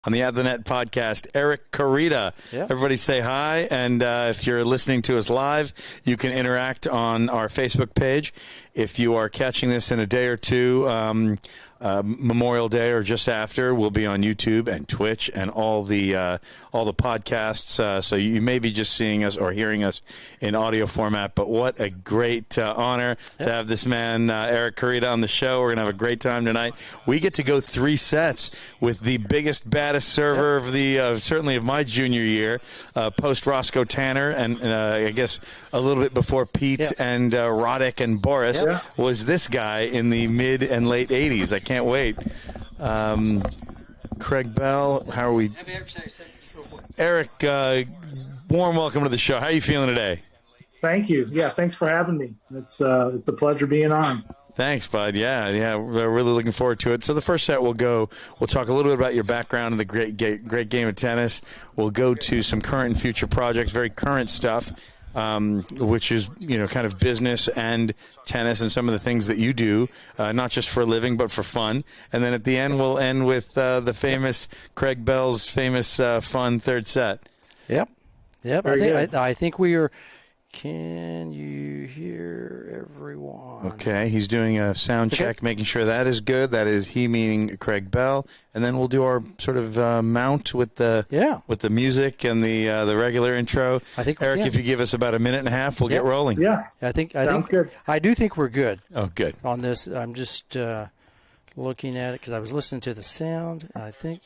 On the At the Net podcast, Eric Korita. Yeah. Everybody say hi, and if you're listening to us live, you can interact on our Facebook page. If you are catching this in a day or two, Memorial Day or just after, we'll be on YouTube and Twitch and all the podcasts. So you may be just seeing us or hearing us in audio format. But what a great honor to have this man, Eric Korita, on the show. We're gonna have a great time tonight. We get to go 3 sets with the biggest, baddest server of the certainly of my junior year, post Roscoe Tanner, and I guess a little bit before Pete and Roddick and Boris was this guy in the mid and late 80s. I can't wait. Craig Bell, how are we? Eric, warm welcome to the show. How are you feeling today? Thank you. Yeah, thanks for having me. It's a pleasure being on. Thanks, bud. Yeah, we're really looking forward to it. So the first set we'll talk a little bit about your background in the great game of tennis. We'll go to some current and future projects, very current stuff, which is, kind of business and tennis and some of the things that you do, not just for a living, but for fun. And then at the end, we'll end with the famous Craig Bell's famous fun third set. Yep. I think we are. Can you hear everyone? Okay, he's doing a sound check, making sure that is good. That is he meaning Craig Bell, and then we'll do our sort of mount with the music and the regular intro. I think Eric, if you give us about a minute and a half, we'll get rolling. Yeah, I think good. I do think we're good. Oh, good. On this, I'm just looking at it because I was listening to the sound. I think.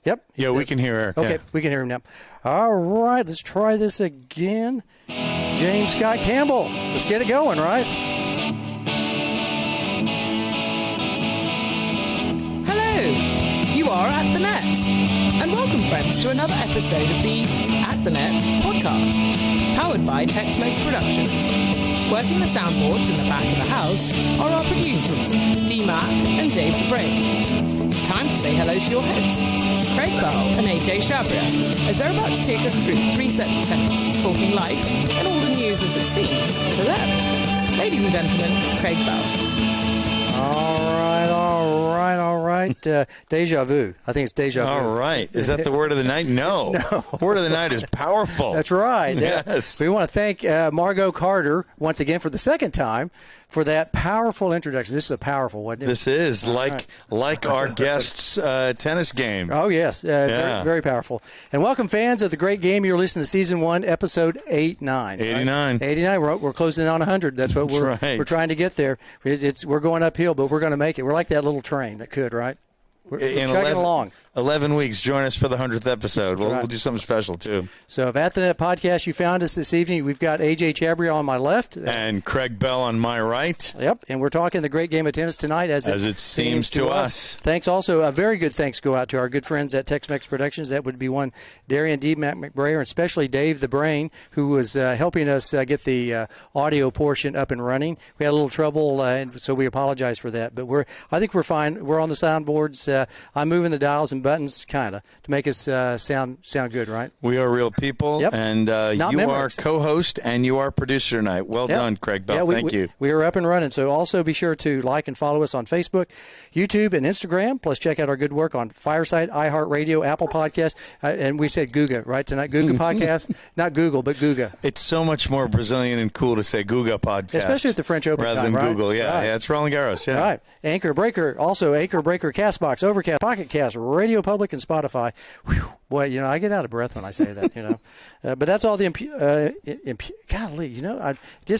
Yep. Yeah, we can hear Eric. Okay, yeah. We can hear him now. All right, let's try this again. James Scott Campbell. Let's get it going, right? Hello, you are At the Net. And welcome, friends, to another episode of the At the Net podcast, powered by Tex-Mex Productions. Working the soundboards in the back of the house are our producers, D-Mac and Dave the Brain. Time to say hello to your hosts, Craig Bell and AJ Shabria, as they're about to take us through 3 sets of tennis, talking life and all the news as it seems to them. Ladies and gentlemen, Craig Bell. All right. Deja vu. I think it's deja vu. All right. Is that the word of the night? No. Word of the night is powerful. That's right. Yes. We want to thank Margot Carter once again for the second time for that powerful introduction. This is a powerful one. This is like our guest's tennis game. Oh, yes. Very, very powerful. And welcome, fans of the great game. You're listening to Season 1, Episode 89. 89. Right? 89. We're closing in on 100. That's what we're trying to get there. We're going uphill, but we're going to make it. We're like that little train that could, right? We're chugging along. 11 weeks. Join us for the 100th episode. We'll do something special, too. So if at the Net Podcast you found us this evening, we've got AJ Chabria on my left. And Craig Bell on my right. Yep. And we're talking the great game of tennis tonight as it seems to us. Thanks also. A very good thanks go out to our good friends at Tex-Mex Productions. That would be one, Darian D. McBrayer, and especially Dave the Brain, who was helping us get the audio portion up and running. We had a little trouble, and so we apologize for that. But I think we're fine. We're on the soundboards. I'm moving the dials and buttons, kind of, to make us sound good, right? We are real people, and you are co-host and you are producer tonight. Well done, Craig Bell. Thank you. We are up and running, so also be sure to like and follow us on Facebook, YouTube, and Instagram. Plus, check out our good work on Fireside, iHeartRadio, Apple Podcasts, and we said Guga, right, tonight? Guga Podcast? Not Google, but Guga. It's so much more Brazilian and cool to say Guga Podcast. Especially at the French Open rather time, than right? Google, yeah. It's Roland Garros, yeah. All right. Anchor Breaker, Castbox, Overcast, Pocket Cast, Radio Public, and Spotify. Whew. Boy, I get out of breath when I say that, But that's all the golly,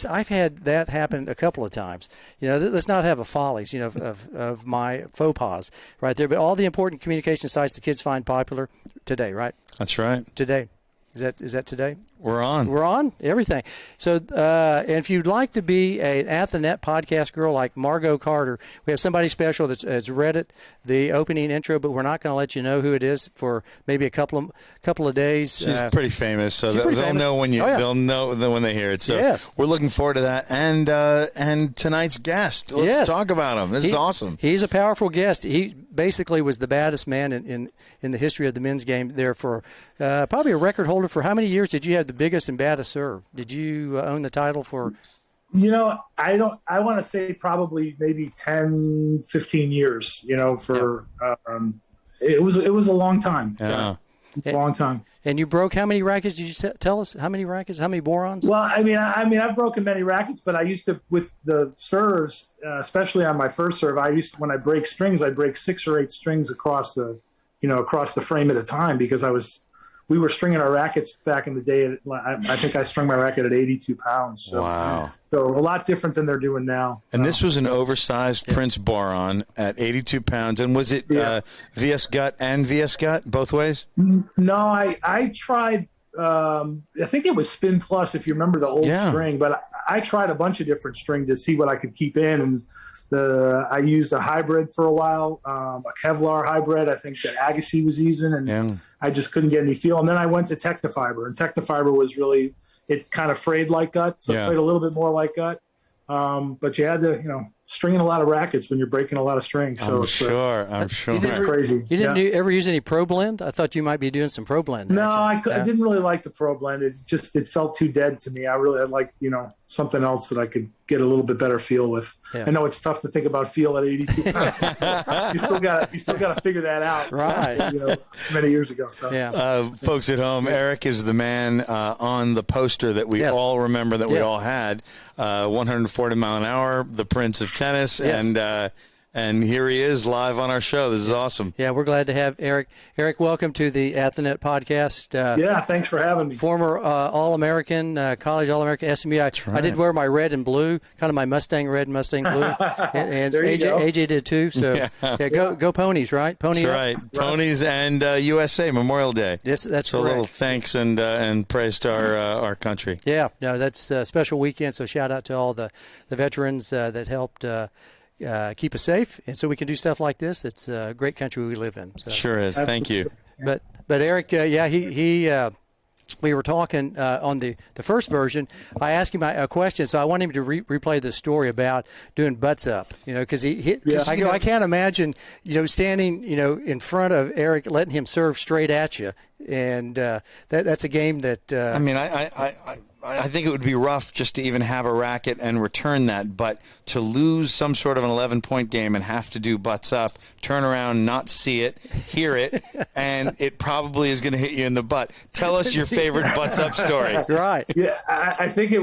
I've had that happen a couple of times. Let's not have a follies, of my faux pas right there. But all the important communication sites the kids find popular today, right? That's right. Today. Is that today? We're on. We're on everything. So, and if you'd like to be an At the Net podcast girl like Margot Carter, we have somebody special that's read it, the opening intro, but we're not going to let you know who it is for maybe a couple of days. She's pretty famous, so they'll know when they'll know when they hear it. So we're looking forward to that. And tonight's guest, let's talk about him. This is awesome. He's a powerful guest. He basically was the baddest man in the history of the men's game there for probably a record holder for how many years did you have the biggest and baddest serve? Did you own the title for I want to say probably maybe 10, 15 years, it was a long time. Yeah. A long time. And you broke how many rackets? Did you tell us how many rackets? How many borons? Well, I've broken many rackets, but I used to, with the serves, especially on my first serve, when I break strings, I break 6 or 8 strings across the frame at a time, because we were stringing our rackets back in the day. I think I strung my racket at 82 pounds. So, wow. So a lot different than they're doing now. And this was an oversized Prince boron at 82 pounds. And was it VS gut and VS gut both ways? No, I tried. I think it was Spin Plus, if you remember the old string. But I tried a bunch of different string to see what I could keep in. And I used a hybrid for a while, a Kevlar hybrid, I think that Agassi was using, and I just couldn't get any feel. And then I went to Technofiber, and Technofiber was really, it kind of frayed like gut, so it played a little bit more like gut. But you had to, stringing a lot of rackets when you're breaking a lot of strings. So I'm sure. It's crazy. You didn't ever use any Pro Blend? I thought you might be doing some Pro Blend. No, I didn't really like the Pro Blend. It felt too dead to me. I really liked, something else that I could get a little bit better feel with. Yeah. I know it's tough to think about feel at 82 pounds. you still got to figure that out. Right. Many years ago. So folks at home, Eric is the man on the poster that we all remember that we all had. 140 mile an hour, the Prince of Tennis, and here he is live on our show. This is awesome. Yeah, we're glad to have Eric. Eric, welcome to the At the Net podcast. Thanks for having me. Former All-American, college All-American, SMU. I did wear my red and blue, kind of my Mustang red and Mustang blue, and AJ did too. So go Ponies, right? Pony. That's right. Ponies and USA Memorial Day. Yes, that's so correct. A little thanks and praise to our country. Yeah, no, that's a special weekend. So shout out to all the veterans that helped. Keep us safe, and so we can do stuff like this. It's a great country we live in. So. Sure is. Thank you. But Eric, we were talking on the first version. I asked him a question, so I want him to replay the story about doing butts up. Because I can't imagine standing in front of Eric, letting him serve straight at you, and that's a game that. I think it would be rough just to even have a racket and return that, but to lose some sort of an 11-point game and have to do butts up, turn around, not see it, hear it, and it probably is going to hit you in the butt. Tell us your favorite butts up story. Right. Yeah, I think we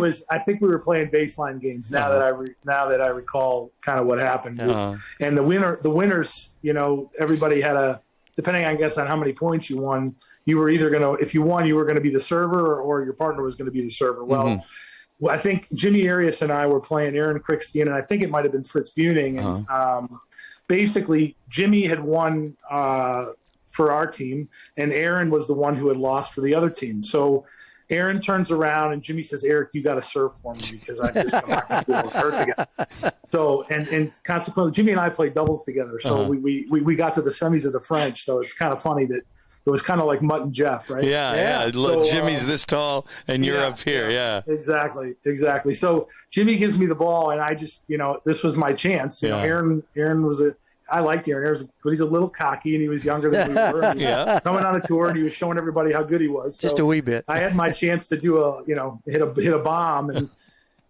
were playing baseline games. Now that I recall kind of what happened, and the winners, everybody had depending, I guess, on how many points you won, you were either if you won, you were going to be the server or your partner was going to be the server. Well, I think Jimmy Arias and I were playing Aaron Crickstein, and I think it might have been Fritz Buning. And basically, Jimmy had won for our team, and Aaron was the one who had lost for the other team. So Aaron turns around, and Jimmy says, "Eric, you got to serve for me because I'm not going to be able to hurt again." So, and consequently, Jimmy and I played doubles together. So we got to the semis of the French. So it's kind of funny that it was kind of like Mutt and Jeff, right? Yeah. So, Jimmy's this tall, and you're up here. Yeah. Exactly. So Jimmy gives me the ball, and I just, this was my chance. Aaron was I liked Aaron, but he's a little cocky, and he was younger than we were. Coming on a tour, and he was showing everybody how good he was. So just a wee bit. I had my chance to do hit a bomb, and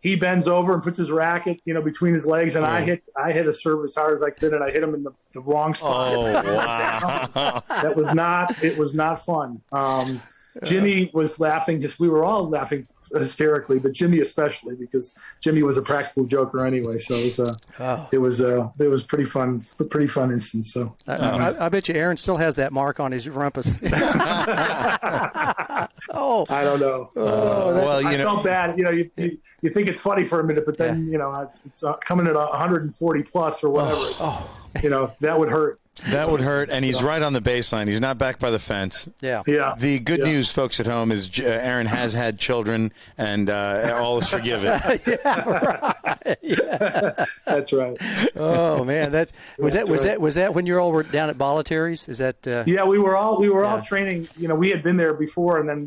he bends over and puts his racket, between his legs, and I hit a serve as hard as I could, and I hit him in the wrong spot. Oh, wow. It was not fun. Jimmy was laughing. We were all laughing hysterically, but Jimmy especially, because Jimmy was a practical joker anyway. So it was pretty fun instance. So I bet you Aaron still has that mark on his rumpus. I don't know. I felt bad. You think it's funny for a minute, but then it's coming at 140 plus or whatever. That would hurt. That would hurt, and he's right on the baseline. He's not back by the fence. Yeah. The good news, folks at home, is Aaron has had children, and all is forgiven. That's right. Oh man, was that when you all were down at Bolletari's? Is that? Yeah, we were all training. We had been there before, and then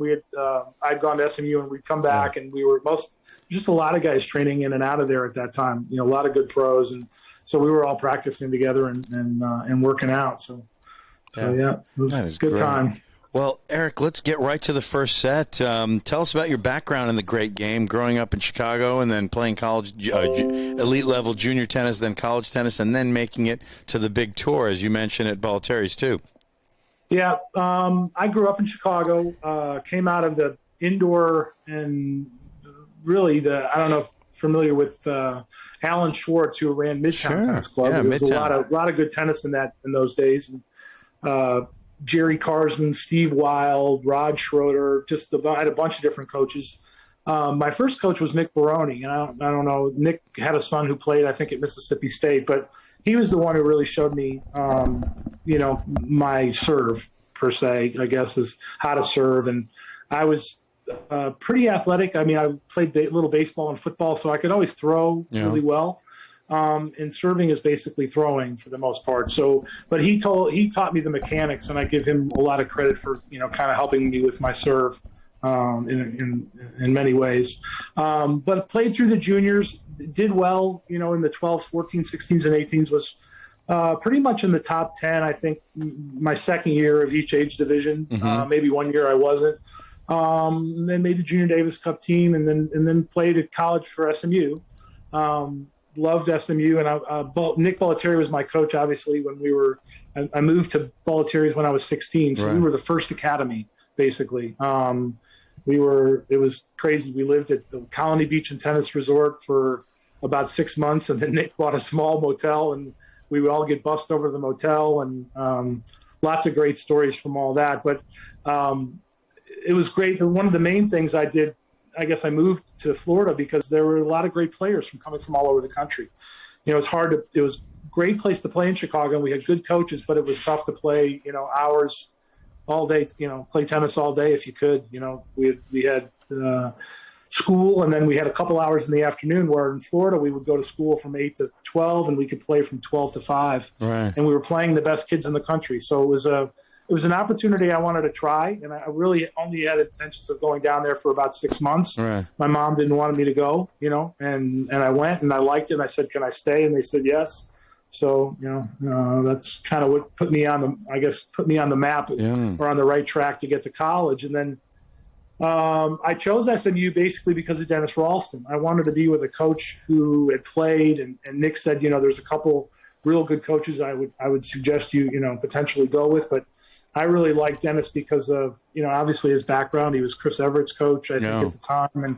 I'd gone to SMU, and we'd come back, and we were just a lot of guys training in and out of there at that time. A lot of good pros, and so we were all practicing together and working out. So it was a good time. Well, Eric, let's get right to the first set. Tell us about your background in the great game, growing up in Chicago and then playing college, elite level junior tennis, then college tennis, and then making it to the big tour, as you mentioned at Bollettieri's too. Yeah, I grew up in Chicago, came out of the indoor and really I don't know if you're familiar with Alan Schwartz, who ran Midtown Tennis Club. Yeah, there was a lot of good tennis in those days. And, Jerry Carson, Steve Wild, Rod Schroeder, I had a bunch of different coaches. My first coach was Nick Baroni. And I don't know, Nick had a son who played, I think, at Mississippi State, but he was the one who really showed me, my serve, per se, I guess, is how to serve. And I was pretty athletic. I mean, I played a little baseball and football, so I could always throw really well. And serving is basically throwing for the most part. So, but he taught me the mechanics, and I give him a lot of credit for, kind of helping me with my serve in many ways. But played through the juniors, did well, in the 12s, 14s, 16s, and 18s, was pretty much in the top 10, I think, my second year of each age division. Maybe one year I wasn't. Then made the Junior Davis Cup team, and then played at college for SMU. Loved SMU, and Nick Bollettieri was my coach. Obviously, when I moved to Bollettieri's when I was 16, so we were the first academy, basically. It was crazy. We lived at the Colony Beach and Tennis Resort for about 6 months, and then Nick bought a small motel, and we would all get bussed over to the motel, and lots of great stories from all that. But it was great. One of the main things I did, I guess I moved to Florida because there were a lot of great players coming from all over the country. It was it was a great place to play in Chicago. We had good coaches, but it was tough to play, hours all day, play tennis all day if you could. We had school, and then we had a couple hours in the afternoon, where in Florida we would go to school from 8 to 12, and we could play from 12 to 5. Right. And we were playing the best kids in the country. So it was an opportunity I wanted to try, and I really only had intentions of going down there for about 6 months. Right. My mom didn't want me to go, and I went, and I liked it, and I said, "Can I stay?" And they said yes. So, that's kind of what put me on the map or on the right track to get to college. And then I chose SMU basically because of Dennis Ralston. I wanted to be with a coach who had played, and Nick said, there's a couple real good coaches I would suggest you, potentially go with, but I really liked Dennis because of, obviously his background. He was Chris Everett's coach, I think, at the time, and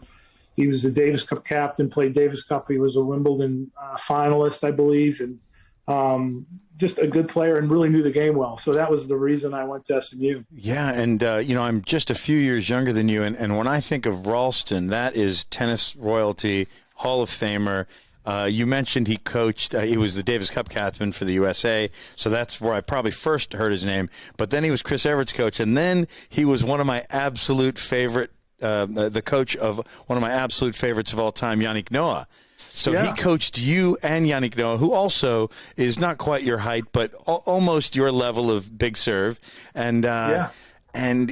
he was the Davis Cup captain, played Davis Cup. He was a Wimbledon finalist, I believe, and just a good player and really knew the game well. So that was the reason I went to SMU. Yeah, and, I'm just a few years younger than you, and when I think of Ralston, that is tennis royalty, Hall of Famer. You mentioned he coached, he was the Davis Cup captain for the USA, so that's where I probably first heard his name. But then he was Chris Everett's coach, and then he was one of my absolute favorite, the coach of one of my absolute favorites of all time, Yannick Noah. So he coached you and Yannick Noah, who also is not quite your height, but almost your level of big serve. And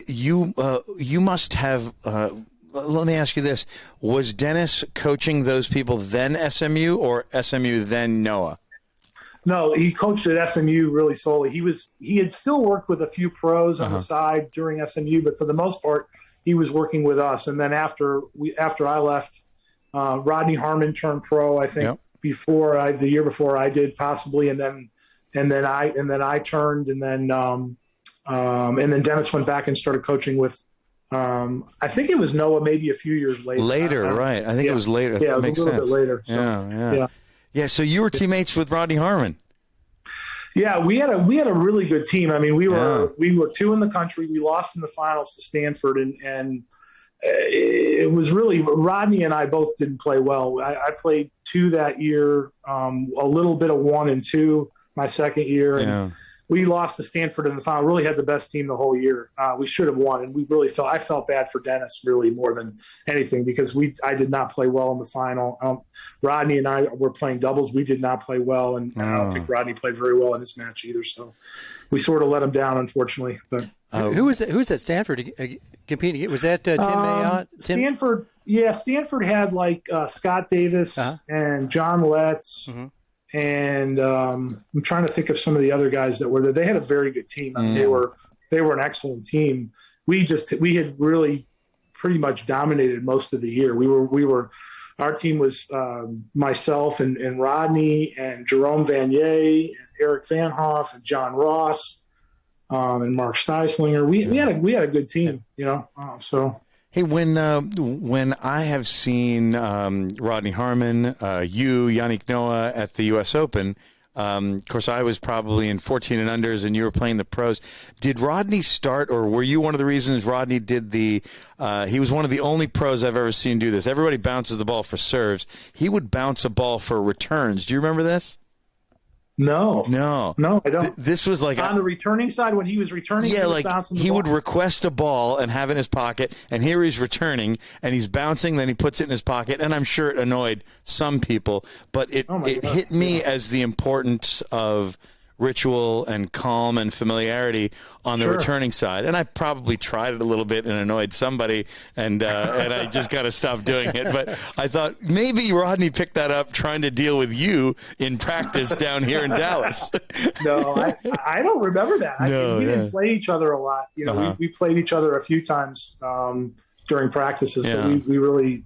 you must have. Let me ask you this: was Dennis coaching those people then SMU, or SMU then Noah? No, he coached at SMU really solely. He had still worked with a few pros on the side during SMU, but for the most part, he was working with us. And then after I left, Rodney Harmon turned pro, I think, the year before I did, possibly, and then I turned, and then Dennis went back and started coaching with. I think it was Noah maybe a few years later. Right. I think it was later. Yeah, that makes a little sense. bit later. So, yeah. So you were teammates with Rodney Harmon. Yeah, we had a really good team. I mean, we were 2 in the country. We lost in the finals to Stanford, and it was really Rodney and I both didn't play well. I played 2 that year, a little bit of 1 and 2 my second year, and we lost to Stanford in the final. Really had the best team the whole year. We should have won, and I felt bad for Dennis really more than anything because I did not play well in the final. Rodney and I were playing doubles. We did not play well, and I don't think Rodney played very well in this match either. So we sort of let him down, unfortunately. But who was that Stanford competing? Was that Tim Mayotte? Stanford. Yeah, Stanford had like Scott Davis and John Letts. Mm-hmm. And I'm trying to think of some of the other guys that were there. They had a very good team. I mean, they were an excellent team. We had really pretty much dominated most of the year. Our team was myself and Rodney and Jerome Vanier and Eric Van Hoff and John Ross and Mark Steislinger. We had a good team, so. Hey, when I have seen Rodney Harmon, Yannick Noah at the U.S. Open, of course, I was probably in 14 and unders, and you were playing the pros. Did Rodney start, or were you one of the reasons Rodney did he was one of the only pros I've ever seen do this. Everybody bounces the ball for serves. He would bounce a ball for returns. Do you remember this? No, I don't. This was like on the returning side when he was returning. Yeah, he would request a ball and have it in his pocket, and here he's returning, and he's bouncing, then he puts it in his pocket, and I'm sure it annoyed some people, but it hit me as the importance of ritual and calm and familiarity on the returning side. And I probably tried it a little bit and annoyed somebody, and I just got to stop doing it. But I thought maybe Rodney picked that up trying to deal with you in practice down here in Dallas. No, I don't remember that. We didn't play each other a lot. We played each other a few times during practices, but we really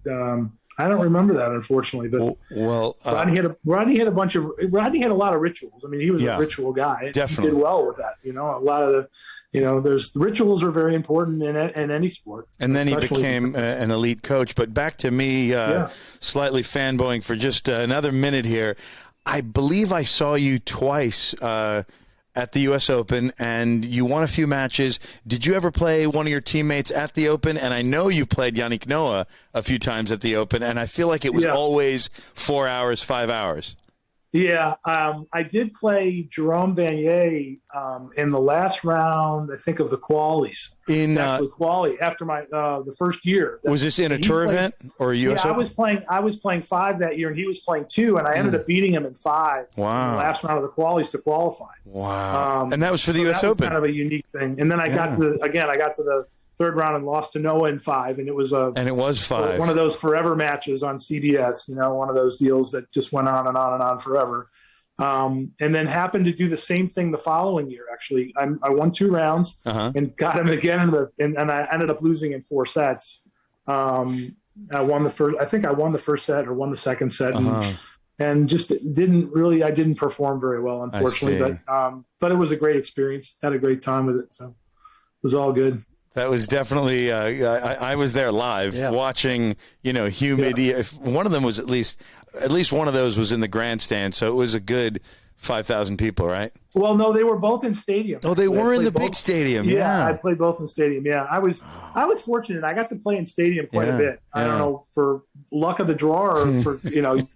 I don't remember that, unfortunately. But Rodney had a lot of rituals. I mean, he was a ritual guy. Definitely, he did well with that. A lot of the rituals are very important in any sport. And then he became an elite coach. But back to me, slightly fanboying for just another minute here. I believe I saw you twice at the U.S. Open, and you won a few matches. Did you ever play one of your teammates at the Open? And I know you played Yannick Noah a few times at the Open, and I feel like it was always 4 hours, 5 hours. Yeah, I did play Jerome Vanier in the last round, I think, of the qualies. After my the first year. Was this in a tour event or a U.S. Open? I was playing 5 that year, and he was playing 2, and I ended up beating him in 5 in the last round of the qualies to qualify. Wow! And that was for the U.S. Open. Kind of a unique thing. And then I got to the third round and lost to Noah in 5, and it was 5. One of those forever matches on CBS. One of those deals that just went on and on and on forever. And then happened to do the same thing the following year. Actually, I won 2 rounds and got him again, and I ended up losing in 4 sets. I won the first. I think I won the first set or won the second set, and just I didn't perform very well, unfortunately. But it was a great experience. Had a great time with it, so it was all good. That was definitely. I was there live watching. Humid. Yeah. If one of them was at least one of those was in the grandstand, so it was a good 5,000 people, right? Well, no, they were both in stadium. Oh, they were in the big stadium. Yeah, I played both in stadium. Yeah, I was fortunate. I got to play in stadium quite a bit. I don't know, for luck of the draw or for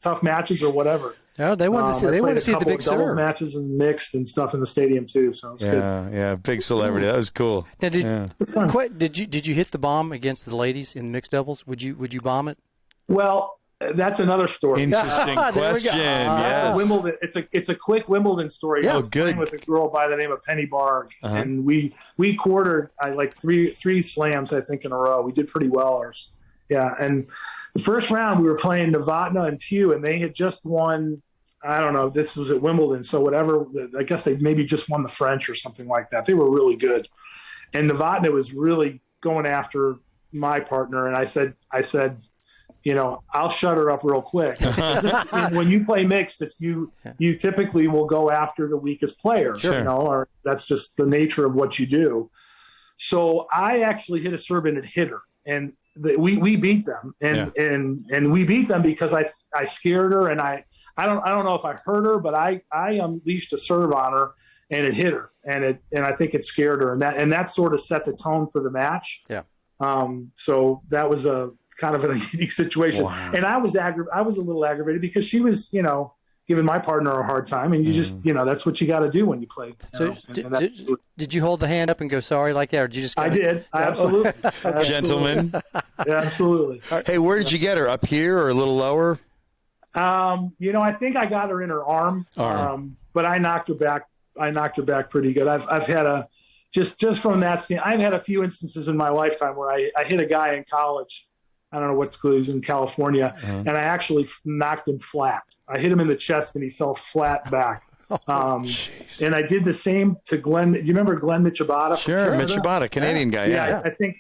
tough matches or whatever. Oh, they wanted to see. They wanted to see the big doubles matches and mixed and stuff in the stadium too. So it's good. Yeah, big celebrity. That was cool. Now, did you hit the bomb against the ladies in mixed doubles? Would you bomb it? Well, that's another story. Interesting question. Yes. Wimbledon. It's a quick Wimbledon story. Yeah, I was playing with a girl by the name of Penny Barg, and we quartered like three slams, I think, in a row. We did pretty well. And the first round we were playing Novotná and Pugh, and they had just won. I don't know. This was at Wimbledon, so whatever. I guess they maybe just won the French or something like that. They were really good, and Novotná was really going after my partner. And I said, I'll shut her up real quick. When you play mixed, it's you typically will go after the weakest player. Sure. Or that's just the nature of what you do. So I actually hit a serve and it hit her, and we beat them, and we beat them because I scared her, and I don't know if I hurt her, but I unleashed a serve on her and it hit her, and I think it scared her, and that sort of set the tone for the match. Yeah. So that was a kind of a unique situation, and I was a little aggravated because she was giving my partner a hard time, and you just that's what you got to do when you play. So did you hold the hand up and go sorry like that, or did you just? I did. Absolutely. Gentlemen. Yeah, absolutely. Hey, where did you get her? Up here or a little lower? I think I got her in her arm. But I knocked her back. Pretty good. I've had just from that scene, I've had a few instances in my lifetime where I hit a guy in college. I don't know what school he was in, California, and I actually knocked him flat. I hit him in the chest and he fell flat back. And I did the same to Glenn. Do you remember Glenn Michabata? Sure, Michabata, Canadian guy. Yeah. I think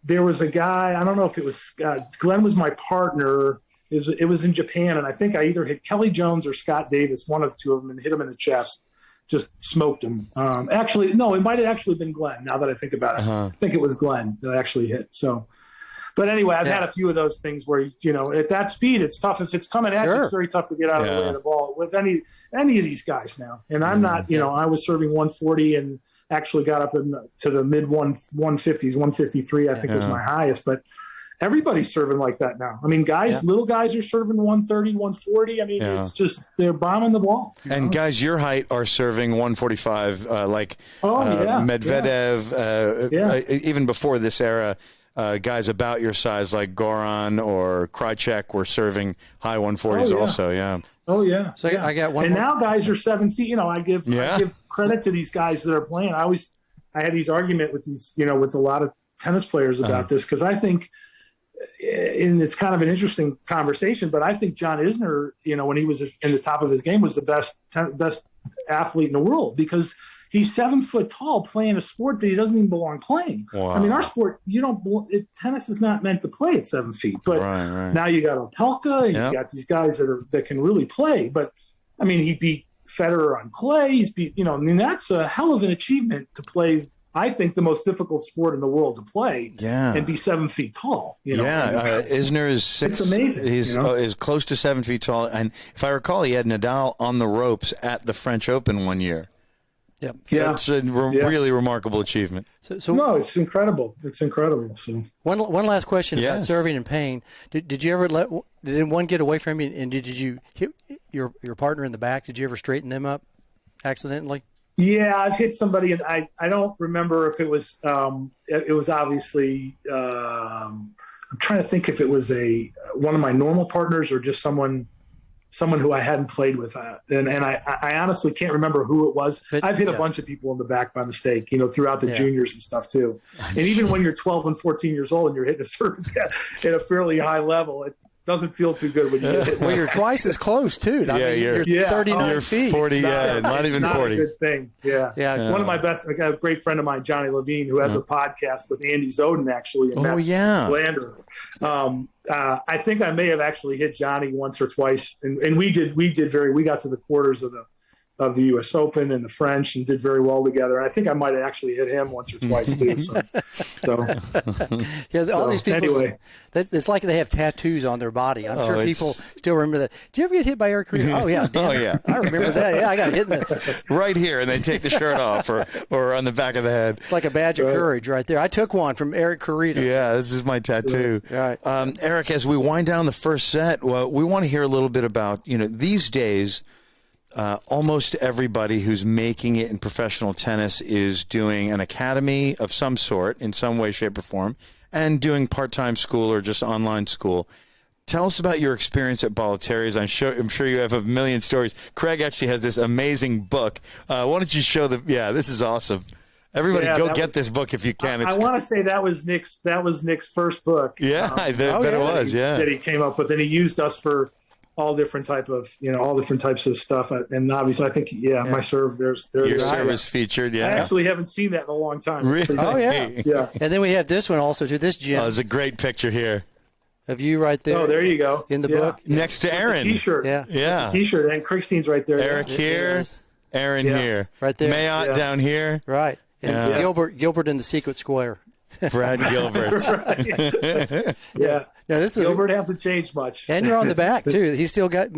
there was a guy. I don't know if it was Glenn was my partner. It was in Japan, and I think I either hit Kelly Jones or Scott Davis, one of the two of them, and hit him in the chest. Just smoked him. Actually, no, it might have actually been Glenn. Now that I think about it, I think it was Glenn that I actually hit. So, but anyway, I've had a few of those things where at that speed, it's tough. If it's coming at you, it's very tough to get out of the way of the ball with any of these guys now. And I'm not. I was serving 140 and actually got up to the mid 150s, 153. I think was my highest, but. Everybody's serving like that now. I mean, little guys are serving 130, 140. I mean, it's just they're bombing the ball. And guys your height are serving 145, Medvedev. Even before this era, guys about your size like Goran or Krajcek were serving high 140s also. Yeah. Oh yeah. So I got one. And now guys are 7 feet. I give credit to these guys that are playing. I had these argument with these, with a lot of tennis players about this because I think. And it's kind of an interesting conversation, but I think John Isner, when he was in the top of his game, was the best athlete in the world because he's 7 foot tall playing a sport that he doesn't even belong playing. Wow. I mean, our sport, tennis is not meant to play at 7 feet, but now you got Opelka and you got these guys that can really play. But I mean, he beat Federer on clay. He's beat, that's a hell of an achievement to play. I think the most difficult sport in the world to play and be 7 feet tall. Isner is 6. It's amazing. He's is close to 7 feet tall. And if I recall, he had Nadal on the ropes at the French Open one year. Yep. Yeah. It's a really remarkable achievement. So no, it's incredible. It's incredible. So one last question about serving in pain. Did you ever did one get away from you? And did you hit your partner in the back? Did you ever straighten them up accidentally? Yeah, I've hit somebody, and I don't remember if it was obviously. I'm trying to think if it was one of my normal partners or just someone who I hadn't played with, and I honestly can't remember who it was. But, I've hit a bunch of people in the back by mistake, throughout the juniors and stuff too. And even when you're 12 and 14 years old and you're hitting a serve at a fairly high level, it doesn't feel too good when you get hit. Well, you're twice as close too. You're 39 feet. 40, not even 40. Not a good thing. Yeah. One of my best, I got a great friend of mine, Johnny Levine, who has a podcast with Andy Zoden actually. And Lander. I think I may have actually hit Johnny once or twice, and we got to the quarters of the U.S. Open and the French and did very well together. I think I might have actually hit him once or twice too. All these people. Anyway, it's like they have tattoos on their body. I'm sure people still remember that. Did you ever get hit by Eric Korita? Oh yeah, I remember that. Yeah, I got hit in right here, and they take the shirt off or on the back of the head. It's like a badge of courage right there. I took one from Eric Korita. Yeah, this is my tattoo. Right. Eric, as we wind down the first set, we want to hear a little bit about these days. Almost everybody who's making it in professional tennis is doing an academy of some sort in some way, shape, or form, and doing part-time school or just online school. Tell us about your experience at Bollettieri's. I'm sure you have a million stories. Craig actually has this amazing book. Why don't you show this is awesome. Everybody go get this book if you can. I want to say that was Nick's first book. Yeah, I bet it was, that he came up with, and he used us for all different types of stuff, and obviously, I think my serve. Your serve is featured. Yeah, I actually haven't seen that in a long time. Really? Oh yeah. And then we have this one also too. This gem. Oh, there's a great picture here of you right there. Oh, there you go in the book next to Aaron. T-shirt. Yeah. T-shirt, and Christine's right there. Eric here, Aaron here, right there. Mayotte down here. Right. And Gilbert in the secret square. Brad Gilbert. Yeah. Now, this is Gilbert hasn't changed much. And you're on the back too.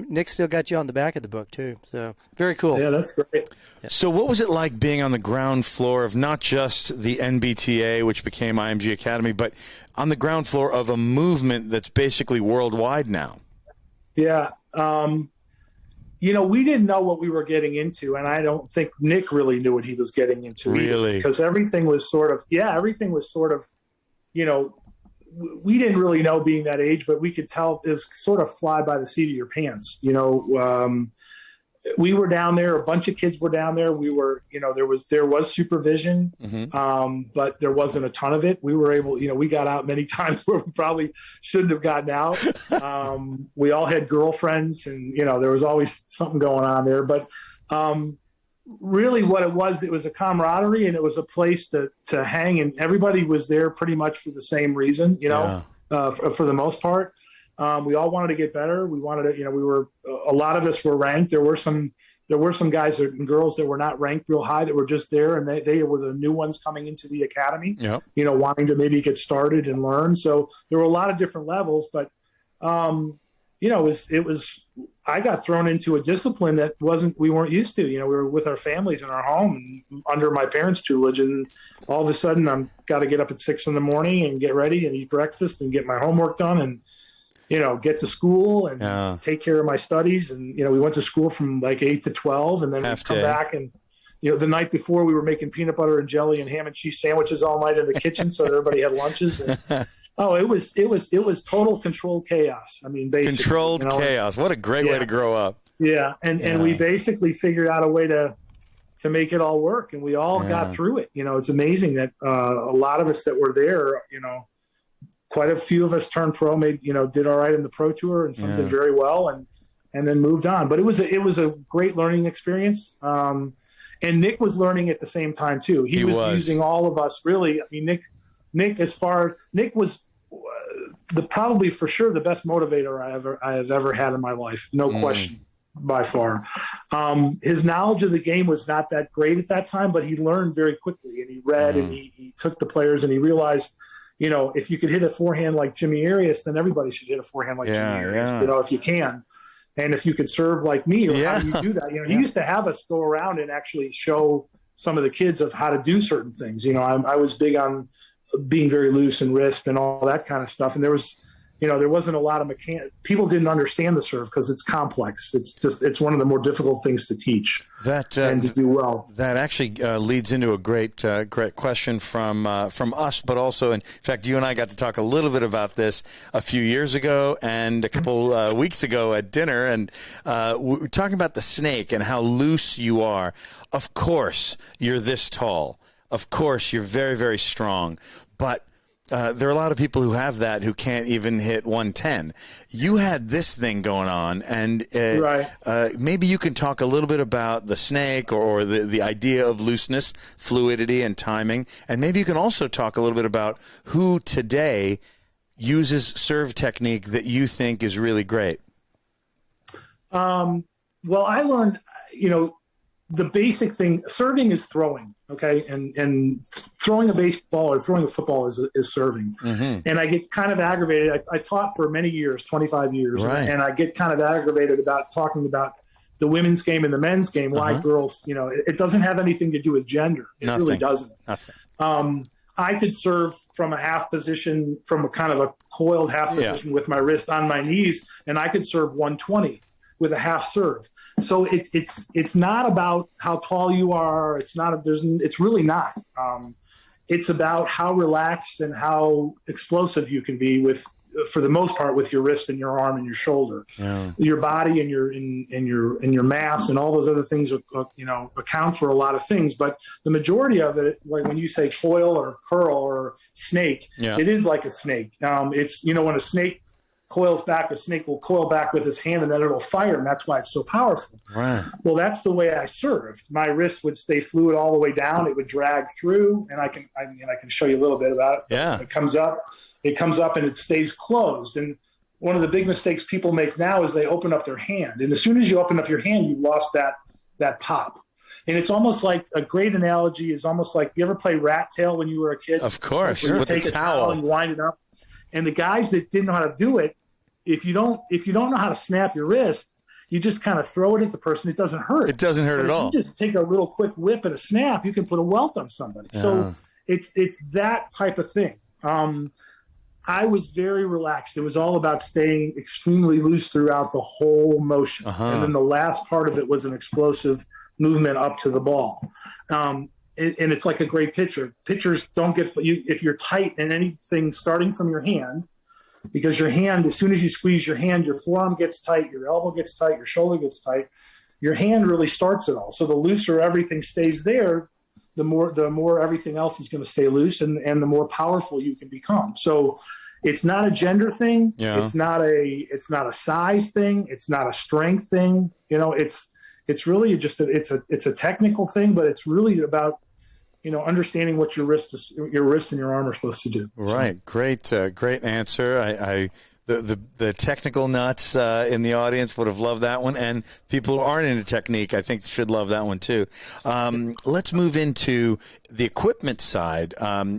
Nick still got you on the back of the book too. So very cool. Yeah, that's great. So what was it like being on the ground floor of not just the NBTA, which became IMG Academy, but on the ground floor of a movement that's basically worldwide now? Yeah. We didn't know what we were getting into, and I don't think Nick really knew what he was getting into. Really? Because everything was sort of, we didn't really know being that age, but we could tell it was sort of fly by the seat of your pants. we were down there. A bunch of kids were down there. We were, there was supervision, but there wasn't a ton of it. We were able, we got out many times where we probably shouldn't have gotten out. We all had girlfriends, and there was always something going on there. But really, what it was a camaraderie, and it was a place to hang, and everybody was there pretty much for the same reason, for the most part. We all wanted to get better. We wanted to, a lot of us were ranked. There were some guys and girls that were not ranked real high that were just there, and they were the new ones coming into the academy, wanting to maybe get started and learn. So there were a lot of different levels, but, it was, I got thrown into a discipline that we weren't used to. We were with our families in our home and under my parents' tutelage, and all of a sudden I'm got to get up at 6 a.m. and get ready and eat breakfast and get my homework done and, get to school and take care of my studies. And, we went to school from like 8 to 12, and then we'd come back, and, the night before we were making peanut butter and jelly and ham and cheese sandwiches all night in the kitchen. So everybody had lunches. And, it was total controlled chaos. I mean, basically controlled chaos. What a great way to grow up. Yeah. And we basically figured out a way to make it all work. And we all got through it. It's amazing that a lot of us that were there, quite a few of us turned pro, did all right in the pro tour, and some did very well, and then moved on. But it was a great learning experience. And Nick was learning at the same time too. He was using all of us really. I mean, Nick was probably for sure the best motivator I have ever had in my life. No question, by far. His knowledge of the game was not that great at that time, but he learned very quickly, and he read and he took the players, and he realized, if you could hit a forehand like Jimmy Arias, then everybody should hit a forehand like Jimmy Arias, if you can. And if you could serve like me, or how do you do that? He used to have us go around and actually show some of the kids of how to do certain things. I was big on being very loose and wrist and all that kind of stuff. And there wasn't a lot of people didn't understand the serve because it's complex. It's one of the more difficult things to teach and to do well. That actually leads into a great question from us, but also, in fact, you and I got to talk a little bit about this a few years ago and a couple weeks ago at dinner, and we're talking about the snake and how loose you are. Of course, you're this tall. Of course, you're very, very strong, but there are a lot of people who have that who can't even hit 110. You had this thing going on, and maybe you can talk a little bit about the snake or the idea of looseness, fluidity, and timing, and maybe you can also talk a little bit about who today uses serve technique that you think is really great. Well, I learned, the basic thing, serving is throwing, okay? And throwing a baseball or throwing a football is serving. And I get kind of aggravated. I taught for many years, 25 years, and I get kind of aggravated about talking about the women's game and the men's game, why girls, it doesn't have anything to do with gender. It really doesn't. Nothing. I could serve from a half position, from a kind of a coiled half position with my wrist on my knees, and I could serve 120 with a half serve. So it's not about how tall you are. It's really not. It's about how relaxed and how explosive you can be for the most part, with your wrist and your arm and your shoulder. Your body and your mass and all those other things, account for a lot of things. But the majority of it, like when you say coil or curl or snake, it is like a snake. It's, when a snake coils back, a snake will coil back with his hand, and then it'll fire, and that's why it's so powerful. Well, that's the way I served. My wrist would stay fluid all the way down. It would drag through, and I can show you a little bit about it. It comes up and it stays closed. And one of the big mistakes people make now is they open up their hand, and as soon as you open up your hand, you lost that pop. And it's almost like, a great analogy is almost like, you ever play rat tail when you were a kid? Of course, you with take the towel and you wind it up. And the guys that didn't know how to do it, if you don't know how to snap your wrist, you just kind of throw it at the person. It doesn't hurt. It doesn't hurt at all. You just take a little quick whip and a snap, you can put a welt on somebody. So it's that type of thing. I was very relaxed. It was all about staying extremely loose throughout the whole motion. And then the last part of it was an explosive movement up to the ball. And it's like a great pitcher. Pitchers don't get you if you're tight in anything starting from your hand, because your hand, as soon as you squeeze your hand, your forearm gets tight, your elbow gets tight, your shoulder gets tight. your hand really starts it all. So the looser everything stays there, the more everything else is going to stay loose, and the more powerful you can become. So it's not a gender thing. Yeah. It's not a size thing. It's not a strength thing. It's really just it's a technical thing, but it's really about, understanding what your wrist and your arm are supposed to do. Right. Great answer. The technical nuts in the audience would have loved that one, and people who aren't into technique, I think, should love that one too. Let's move into the equipment side.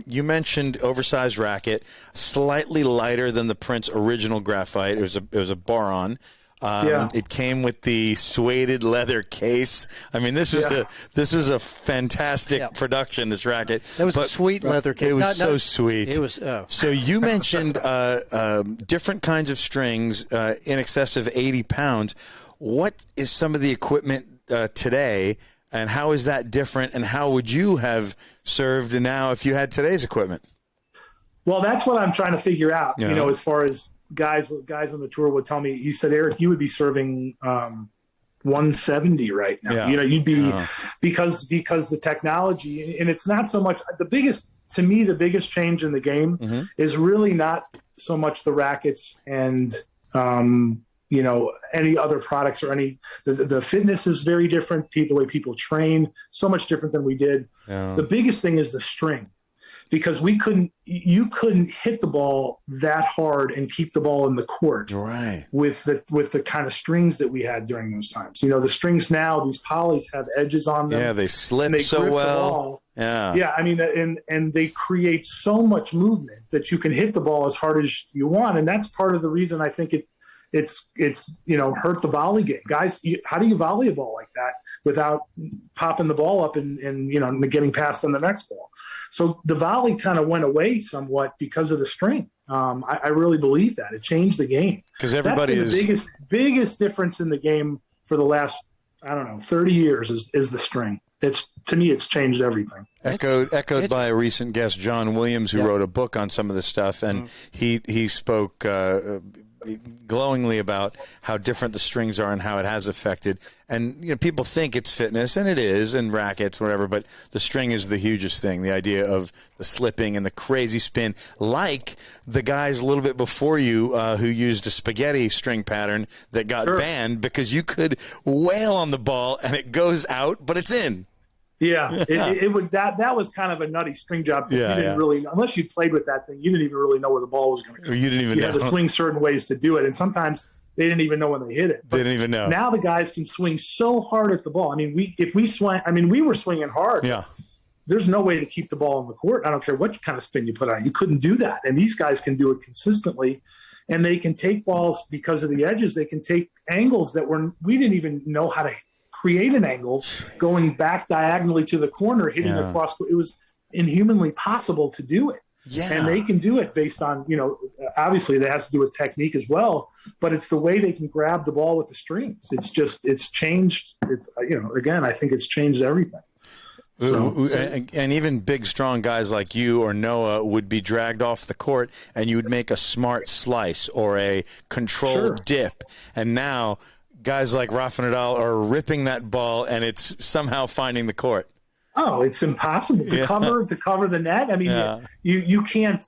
You mentioned oversized racket, slightly lighter than the Prince original graphite. It was a boron. It came with the suede leather case. I mean, this was a fantastic production, this racket. That was a sweet leather case. It was so sweet. It was. So you mentioned different kinds of strings in excess of 80 pounds. What is some of the equipment today, and how is that different, and how would you have served now if you had today's equipment? Well, that's what I'm trying to figure out, as far as guys on the tour would tell me. He said, Eric, you would be serving 170 right now. Yeah. You'd be because the technology, and it's not so much the biggest change in the game is really not so much the rackets and any other products or the fitness is very different. The way people train, so much different than we did. Yeah. The biggest thing is the string. Because you couldn't hit the ball that hard and keep the ball in the court, right? With the kind of strings that we had during those times. The strings now, these polys have edges on them. Yeah, they slip so well. Yeah. I mean, and they create so much movement that you can hit the ball as hard as you want, and that's part of the reason I think it's hurt the volley game. Guys, how do you volley a ball like that without popping the ball up and getting past on the next ball? So the volley kind of went away somewhat because of the string. I really believe that. It changed the game. Because everybody is the biggest difference in the game for the last, 30 years is the string. To me, it's changed everything. Echoed by a recent guest, John Williams, who wrote a book on some of this stuff, and he spoke glowingly about how different the strings are and how it has affected. And people think it's fitness, and it is, and rackets, whatever. But the string is the hugest thing. The idea of the slipping and the crazy spin, like the guys a little bit before you who used a spaghetti string pattern that got banned because you could wail on the ball and it goes out, but it's in. Yeah, it would. That was kind of a nutty string job. You didn't really, unless you played with that thing, you didn't even really know where the ball was going to go. You didn't even know. You had to swing certain ways to do it, and sometimes they didn't even know when they hit it. They didn't even know. Now the guys can swing so hard at the ball. I mean, we were swinging hard. Yeah. There's no way to keep the ball in the court. I don't care what kind of spin you put on it. You couldn't do that, and these guys can do it consistently, and they can take balls because of the edges. They can take angles that we didn't even know how to create an angle, going back diagonally to the corner, hitting across. It was inhumanly possible to do it. Yeah. And they can do it based on, obviously that has to do with technique as well, but it's the way they can grab the ball with the strings. It's changed. Again, I think it's changed everything. And even big, strong guys like you or Noah would be dragged off the court, and you would make a smart slice or a controlled dip. And now guys like Rafa Nadal are ripping that ball, and it's somehow finding the court. Oh, it's impossible to cover the net. I mean, you can't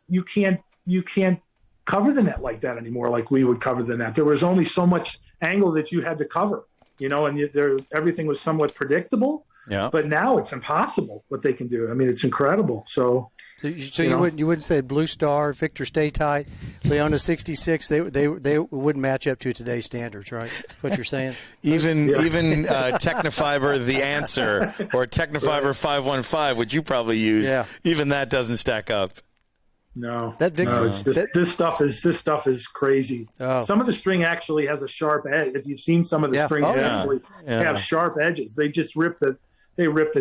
cover the net like that anymore, like we would cover the net. There was only so much angle that you had to cover, and everything was somewhat predictable. Yeah. But now it's impossible what they can do. I mean, it's incredible. So you wouldn't say Blue Star, Victor Stay Tight, Leona 66. They wouldn't match up to today's standards, right? What you're saying? even Technofiber The Answer or Technofiber 515, which you probably use. Yeah. Even that doesn't stack up. No, this stuff is crazy. Oh. Some of the string actually has a sharp edge. If you've seen some of the strings, actually have sharp edges. They just rip the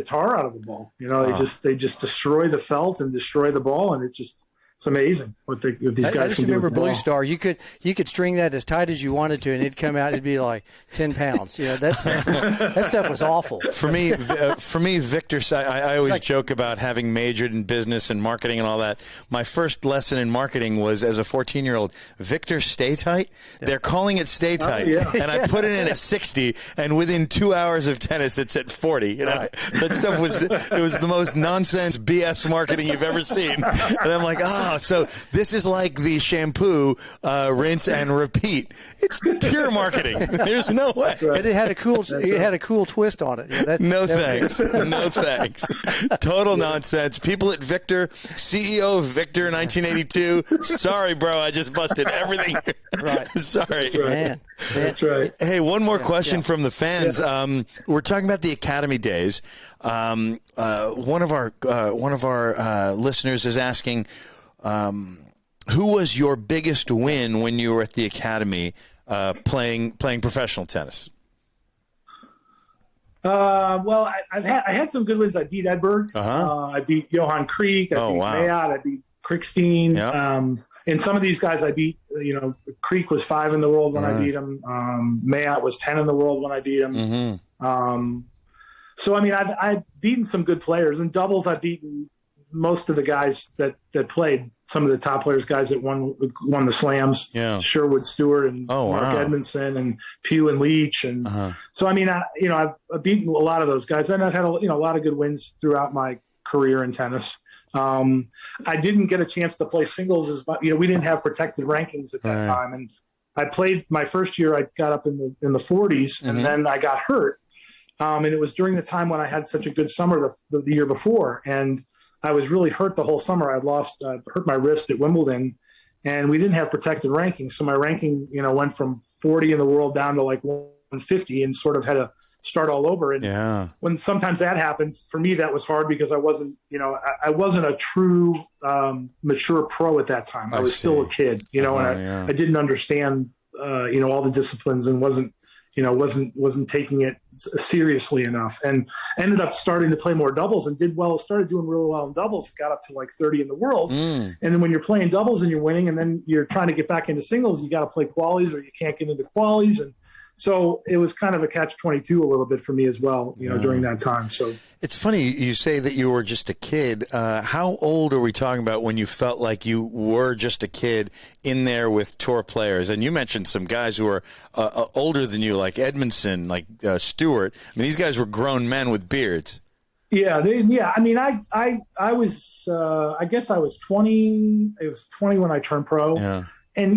tar out of the ball. They just destroy the felt and destroy the ball, and it's it's amazing what these guys I just can do. remember with the Blue ball. Star. You could string that as tight as you wanted to, and it'd come out. It'd be like 10 pounds. That stuff was awful. For me, Victor, I always joke about having majored in business and marketing and all that. My first lesson in marketing was as a 14-year-old. Victor, stay tight. Yeah. They're calling it stay tight, and I put it in at 60, and within 2 hours of tennis, it's at 40. Right. That stuff was the most nonsense BS marketing you've ever seen. And I'm like, so this is like the shampoo, rinse and repeat. It's pure marketing. There's no way. But it had a cool twist on it. No thanks. Total nonsense. People at Victor, CEO of Victor 1982. Sorry, bro, I just busted everything. Right. Sorry. That's right. Man. That's right. Hey, one more question from the fans. We're talking about the Academy days. One of our listeners is asking, who was your biggest win when you were at the Academy playing professional tennis? Well, I had some good wins. I beat Edberg. I beat Johan Kriek. I beat Mayat. I beat Krickstein. Yep. And some of these guys I beat. Kriek was 5 in the world when I beat him. Mayat was 10 in the world when I beat him. Mm-hmm. So I mean, I've beaten some good players. In doubles, I've beaten most of the guys that played. Some of the top players, guys that won the slams. Yeah. Sherwood Stewart and Mark Edmondson and Pugh and Leach. And so, I mean, I've beaten a lot of those guys, and I've had a lot of good wins throughout my career in tennis. I didn't get a chance to play singles as much. We didn't have protected rankings at that time. And I played my first year, I got up in the 40s, and then I got hurt. And it was during the time when I had such a good summer the year before. And I was really hurt the whole summer. I'd hurt my wrist at Wimbledon, and we didn't have protected rankings. So my ranking, went from 40 in the world down to like 150, and sort of had to start all over. And when sometimes that happens, for me, that was hard because I wasn't, I wasn't a true mature pro at that time. I was still a kid, and I didn't understand, all the disciplines, and wasn't taking it seriously enough, and ended up starting to play more doubles and started doing really well in doubles, got up to like 30 in the world. And then when you're playing doubles and you're winning, and then you're trying to get back into singles, you got to play qualies or you can't get into qualies. And so it was kind of a catch-22 a little bit for me as well, during that time. So it's funny you say that you were just a kid. How old are we talking about when you felt like you were just a kid in there with tour players? And you mentioned some guys who were older than you, like Edmondson, like Stewart. I mean, these guys were grown men with beards. Yeah. I mean, I was, I guess I was 20. I was 20 when I turned pro. Yeah. And,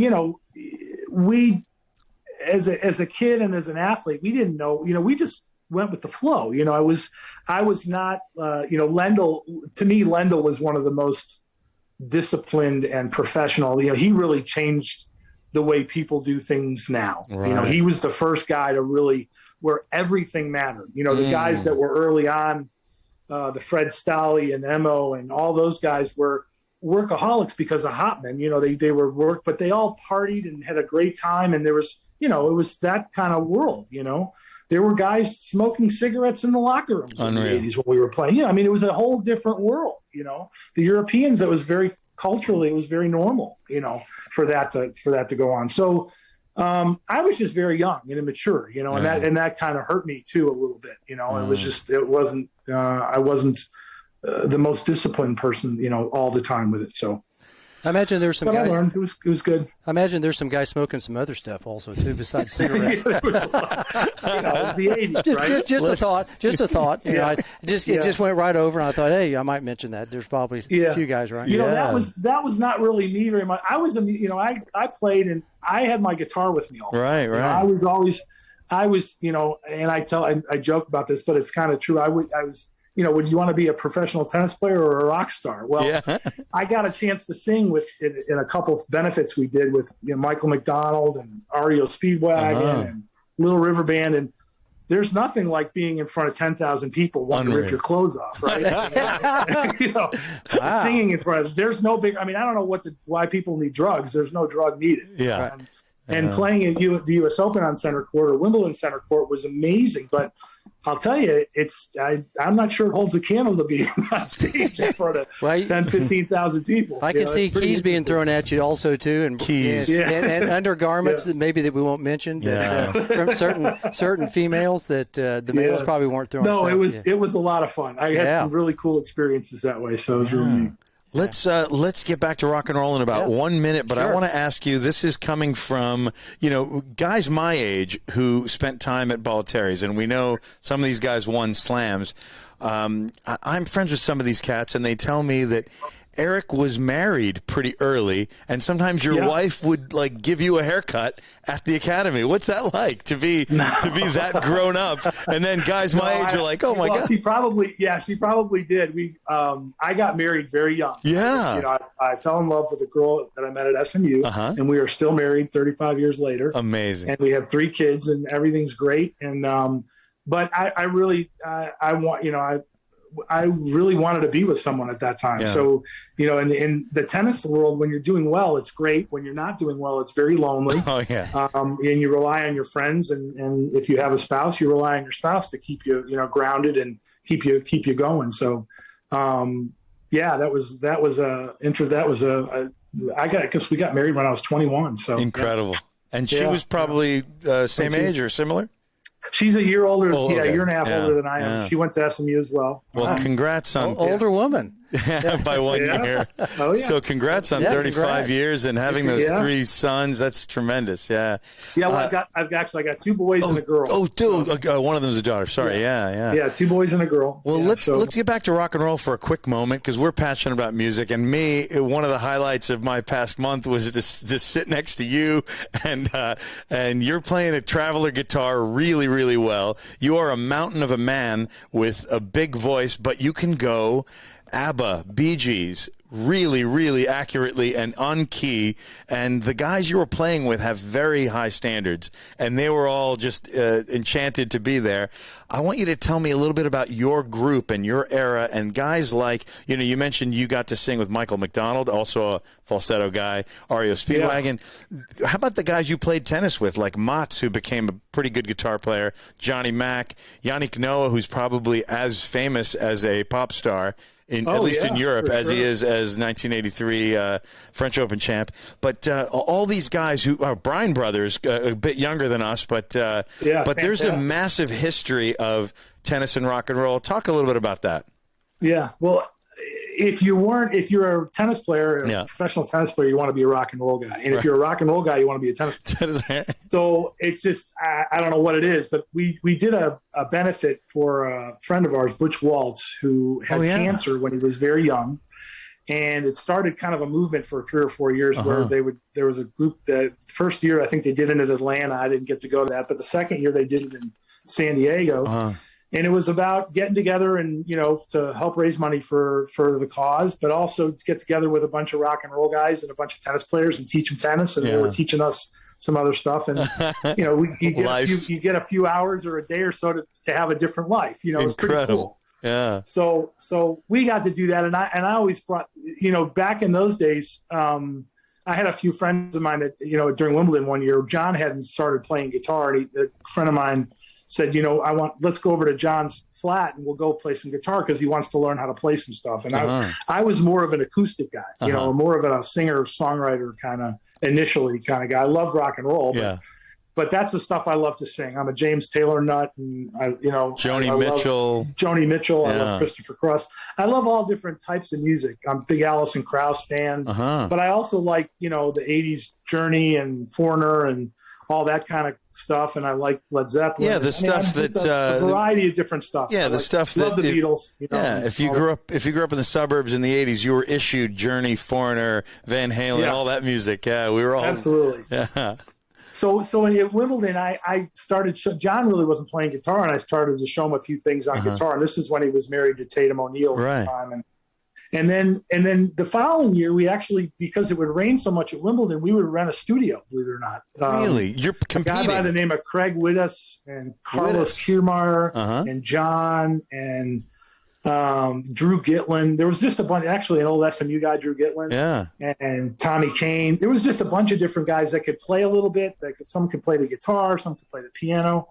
we, as a kid and as an athlete, we didn't know, we just went with the flow. I was not, Lendl, to me, Lendl was one of the most disciplined and professional. He really changed the way people do things now. Right. He was the first guy to really, where everything mattered. The guys that were early on, the Fred Stolle and Emo and all those guys were workaholics because of Hopman. They were work, but they all partied and had a great time. And there was, it was that kind of world, There were guys smoking cigarettes in the locker rooms in the 80s when we were playing. I mean, it was a whole different world, The Europeans, it was very culturally, it was very normal, for that to go on. So I was just very young and immature, and that kind of hurt me too a little bit, It was just, I wasn't the most disciplined person, all the time with it. So I imagine there's some guys. I learned. It was good. I imaged there's some guys smoking some other stuff also too, besides cigarettes. It was the 80s, right? Just a thought. It just went right over, and I thought, hey, I might mention that. There's probably a few guys, right? That was not really me very much. I was, I played and I had my guitar with me all the time. Right. I was, and I joke about this, but it's kind of true. I was. Would you want to be a professional tennis player or a rock star? Well, I got a chance to sing in a couple of benefits we did with Michael McDonald and REO Speedwagon and Little River Band. And there's nothing like being in front of 10,000 people wanting to rip your clothes off, right? Singing in front of, there's no big, I don't know why people need drugs. There's no drug needed. Yeah. And playing at the U.S. Open on center court or Wimbledon center court was amazing. But I'll tell you, I'm not sure it holds a candle to being on stage in front of 10, 15,000 people. I can see keys being thrown at you also too, and keys and undergarments that maybe that we won't mention from certain females that the males probably weren't throwing. No, stuff. it was a lot of fun. I had some really cool experiences that way, so it was really neat. Let's get back to rock and roll in about 1 minute, but I want to ask you, this is coming from, guys my age who spent time at Bollettieri's, and we know some of these guys won slams. I'm friends with some of these cats, and they tell me that Eric was married pretty early, and sometimes your wife would like give you a haircut at the academy. What's that like to be that grown up? And then guys my age are like, "Oh my god." She probably did. I got married very young. Yeah. I fell in love with a girl that I met at SMU, and we are still married 35 years later. Amazing. And we have 3 kids, and everything's great. And but I really I really wanted to be with someone at that time. Yeah. So, in the tennis world, when you're doing well, it's great. When you're not doing well, it's very lonely. Oh, yeah. And you rely on your friends. And if you have a spouse, you rely on your spouse to keep you, grounded and keep you going. So, because we got married when I was 21. So incredible. Yeah. And she was probably same age or similar? She's a year older, a year and a half older than I am. Yeah. She went to SMU as well. Well, congrats on older woman by 1 year. Oh, yeah. So congrats on 35 years and having those 3 sons. That's tremendous. Yeah. Yeah. Well, I've got 2 boys and a girl. Oh, dude, one of them's a daughter. Sorry. Yeah. Yeah. 2 boys and a girl. Well, let's get back to rock and roll for a quick moment because we're passionate about music. And one of the highlights of my past month was to sit next to you, and you're playing a Traveler guitar really, really well. You are a mountain of a man with a big voice, but you can go ABBA, Bee Gees, really, really accurately and on key. And the guys you were playing with have very high standards, and they were all just enchanted to be there. I want you to tell me a little bit about your group and your era and guys like, you mentioned you got to sing with Michael McDonald, also a falsetto guy, REO Speedwagon. Yeah. How about the guys you played tennis with, like Mats, who became a pretty good guitar player, Johnny Mack, Yannick Noah, who's probably as famous as a pop star, at least in Europe, as he is as 1983 French Open champ. But all these guys who are Bryan brothers, a bit younger than us, but there's a massive history of tennis and rock and roll. Talk a little bit about that. Yeah, well, if you're a tennis player, a professional tennis player, you want to be a rock and roll guy. And if you're a rock and roll guy, you want to be a tennis player. So it's just, I don't know what it is, but we did a benefit for a friend of ours, Butch Waltz, who had cancer when he was very young. And it started kind of a movement for 3 or 4 years where there was a group that first year, I think they did it in Atlanta. I didn't get to go to that. But the second year they did it in San Diego. And it was about getting together and, to help raise money for the cause, but also to get together with a bunch of rock and roll guys and a bunch of tennis players and teach them tennis. And they were teaching us some other stuff. And, you get a few hours or a day or so to have a different life. It's pretty cool. Yeah. So we got to do that. And I always brought, back in those days, I had a few friends of mine that, during Wimbledon one year, John hadn't started playing guitar. And a friend of mine said, let's go over to John's flat and we'll go play some guitar because he wants to learn how to play some stuff. And I was more of an acoustic guy, more of a singer, songwriter initially kind of guy. I loved rock and roll, but that's the stuff I love to sing. I'm a James Taylor nut, and Joni Mitchell. I love Christopher Cross. I love all different types of music. I'm a big Alison Krauss fan, but I also like the '80s Journey and Foreigner and all that kind of stuff, and I like Led Zeppelin. Yeah, a variety of different stuff. Yeah, love the Beatles. If you grew up in the suburbs in the '80s, you were issued Journey, Foreigner, Van Halen, all that music. Yeah, we were all absolutely. Yeah. So at Wimbledon, I started. John really wasn't playing guitar, and I started to show him a few things on guitar. And this is when he was married to Tatum O'Neal at the time, And then the following year, we actually, because it would rain so much at Wimbledon, we would rent a studio, believe it or not. Really? You're competing? A guy by the name of Craig Wittes and Carlos Kiermeier and John and Drew Gitlin. There was just a bunch, actually an old SMU guy, Drew Gitlin. Yeah. And Tommy Kane. There was just a bunch of different guys that could play a little bit. Some could play the guitar, some could play the piano.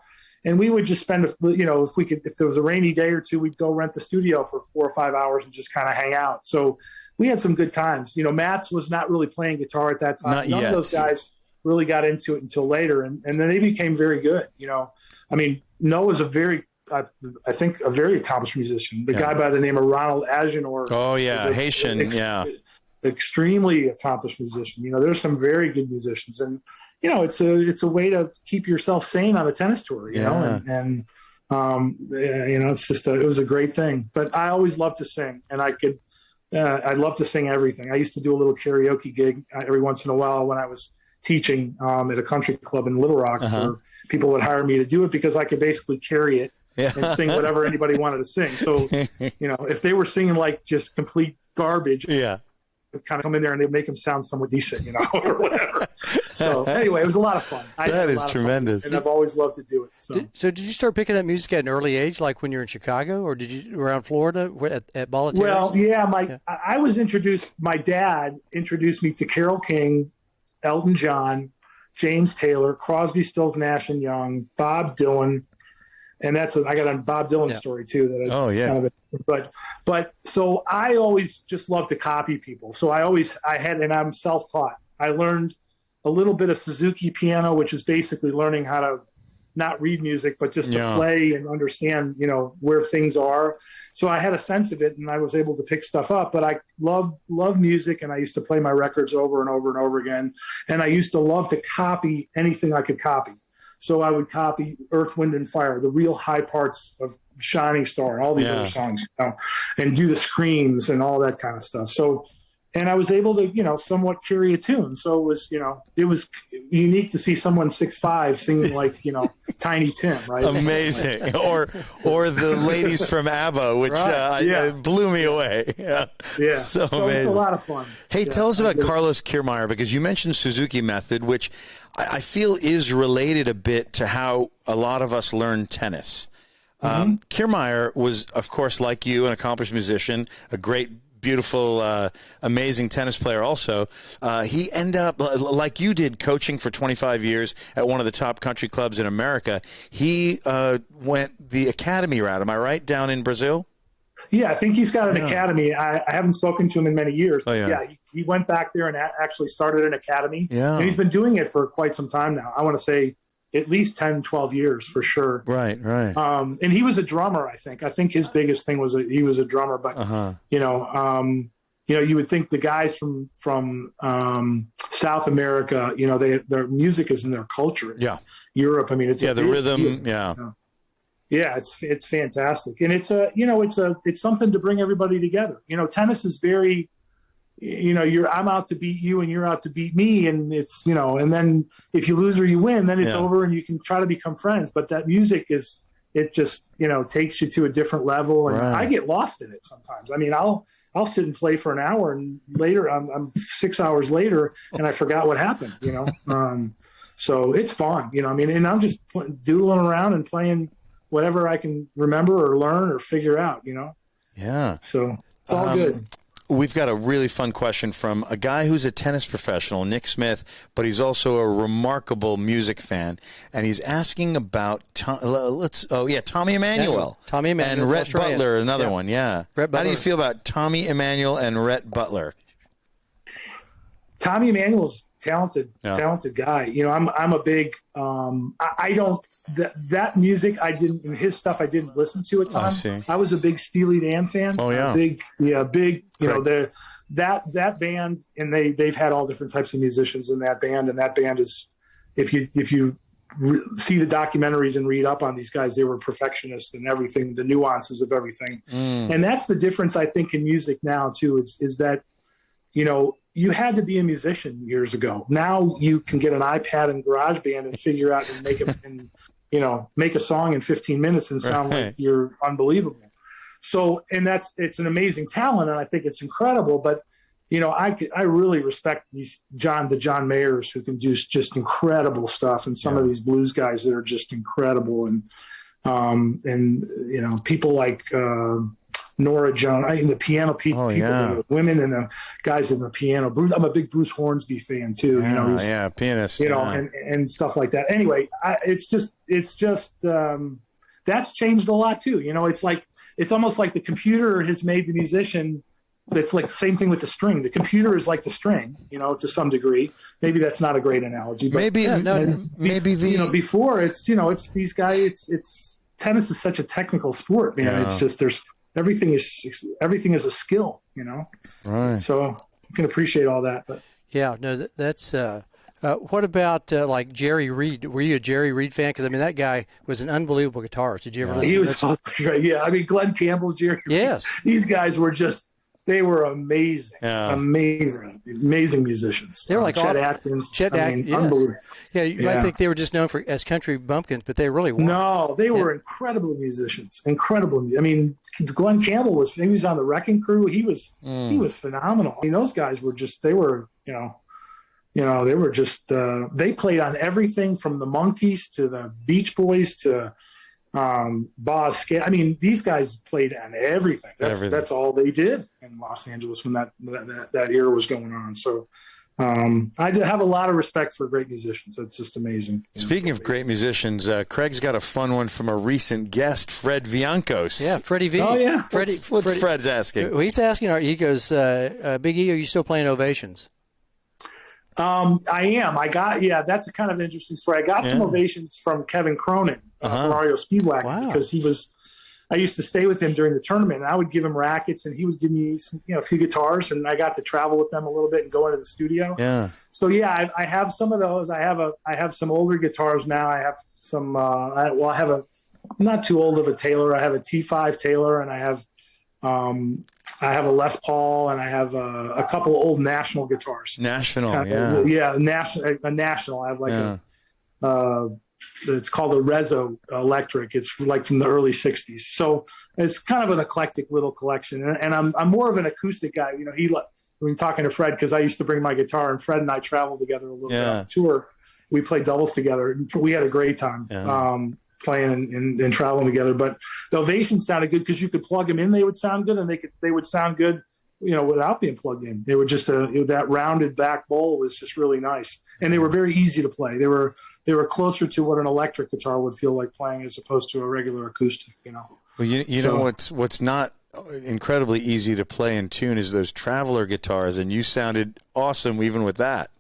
and we would just spend, if there was a rainy day or two, we'd go rent the studio for 4 or 5 hours and just kind of hang out. So we had some good times. Mats was not really playing guitar at that time. None of those guys really got into it until later, and then they became very good. Noah's I think a very accomplished musician. The guy by the name of Ronald Agenor. Oh yeah, Haitian. Extremely accomplished musician. There's some very good musicians, and it's a way to keep yourself sane on the tennis tour. And it's just it was a great thing. But I always loved to sing, and I'd love to sing everything. I used to do a little karaoke gig every once in a while when I was teaching at a country club in Little Rock. For people would hire me to do it because I could basically carry it and sing whatever anybody wanted to sing. So, if they were singing like just complete garbage, I'd kind of come in there and they'd make them sound somewhat decent, or whatever. So anyway, it was a lot of fun. That is tremendous. And I've always loved to do it. So did you start picking up music at an early age, like when you were in Chicago, or did you around Florida at Bollettieri? Well, I was introduced, my dad introduced me to Carole King, Elton John, James Taylor, Crosby, Stills, Nash and Young, Bob Dylan. And I got a Bob Dylan story too. But so I always just love to copy people. So and I'm self-taught. I learned a little bit of Suzuki piano, which is basically learning how to not read music, but just to play and understand, where things are. So I had a sense of it and I was able to pick stuff up, but I love music. And I used to play my records over and over and over again. And I used to love to copy anything I could copy. So I would copy Earth, Wind and Fire, the real high parts of Shining Star, all these other songs, and do the screams and all that kind of stuff. So, and I was able to, somewhat carry a tune. So it was unique to see someone 6'5" singing like, Tiny Tim, right? Amazing. or the ladies from ABBA, which blew me away. Yeah. So amazing. It's a lot of fun. Hey, tell us about Carlos Kiermeier, because you mentioned Suzuki method, which I feel is related a bit to how a lot of us learn tennis. Kiermeier was, of course, like you, an accomplished musician, a great, beautiful, amazing tennis player also. He ended up, like you did, coaching for 25 years at one of the top country clubs in America. He went the academy route, am I right, down in Brazil? Yeah, I think he's got an academy. I haven't spoken to him in many years. He went back there and actually started an academy. And he's been doing it for quite some time now. I want to say at least 10, 12 years for sure. Right. And he was a drummer, I think. I think his biggest thing was he was a drummer. But, you would think the guys from South America, their music is in their culture. Yeah. Europe, I mean, it's the rhythm, Yeah, it's fantastic, and it's something to bring everybody together. Tennis is very, I'm out to beat you and you're out to beat me, and it's and then if you lose or you win, then it's over, and you can try to become friends. But that music just takes you to a different level, and I get lost in it sometimes. I mean, I'll sit and play for an hour, and later I'm 6 hours later, and I forgot what happened. So it's fun, and I'm just doodling around and playing whatever I can remember or learn or figure out, Yeah. So it's all good. We've got a really fun question from a guy who's a tennis professional, Nick Smith, but he's also a remarkable music fan, and he's asking about Tommy Emmanuel. Tommy Emmanuel. And Rhett Butler, another one, Rhett Butler. How do you feel about Tommy Emmanuel and Rhett Butler? Tommy Emmanuel's talented guy. I'm a big I don't that music in his stuff I didn't listen to a ton. I was a big Steely Dan fan. Oh yeah. Big that band, and they've had all different types of musicians in that band, and that band is, if you see the documentaries and read up on these guys, they were perfectionists and everything, the nuances of everything. And that's the difference I think in music now too, is that you had to be a musician years ago. Now you can get an iPad and GarageBand and figure out and make a song in 15 minutes and sound like you're unbelievable. So, and it's an amazing talent, and I think it's incredible. But I really respect the John Mayers, who can do just incredible stuff, and some of these blues guys that are just incredible, and people like Nora Jones, the piano people, the women and the guys in the piano. I'm a big Bruce Hornsby fan too. Pianist. And stuff like that. Anyway, it's just that's changed a lot too. It's almost like the computer has made the musician. It's like the same thing with the string. The computer is like the string, to some degree. Maybe that's not a great analogy, but before it's these guys. It's tennis is such a technical sport, man. It's just everything is a skill, Right. So you can appreciate all that. But that's. What about like Jerry Reed? Were you a Jerry Reed fan? Because that guy was an unbelievable guitarist. Did you ever listen? He was great. Yeah, Glenn Campbell, Jerry. Yes, these guys were they were amazing, amazing musicians. They were like Chet Atkins. Unbelievable. Yeah, you might think they were just known as country bumpkins, but they really weren't. No, they were incredible musicians. Incredible. Glenn Campbell was on the Wrecking Crew. He was phenomenal. Those guys were they were just they played on everything from the Monkees to the Beach Boys to Boz Scaggs. These guys played on everything. That's all they did in Los Angeles when that era was going on. So I have a lot of respect for great musicians. It's just amazing. Speaking of great musicians, Craig's got a fun one from a recent guest, Fred Viancos. Yeah, Freddie V. Oh, yeah. What's Fred's asking? Well, he's asking, he goes, Big E, are you still playing Ovations? I am. That's a kind of interesting story. I got some ovations from Kevin Cronin, Mario Speedwagon, because I used to stay with him during the tournament, and I would give him rackets, and he would give me a few guitars, and I got to travel with them a little bit and go into the studio. Yeah. So I have some of those. I have some older guitars now. I have some. I have I'm not too old of a Taylor. I have a T5 Taylor, and I have a Les Paul, and I have a couple of old National guitars. National. National. I have it's called a Rezo Electric. It's like from the early '60s. So it's kind of an eclectic little collection. And I'm more of an acoustic guy. When talking to Fred, because I used to bring my guitar, and Fred and I traveled together a little bit on tour. We played doubles together. We had a great time. Playing and traveling together, but the Ovations sounded good because you could plug them in; they would sound good, and they would sound good, without being plugged in. They were just that rounded back bowl was just really nice, and they were very easy to play. They were closer to what an electric guitar would feel like playing as opposed to a regular acoustic. Well, you know what's not incredibly easy to play in tune is those Traveler guitars, and you sounded awesome even with that.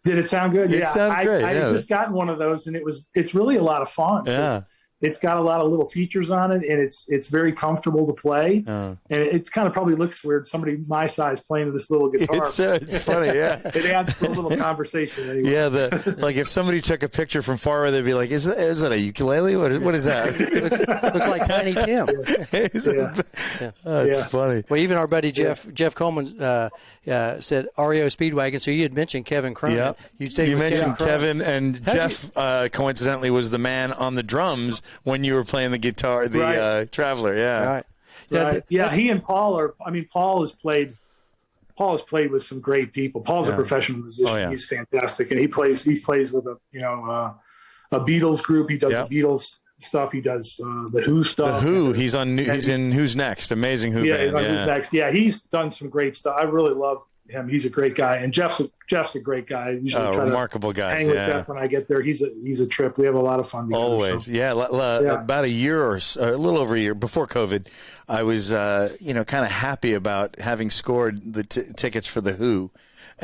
Did it sound good? It sounded great. I had just gotten one of those, and it's really a lot of fun. Yeah. It's got a lot of little features on it, and it's very comfortable to play. And it kind of probably looks weird, somebody my size playing this little guitar. It's funny, yeah. It adds to a little conversation. Anyway. Yeah, like if somebody took a picture from far away, they'd be like, "Is that a ukulele? What is that?" Looks like Tiny Tim. It's funny. Well, even our buddy Jeff Coleman said REO Speedwagon. So you had mentioned Kevin Cronin. Yep. You mentioned Kevin, and Jeff coincidentally was the man on the drums when you were playing the guitar, Traveler. Yeah. Right. Yeah. He and Paul are. Paul has played with some great people. Paul's a professional musician. Oh, yeah. He's fantastic, and he plays with a Beatles group. He does the Beatles stuff. He does the Who stuff. The Who. He's in Who's Next. Amazing Who band. Who's Next. Yeah, he's done some great stuff. I really love him. He's a great guy, and Jeff's a great guy. I usually try remarkable guy. Hang with Jeff when I get there. He's a trip. We have a lot of fun together. Always, About a year or a little over a year before COVID, I was kind of happy about having scored the tickets for the Who.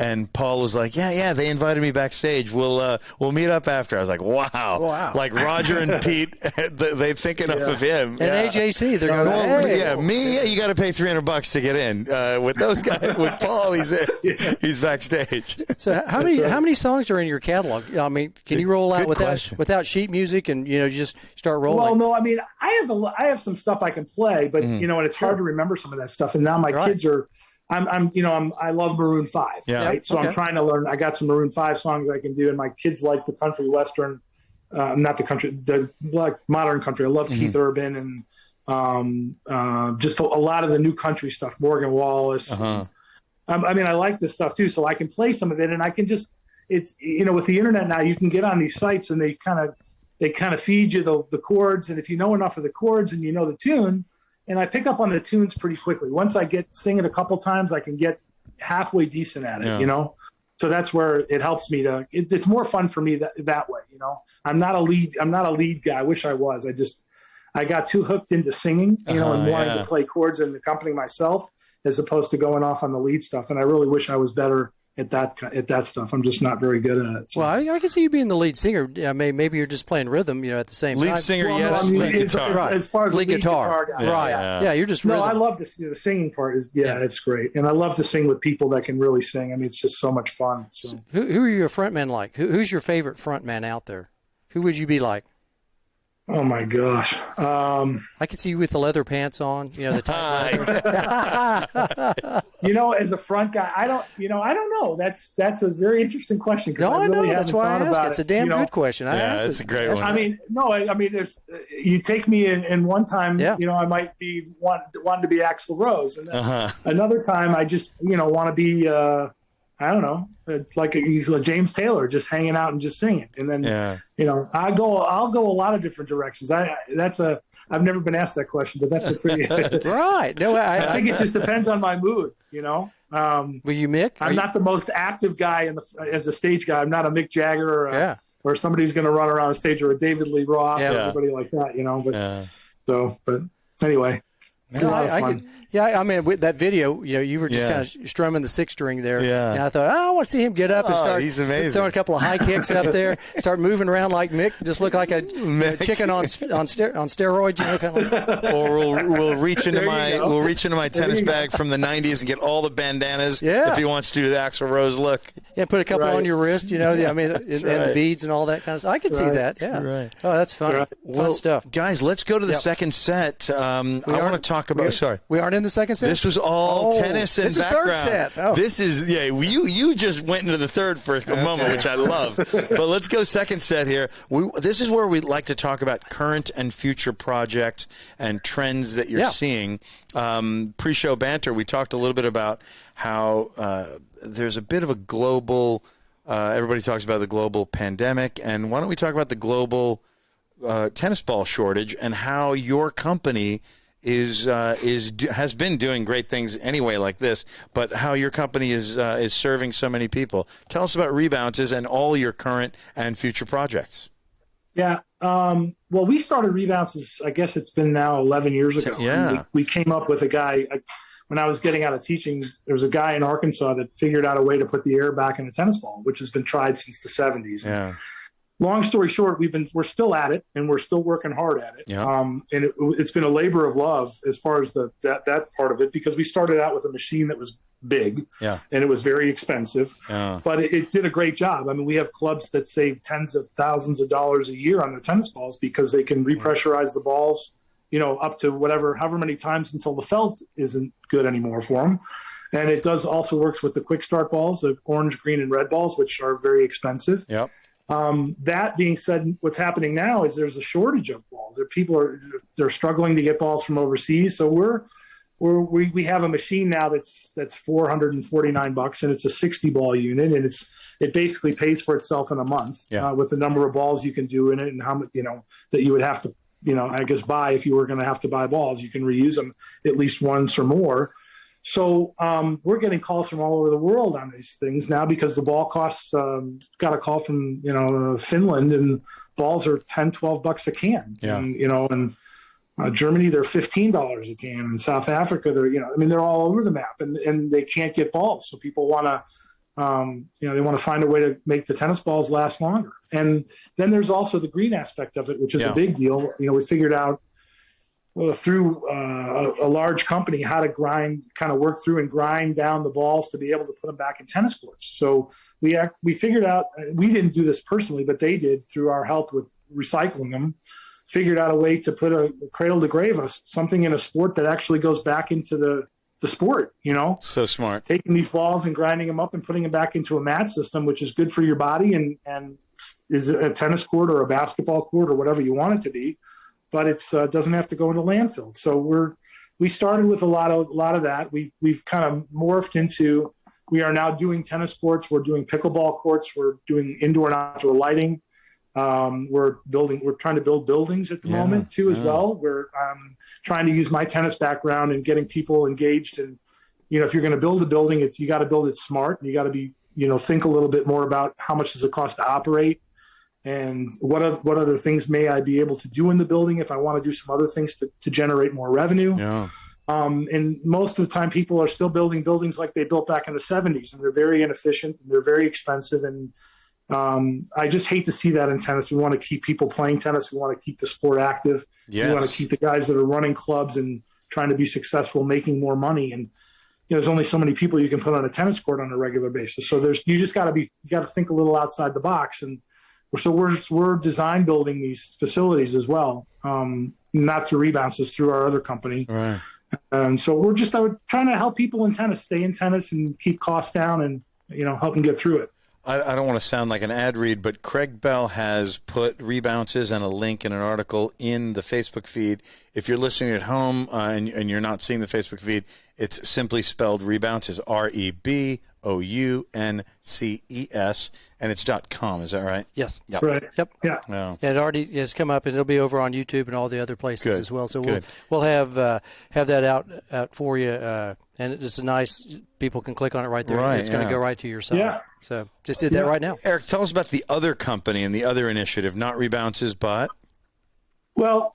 And Paul was like, yeah, they invited me backstage. We'll meet up after. I was like, wow. Like Roger and Pete, they think enough of him. And AJC, they're going, hey. Me, you got to pay $300 to get in. With those guys, with Paul, he's backstage. So how many songs are in your catalog? Can you roll out without sheet music and just start rolling? Well, no, I have some stuff I can play, but and it's hard to remember some of that stuff. And now my kids are. I love Maroon 5, right? So I'm trying to learn. I got some Maroon 5 songs I can do, and my kids like the country western, not the country, the like modern country. I love Keith Urban and just a lot of the new country stuff, Morgan Wallace. I like this stuff too, so I can play some of it, and I can just with the internet now, you can get on these sites and they kind of feed you the chords, and if you know enough of the chords and you know the tune. and I pick up on the tunes pretty quickly. Once I sing it a couple times, I can get halfway decent at it, you know? So that's where it helps me it's more fun for me that way, you know? I'm not a lead guy. I wish I was. I got too hooked into singing, you know, and wanting to play chords and accompany myself as opposed to going off on the lead stuff. And I really wish I was better at that stuff. I'm just not very good at it. So. Well, I can see you being the lead singer. Maybe you're just playing rhythm, you know, at the same time. Lead singer, yes. Lead guitar. As far as lead guitar, guy. Right? Yeah, you're just rhythm. No, I love the singing part. It's great, and I love to sing with people that can really sing. I mean, it's just so much fun. So, who are your frontmen like? Who's your favorite frontman out there? Who would you be like? Oh my gosh! I could see you with the leather pants on. You know, the tight You know, as a front guy, I don't know. That's a very interesting question. No, I know. That's why I ask. It's a damn good question. It's a great one. I mean, there's you take me in one time. You know, I might be wanting to be Axl Rose, and then another time I just want to be. I don't know, like a James Taylor, just hanging out and just singing. And then, I'll go a lot of different directions. I've never been asked that question, but that's a pretty right. No, I think it just depends on my mood, you know. Will you, Mick? I'm not the most active guy as a stage guy. I'm not a Mick Jagger or somebody who's going to run around the stage, or a David Lee Roth or everybody like that, you know. But anyway. It's a lot of fun. I mean, with that video, you know, you were just kind of strumming the sixth string there. Yeah. And I thought, I want to see him get up and start he's amazing. throwing a couple of high kicks up there, start moving around like Mick, just look like a chicken on steroids, you know, kind of like. Or we'll reach into my tennis bag from the 90s and get all the bandanas if he wants to do the Axl Rose look. Yeah, put a couple on your wrist, you know, I mean, and the beads and all that kind of stuff. I could see that. Yeah. Right. Oh, that's funny. Fun stuff. Guys, let's go to the second set. I want to talk about. Sorry, we aren't in the second set. This was all tennis and this background. Is third set. Oh. This is You just went into the third for a moment, which I love. But let's go second set here. This is where we'd like to talk about current and future projects and trends that you're seeing. Pre-show banter, we talked a little bit about how there's a bit of a global. Everybody talks about the global pandemic, and why don't we talk about the global tennis ball shortage and how your company has been doing great things anyway like this, but how your company is serving so many people. Tell us about Rebounces and all your current and future projects. Yeah. Well, we started Rebounces, I guess it's been now 11 years ago. Yeah. We came up with a guy, when I was getting out of teaching, there was a guy in Arkansas that figured out a way to put the air back in a tennis ball, which has been tried since the 70s. Yeah. Long story short, we're still at it, and we're still working hard at it. Yeah. And it's been a labor of love as far as that part of it, because we started out with a machine that was big, and it was very expensive, but it did a great job. I mean, we have clubs that save tens of thousands of dollars a year on their tennis balls because they can repressurize the balls, you know, up to however many times until the felt isn't good anymore for them. And it also works with the quick start balls, the orange, green, and red balls, which are very expensive. Yep. That being said, what's happening now is there's a shortage of balls. They're struggling to get balls from overseas. So we have a machine now that's $449, and it's a 60 ball unit, and it basically pays for itself in a month with the number of balls you can do in it, and how much that you would have to I guess buy if you were going to have to buy balls. You can reuse them at least once or more. So we're getting calls from all over the world on these things now because the ball costs. Got a call from Finland, and balls are $10-12 a can. Yeah. And, in Germany they're $15 a can. In South Africa they're all over the map, and they can't get balls. So people want to. They want to find a way to make the tennis balls last longer. And then there's also the green aspect of it, which is a big deal. We figured out through a large company how to work through and grind down the balls to be able to put them back in tennis courts. So we figured out, we didn't do this personally, but they did through our help with recycling them, figured out a way to put a cradle to grave, something in a sport that actually goes back into the sport, So smart. Taking these balls and grinding them up and putting them back into a mat system, which is good for your body and is a tennis court or a basketball court or whatever you want it to be, but it doesn't have to go into landfill. So we started with a lot of that. We've kind of morphed into, we are now doing tennis courts. We're doing pickleball courts. We're doing indoor and outdoor lighting. We're trying to build buildings at the moment too, as well. We're trying to use my tennis background and getting people engaged. And, if you're going to build a building, you got to build it smart. And you got to be, think a little bit more about how much does it cost to operate, and what other things may I be able to do in the building if I want to do some other things to generate more revenue. Yeah. And most of the time, people are still building buildings like they built back in the 70s, and they're very inefficient and they're very expensive. And I just hate to see that in tennis. We want to keep people playing tennis. We want to keep the sport active. Yes. We want to keep the guys that are running clubs and trying to be successful, making more money. And there's only so many people you can put on a tennis court on a regular basis. So you just got to think a little outside the box. And so we're design building these facilities as well, not through Rebounds, it's through our other company. Right. And so we're just trying to help people in tennis stay in tennis and keep costs down and, help them get through it. I don't want to sound like an ad read, but Craig Bell has put Rebounces and a link in an article in the Facebook feed. If you're listening at home and you're not seeing the Facebook feed, it's simply spelled Rebounces, REBOUNCES, and it's .com. Is that right? Yes. Yep. Right. Yep. Yeah. Wow. And it already has come up, and it'll be over on YouTube and all the other places Good. as well. So Good. we'll have that out for you, and it's a nice. People can click on it right there. Right, It's going to go right to your site. Yeah. So just did that right now. Eric, tell us about the other company and the other initiative, not Rebounces, but Well,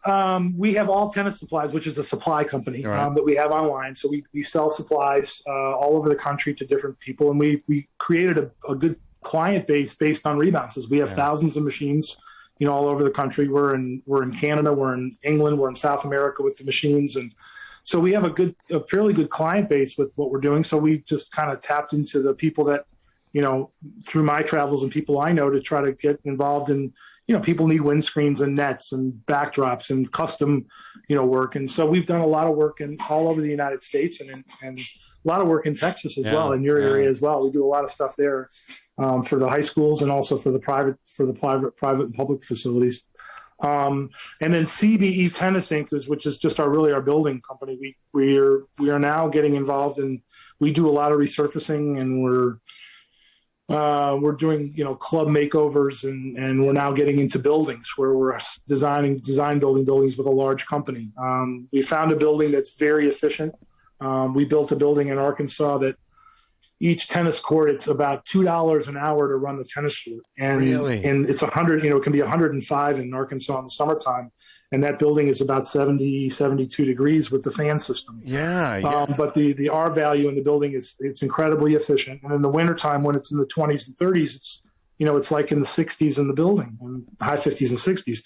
we have All Tennis Supplies, which is a supply company Right. that we have online. So we sell supplies all over the country to different people, and we created a good client base based on Rebounces. We have thousands of machines, all over the country. We're in Canada, we're in England, we're in South America with the machines, and so we have a fairly good client base with what we're doing. So we just kind of tapped into the people that, through my travels and people I know, to try to get involved in. People need windscreens and nets and backdrops and custom, work. And so we've done a lot of work all over the United States and a lot of work in Texas as well, in your area as well. We do a lot of stuff there for the high schools and also for the private and public facilities. And then CBE Tennis Inc., which is just our building company. We are now getting involved in. We do a lot of resurfacing, and we're doing club makeovers, and we're now getting into buildings where we're design building buildings with a large company. We found a building that's very efficient. We built a building in Arkansas that each tennis court, it's about $2 an hour to run the tennis court, and it's 100. It can be 105 in Arkansas in the summertime, and that building is about 72 degrees with the fan system. But the R value in the building it's incredibly efficient, and in the wintertime when it's in the 20s and 30s, it's like in the 60s in the building, and high 50s and 60s.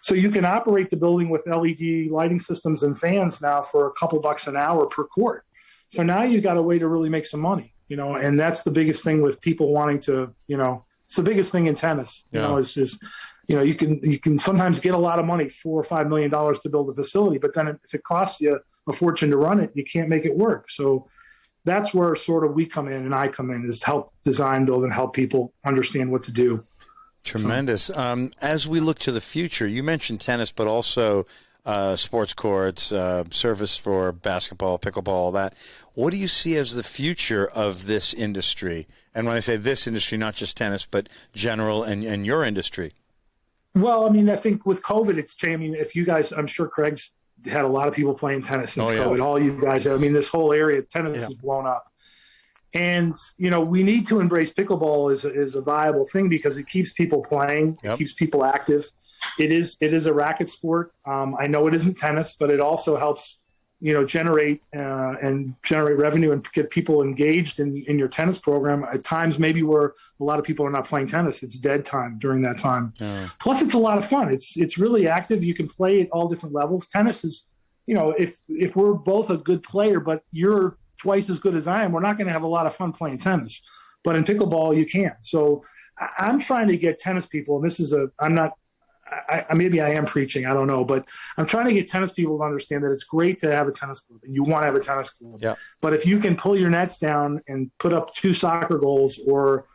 So you can operate the building with LED lighting systems and fans now for a couple bucks an hour per court. So now you've got a way to really make some money. And that's the biggest thing with people wanting to, it's the biggest thing in tennis, it's just, you can sometimes get a lot of money, $4 or $5 million to build a facility, but then if it costs you a fortune to run it, you can't make it work. So that's where sort of we come in and I come in, is help design, build, and help people understand what to do. Tremendous. As we look to the future, you mentioned tennis, but also sports courts, service for basketball, pickleball, all that. What do you see as the future of this industry? And when I say this industry, not just tennis, but general and your industry. Well, I think with COVID, it's changed. If you guys, I'm sure Craig's had a lot of people playing tennis since COVID. All you guys have. This whole area, tennis has blown up. And, we need to embrace pickleball as a viable thing because it keeps people playing, it keeps people active. It is a racket sport. I know it isn't tennis, but it also helps, generate revenue and get people engaged in your tennis program at times maybe where a lot of people are not playing tennis. It's dead time during that time. Plus, it's a lot of fun. It's really active. You can play at all different levels. Tennis is, if we're both a good player, but you're twice as good as I am, we're not going to have a lot of fun playing tennis. But in pickleball, you can. So I'm trying to get tennis people, and this is maybe I am preaching, I don't know, but I'm trying to get tennis people to understand that it's great to have a tennis club and you want to have a tennis club. Yeah. But if you can pull your nets down and put up 2 soccer goals or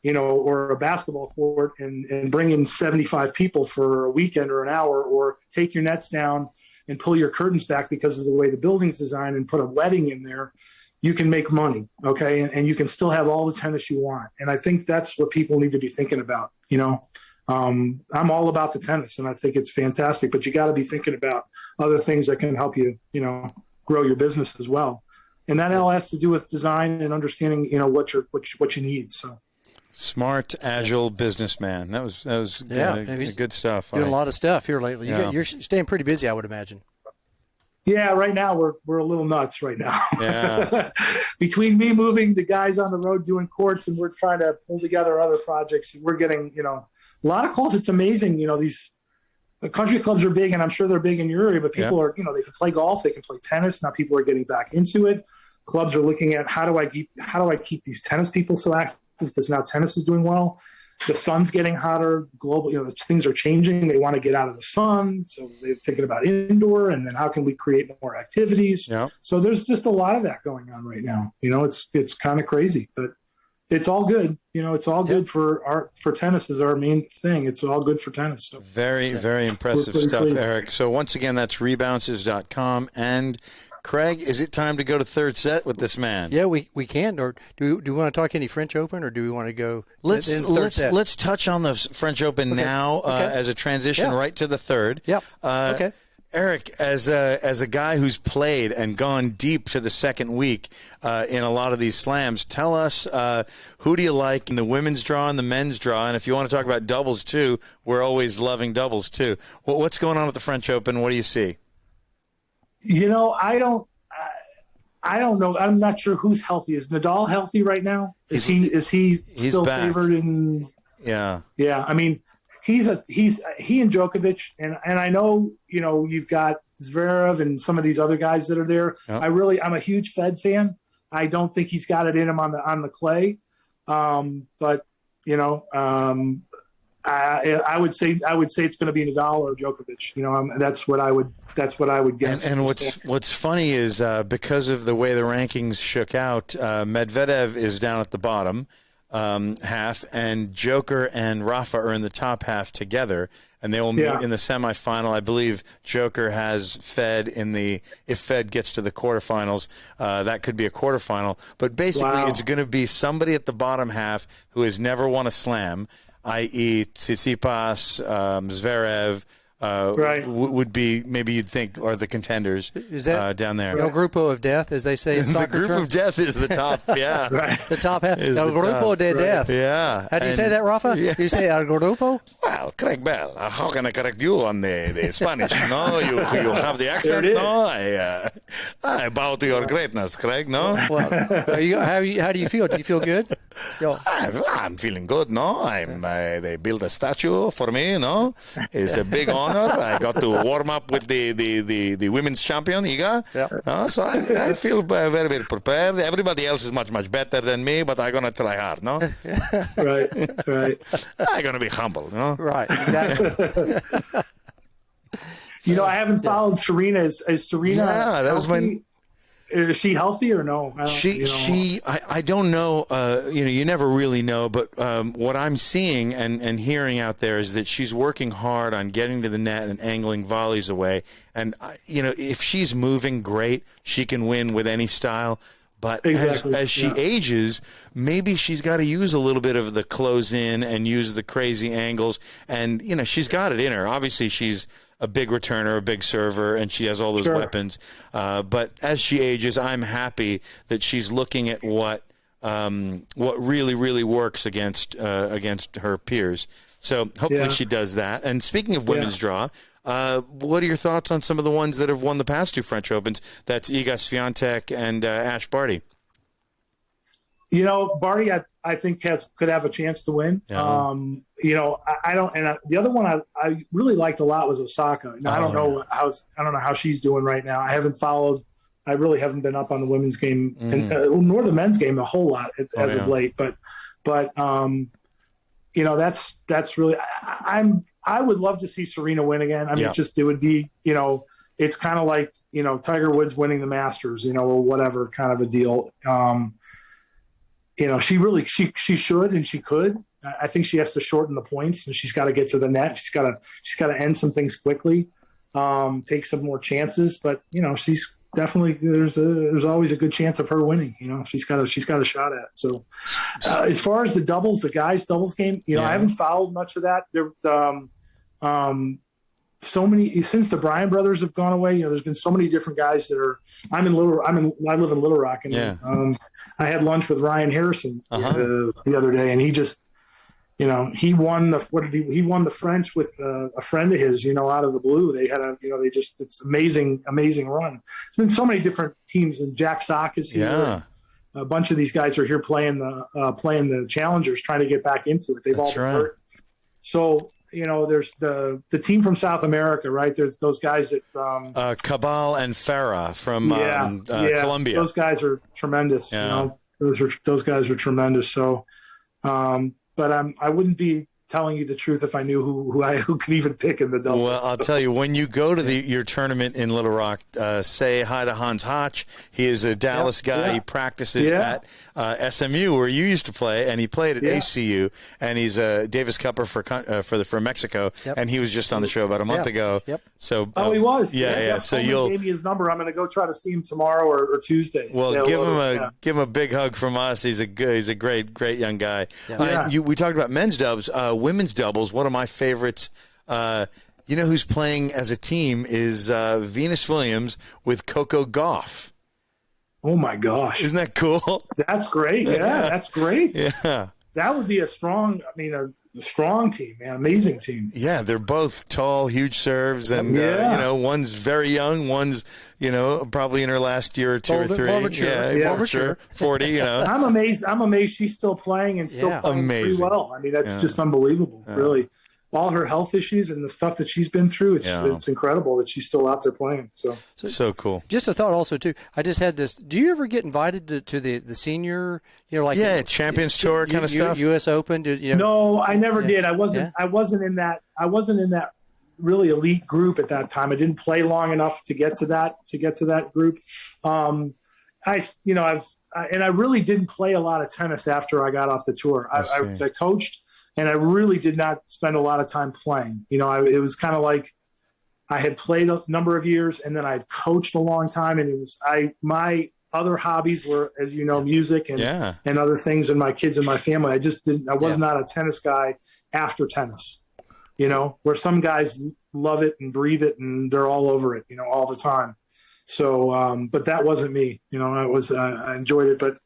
a basketball court and bring in 75 people for a weekend or an hour, or take your nets down and pull your curtains back because of the way the building's designed and put a wedding in there, you can make money. Okay. And you can still have all the tennis you want. And I think that's what people need to be thinking about, I'm all about the tennis, and I think it's fantastic. But you got to be thinking about other things that can help you, grow your business as well. And that all has to do with design and understanding, what you need. So. Smart, agile businessman. That was good stuff. Doing a lot of stuff here lately. You're staying pretty busy, I would imagine. Yeah, right now we're a little nuts right now. Yeah. Between me moving, the guys on the road doing courts, and we're trying to pull together other projects. We're getting, a lot of calls. It's amazing. These country clubs are big, and I'm sure they're big in your area, but people are, they can play golf, they can play tennis. Now people are getting back into it. Clubs are looking at how do I keep these tennis people so active, because now tennis is doing well. The sun's getting hotter. Global, things are changing. They want to get out of the sun, so they're thinking about indoor. And then how can we create more activities? Yeah. So there's just a lot of that going on right now. It's kind of crazy, but it's all good. It's all good for tennis is our main thing. It's all good for tennis. So. Very, very impressive stuff, pleased. Eric. So once again, that's rebounces.com. And Craig, is it time to go to third set with this man? Yeah, we can. Or do we want to talk any French Open, or do we want to go? Let's touch on the French Open now as a transition right to the third. Yep. Okay. Eric, as a guy who's played and gone deep to the second week in a lot of these slams, tell us who do you like in the women's draw and the men's draw? And if you want to talk about doubles too, we're always loving doubles too. Well, what's going on with the French Open? What do you see? I don't know. I'm not sure who's healthy. Is Nadal healthy right now? Is he still back. favored in? Yeah. Yeah. I mean, he and Djokovic, and I know, you've got Zverev and some of these other guys that are there. Yep. I'm a huge Fed fan. I don't think he's got it in him on the clay. But I would say it's going to be Nadal or Djokovic. That's what I would guess. And what's funny is because of the way the rankings shook out, Medvedev is down at the bottom half, and Joker and Rafa are in the top half together, and they will meet in the semifinal. I believe Joker has Fed if Fed gets to the quarterfinals, that could be a quarterfinal. But basically, it's going to be somebody at the bottom half who has never won a slam, i.e. Tsitsipas, Zverev, would be, maybe you'd think, are the contenders down there. El Grupo of Death, as they say in soccer The group terms. of death is the top, yeah. The top half. El Grupo de Death. Yeah. How do you say that, Rafa? Yeah. You say El Grupo? Well, Craig Bell, how can I correct you on the Spanish? No, you have the accent. No, I bow to your greatness, Craig. No. Well, how do you feel? Do you feel good? I'm feeling good. No, they built a statue for me. No, it's a big honor. I got to warm up with the women's champion, Iga. Yeah. So I feel very, very prepared. Everybody else is much, much better than me, but I'm going to try hard, no? Right. I'm going to be humble, no? Right, exactly. I haven't followed Serena. Is Serena healthy? Is she healthy or no? I don't know. You never really know. But what I'm seeing and hearing out there is that she's working hard on getting to the net and angling volleys away. And if she's moving, great, she can win with any style. But as she ages, maybe she's got to use a little bit of the close in and use the crazy angles. And she's got it in her. Obviously, she's a big returner, a big server, and she has all those weapons. But as she ages, I'm happy that she's looking at what really, really works against her peers. So hopefully she does that. And speaking of women's draw, what are your thoughts on some of the ones that have won the past two French Opens? That's Iga Swiatek and Ash Barty. Barty, I think could have a chance to win. Yeah. I don't. And the other one I really liked a lot was Osaka. Now, I don't know how she's doing right now. I haven't followed. I really haven't been up on the women's game nor the men's game a whole lot as of late. But that's really. I would love to see Serena win again. I mean, it would be. It's kind of like Tiger Woods winning the Masters. Or whatever kind of a deal. She should and she could. I think she has to shorten the points, and she's got to get to the net. She's got to end some things quickly, take some more chances. But she's definitely there's always a good chance of her winning. She's got a shot at it. So as far as the guys doubles game, I haven't followed much of that. There, so many since the Bryan brothers have gone away. There's been so many different guys that are. I live in Little Rock, and I had lunch with Ryan Harrison the other day, and he just. He won he won the French with a friend of his, out of the blue. They had it's amazing run. There's been so many different teams, and Jack Sock is here. Yeah. A bunch of these guys are here playing the Challengers, trying to get back into it. They've all been hurt. So, there's the team from South America, right? There's those guys that Cabal and Farah from Colombia. Those guys are tremendous. Yeah. Those guys are tremendous. So, but I wouldn't be telling you the truth if I knew who could even pick in the doubles. Well, I'll tell you, when you go to your tournament in Little Rock, say hi to Hans Hotch. He is a Dallas guy. He practices at SMU, where you used to play, and he played at ACU. And he's a Davis Cupper for Mexico. Yep. And he was just on the show about a month ago. Yep. So he was. Yeah. So he gave me his number. I'm going to go try to see him tomorrow or Tuesday. Well, give him a big hug from us. He's a great young guy. Yeah. We talked about men's dubs, women's doubles. One of my favorites. Who's playing as a team is Venus Williams with Coco Gauff. Oh my gosh! Isn't that cool? That's great. Yeah, that's great. Yeah, that would be a strong team, man. Amazing team. Yeah, they're both tall, huge serves, and one's very young, one's probably in her last year or two or three. More mature. 40. I'm amazed she's still playing and still playing pretty well. I mean, that's just unbelievable, really. All her health issues and the stuff that she's been through, it's incredible that she's still out there playing. So cool. Just a thought also, too. I just had this. Do you ever get invited to the senior, Champions Tour kind of stuff? U.S. Open? No, I never did. I wasn't in that really elite group at that time. I didn't play long enough to get to that group. I really didn't play a lot of tennis after I got off the tour. I coached. And I really did not spend a lot of time playing. It was kind of like I had played a number of years, and then I had coached a long time. And my other hobbies were, as you know, music and other things, and my kids and my family. I was not a tennis guy after tennis. Where some guys love it and breathe it, and they're all over it, all the time. So, but that wasn't me. I enjoyed it, but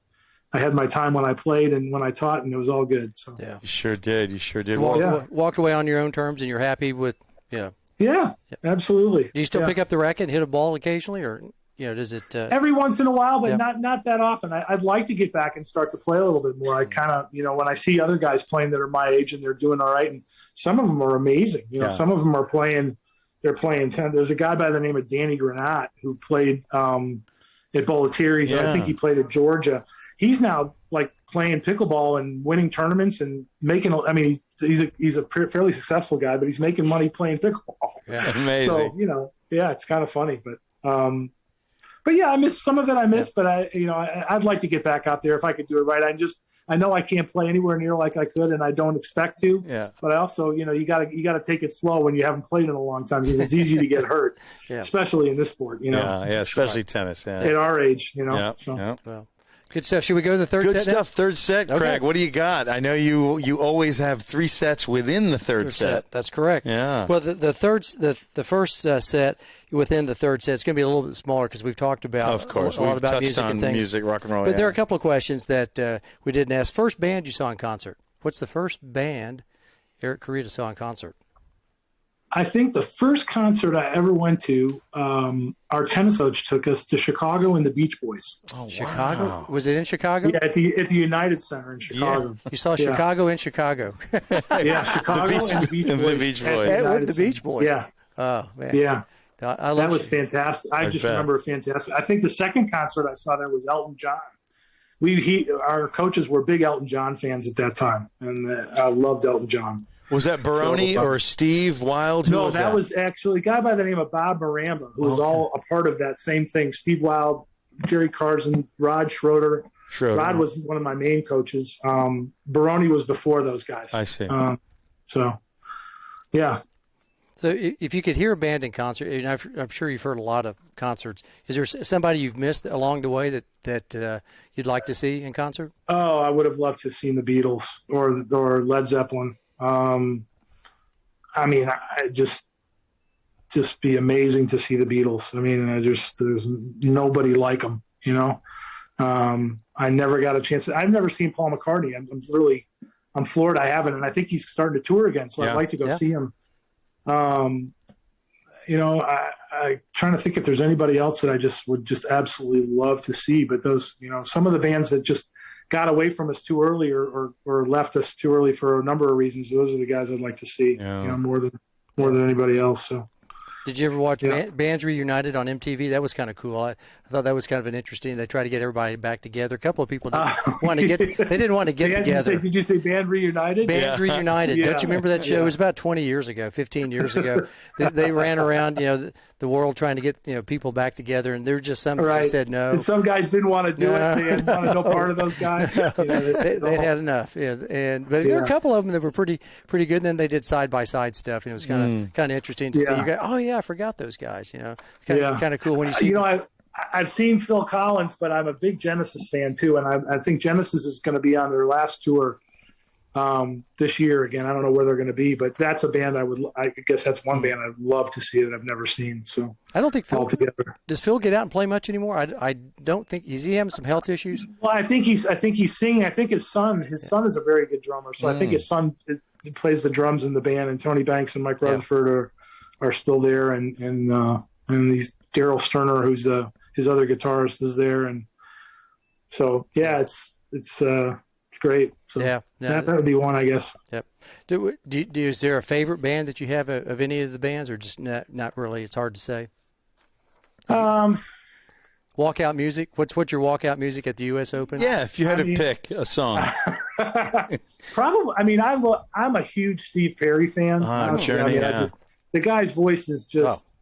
I had my time when I played and when I taught, and it was all good. So you sure did. Walked away on your own terms, and you're happy with Yeah, absolutely. Do you still pick up the racket and hit a ball occasionally, or does it? Every once in a while, but not that often. I'd like to get back and start to play a little bit more. I kind of when I see other guys playing that are my age and they're doing all right, and some of them are amazing. Some of them are playing. They're playing 10. There's a guy by the name of Danny Granat who played at Bollettieri's. I think he played at Georgia. He's now playing pickleball and winning tournaments and making. I mean, he's a fairly successful guy, but he's making money playing pickleball. Yeah, amazing. So it's kind of funny, but yeah, I miss some of it. But I'd like to get back out there if I could do it right. I know I can't play anywhere near like I could, and I don't expect to. Yeah. But I also, you gotta take it slow when you haven't played in a long time, because it's easy to get hurt, especially in this sport. Especially tennis. Yeah. At our age, Well. Good stuff. Should we go to the third set? Good stuff. Third set, Okay. Craig. What do you got? I know you always have 3 sets within the third set. That's correct. Yeah. Well, the first set within the third set is going to be a little bit smaller because we've talked about of course a lot we've about touched music on and things. Music, rock and roll. But there are a couple of questions that we didn't ask. First band you saw in concert. What's the first band Eric Korita saw in concert? I think the first concert I ever went to, our tennis coach took us to Chicago and the Beach Boys. Oh, Chicago? Wow. Was it in Chicago? Yeah, at the United Center in Chicago. Yeah. You saw Chicago in Chicago. Yeah, Chicago and the Beach Boys. With the Beach Boys. Yeah. Oh, man. Yeah. I love that was fantastic. I just remember a fantastic. I think the second concert I saw there was Elton John. Our coaches were big Elton John fans at that time, and I loved Elton John. Was that Baroni or Steve Wild? No, that was actually a guy by the name of Bob Maramba, who was all a part of that same thing. Steve Wild, Jerry Carson, Rod Schroeder. Rod was one of my main coaches. Baroni was before those guys. I see. So, yeah. So if you could hear a band in concert, and I'm sure you've heard a lot of concerts, is there somebody you've missed along the way that you'd like to see in concert? Oh, I would have loved to have seen the Beatles or Led Zeppelin. I mean, I just be amazing to see the Beatles. I mean, there's nobody like them, you know. I never got a chance. I've never seen Paul McCartney. I'm floored I haven't, and I think he's starting to tour again, so I'd like to go see him. You know, I trying to think if there's anybody else that I would just absolutely love to see. But those, you know, some of the bands that just got away from us too early or left us too early for a number of reasons, those are the guys I'd like to see, you know, more than anybody else. So. Did you ever watch Bands Reunited on MTV? That was kind of cool. I thought that was kind of an interesting. They tried to get everybody back together. A couple of people didn't want to get. They didn't want to get together. Did you say Band Reunited? Bands Reunited. Yeah. Don't you remember that show? It was about 20 years ago, 15 years ago. They ran around, you know, the world trying to get, you know, people back together, and there were just some that said no. And some guys didn't want to do it. They didn't want to no part of those guys. They had enough. Yeah. But there were a couple of them that were pretty good. And then they did side by side stuff, and it was kind of interesting to see. You go, oh yeah, I forgot those guys. You know, it's kind of cool when you see. You know, I've seen Phil Collins, but I'm a big Genesis fan too, and I think Genesis is going to be on their last tour this year again. I don't know where they're going to be, but that's a band I guess that's one band I'd love to see that I've never seen. So I don't think does Phil get out and play much anymore? I don't think. Is he having some health issues? Well, I think he's singing. I think his son is a very good drummer. So I think his son plays the drums in the band, and Tony Banks and Mike Rutherford are still there, and these Daryl Sterner, who's his other guitarist, is there, and so it's great. So that would be one, I guess. Yep. Is there a favorite band that you have of any of the bands, or just not really? It's hard to say. Walkout music. What's your walkout music at the U.S. Open? Yeah, if you had to pick a song. Probably. I mean, I'm a huge Steve Perry fan. Journey. The guy's voice is just.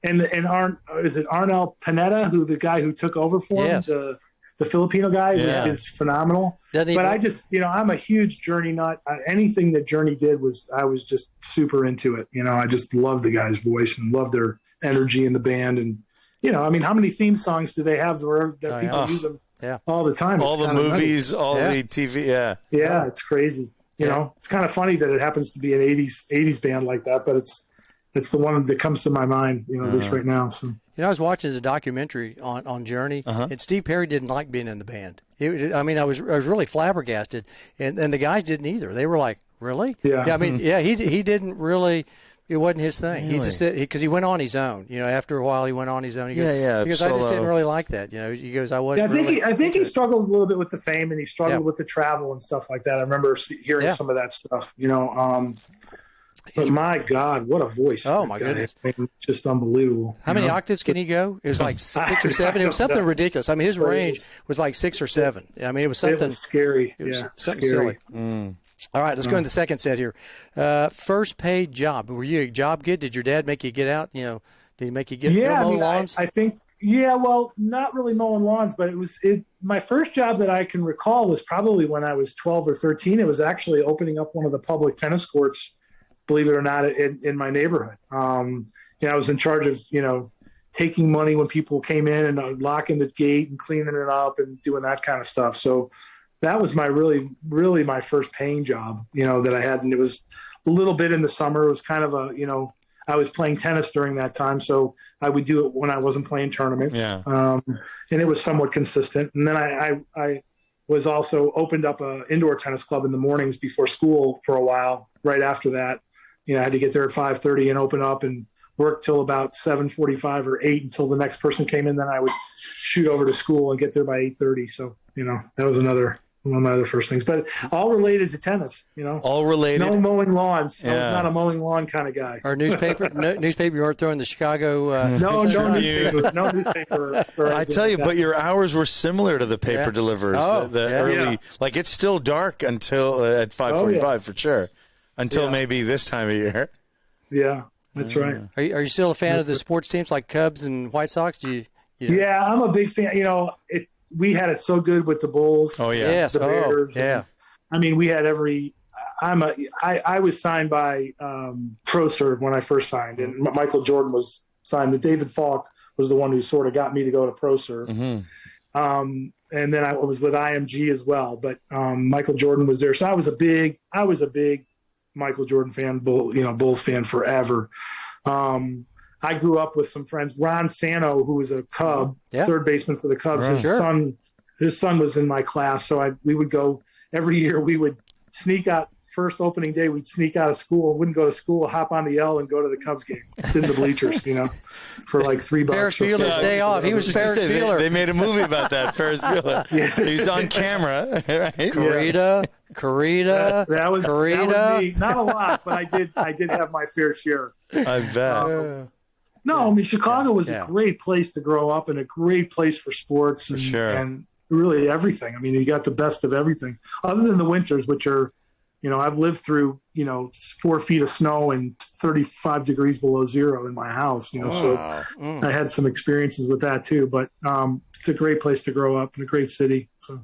And is it Arnel Pineda, the guy who took over for him, the Filipino guy, is phenomenal. But I just, you know, I'm a huge Journey nut. Anything that Journey did I was just super into it. You know, I just love the guy's voice and love their energy in the band. And, you know, I mean, how many theme songs do they have that people use them all the time? All the movies, all the TV, Yeah, it's crazy. You know, it's kind of funny that it happens to be an 80s band like that, but it's the one that comes to my mind, you know, at least right now. So. You know, I was watching the documentary on Journey, and Steve Perry didn't like being in the band. I was really flabbergasted, and the guys didn't either. They were like, "Really?" Yeah. I mean, he didn't really. It wasn't his thing. Really? He just said because he went on his own. You know, after a while, he went on his own. He goes, because I just didn't really like that. You know, he goes, I wasn't. I think he struggled a little bit with the fame, and he struggled with the travel and stuff like that. I remember hearing some of that stuff. You know. But my God, what a voice! Oh my goodness, just unbelievable. How many octaves can he go? It was like 6 or 7. It was something ridiculous. I mean, his range was like 6 or 7. I mean, it was something. It was scary. It was something silly. All right, let's go in the second set here. First paid job. Were you a job kid? Did your dad make you get out? You know, did he make you get mow lawns? I think. Yeah, well, not really mowing lawns, but my first job that I can recall was probably when I was 12 or 13. It was actually opening up one of the public tennis courts, believe it or not, in my neighborhood. I was in charge of, you know, taking money when people came in and locking the gate and cleaning it up and doing that kind of stuff. So that was my really my first paying job, you know, that I had. And it was a little bit in the summer. It was kind of I was playing tennis during that time, so I would do it when I wasn't playing tournaments. Yeah. And it was somewhat consistent. And then I was also opened up an indoor tennis club in the mornings before school for a while. Right after that, you know, I had to get there at 5:30 and open up and work till about 7:45 or 8 until the next person came in. Then I would shoot over to school and get there by 8:30. So, you know, that was one of my other first things, but all related to tennis, you know. All related. No mowing lawns. Yeah. I was not a mowing lawn kind of guy. Or newspaper? Newspaper, you weren't throwing the Chicago. No newspaper. I tell you, but your hours were similar to the paper delivers. Early, like it's still dark until at 5:45 for sure, until maybe this time of year. Yeah, that's right. Are you still a fan of the sports teams like Cubs and White Sox? Yeah, I'm a big fan. You know, we had it so good with the Bulls. Oh yeah, yes. The Bears. Yeah. I mean, we had I was signed by ProServe when I first signed, and Michael Jordan was signed. But David Falk was the one who sort of got me to go to ProServe. Mm-hmm. And then I was with IMG as well. But Michael Jordan was there, so I was a big Michael Jordan fan, Bulls fan forever. I grew up with some friends. Ron Santo, who was a Cub, third baseman for the Cubs. Right. His son was in my class, so we would go every year. We would sneak out. First opening day, we'd sneak out of school, wouldn't go to school, hop on the L and go to the Cubs game. Sit in the bleachers, for like $3. Ferris Bueller's Day Off. He was Ferris Bueller. They made a movie about that, Ferris Bueller. He was on camera, right? Korita. That was me. Not a lot, but I did have my fair share. I bet. No, I mean, Chicago was a great place to grow up and a great place for sports and really everything. I mean, you got the best of everything, other than the winters, which are, I've lived through, 4 feet of snow and 35 degrees below zero in my house, so I had some experiences with that too. But it's a great place to grow up and a great city. So.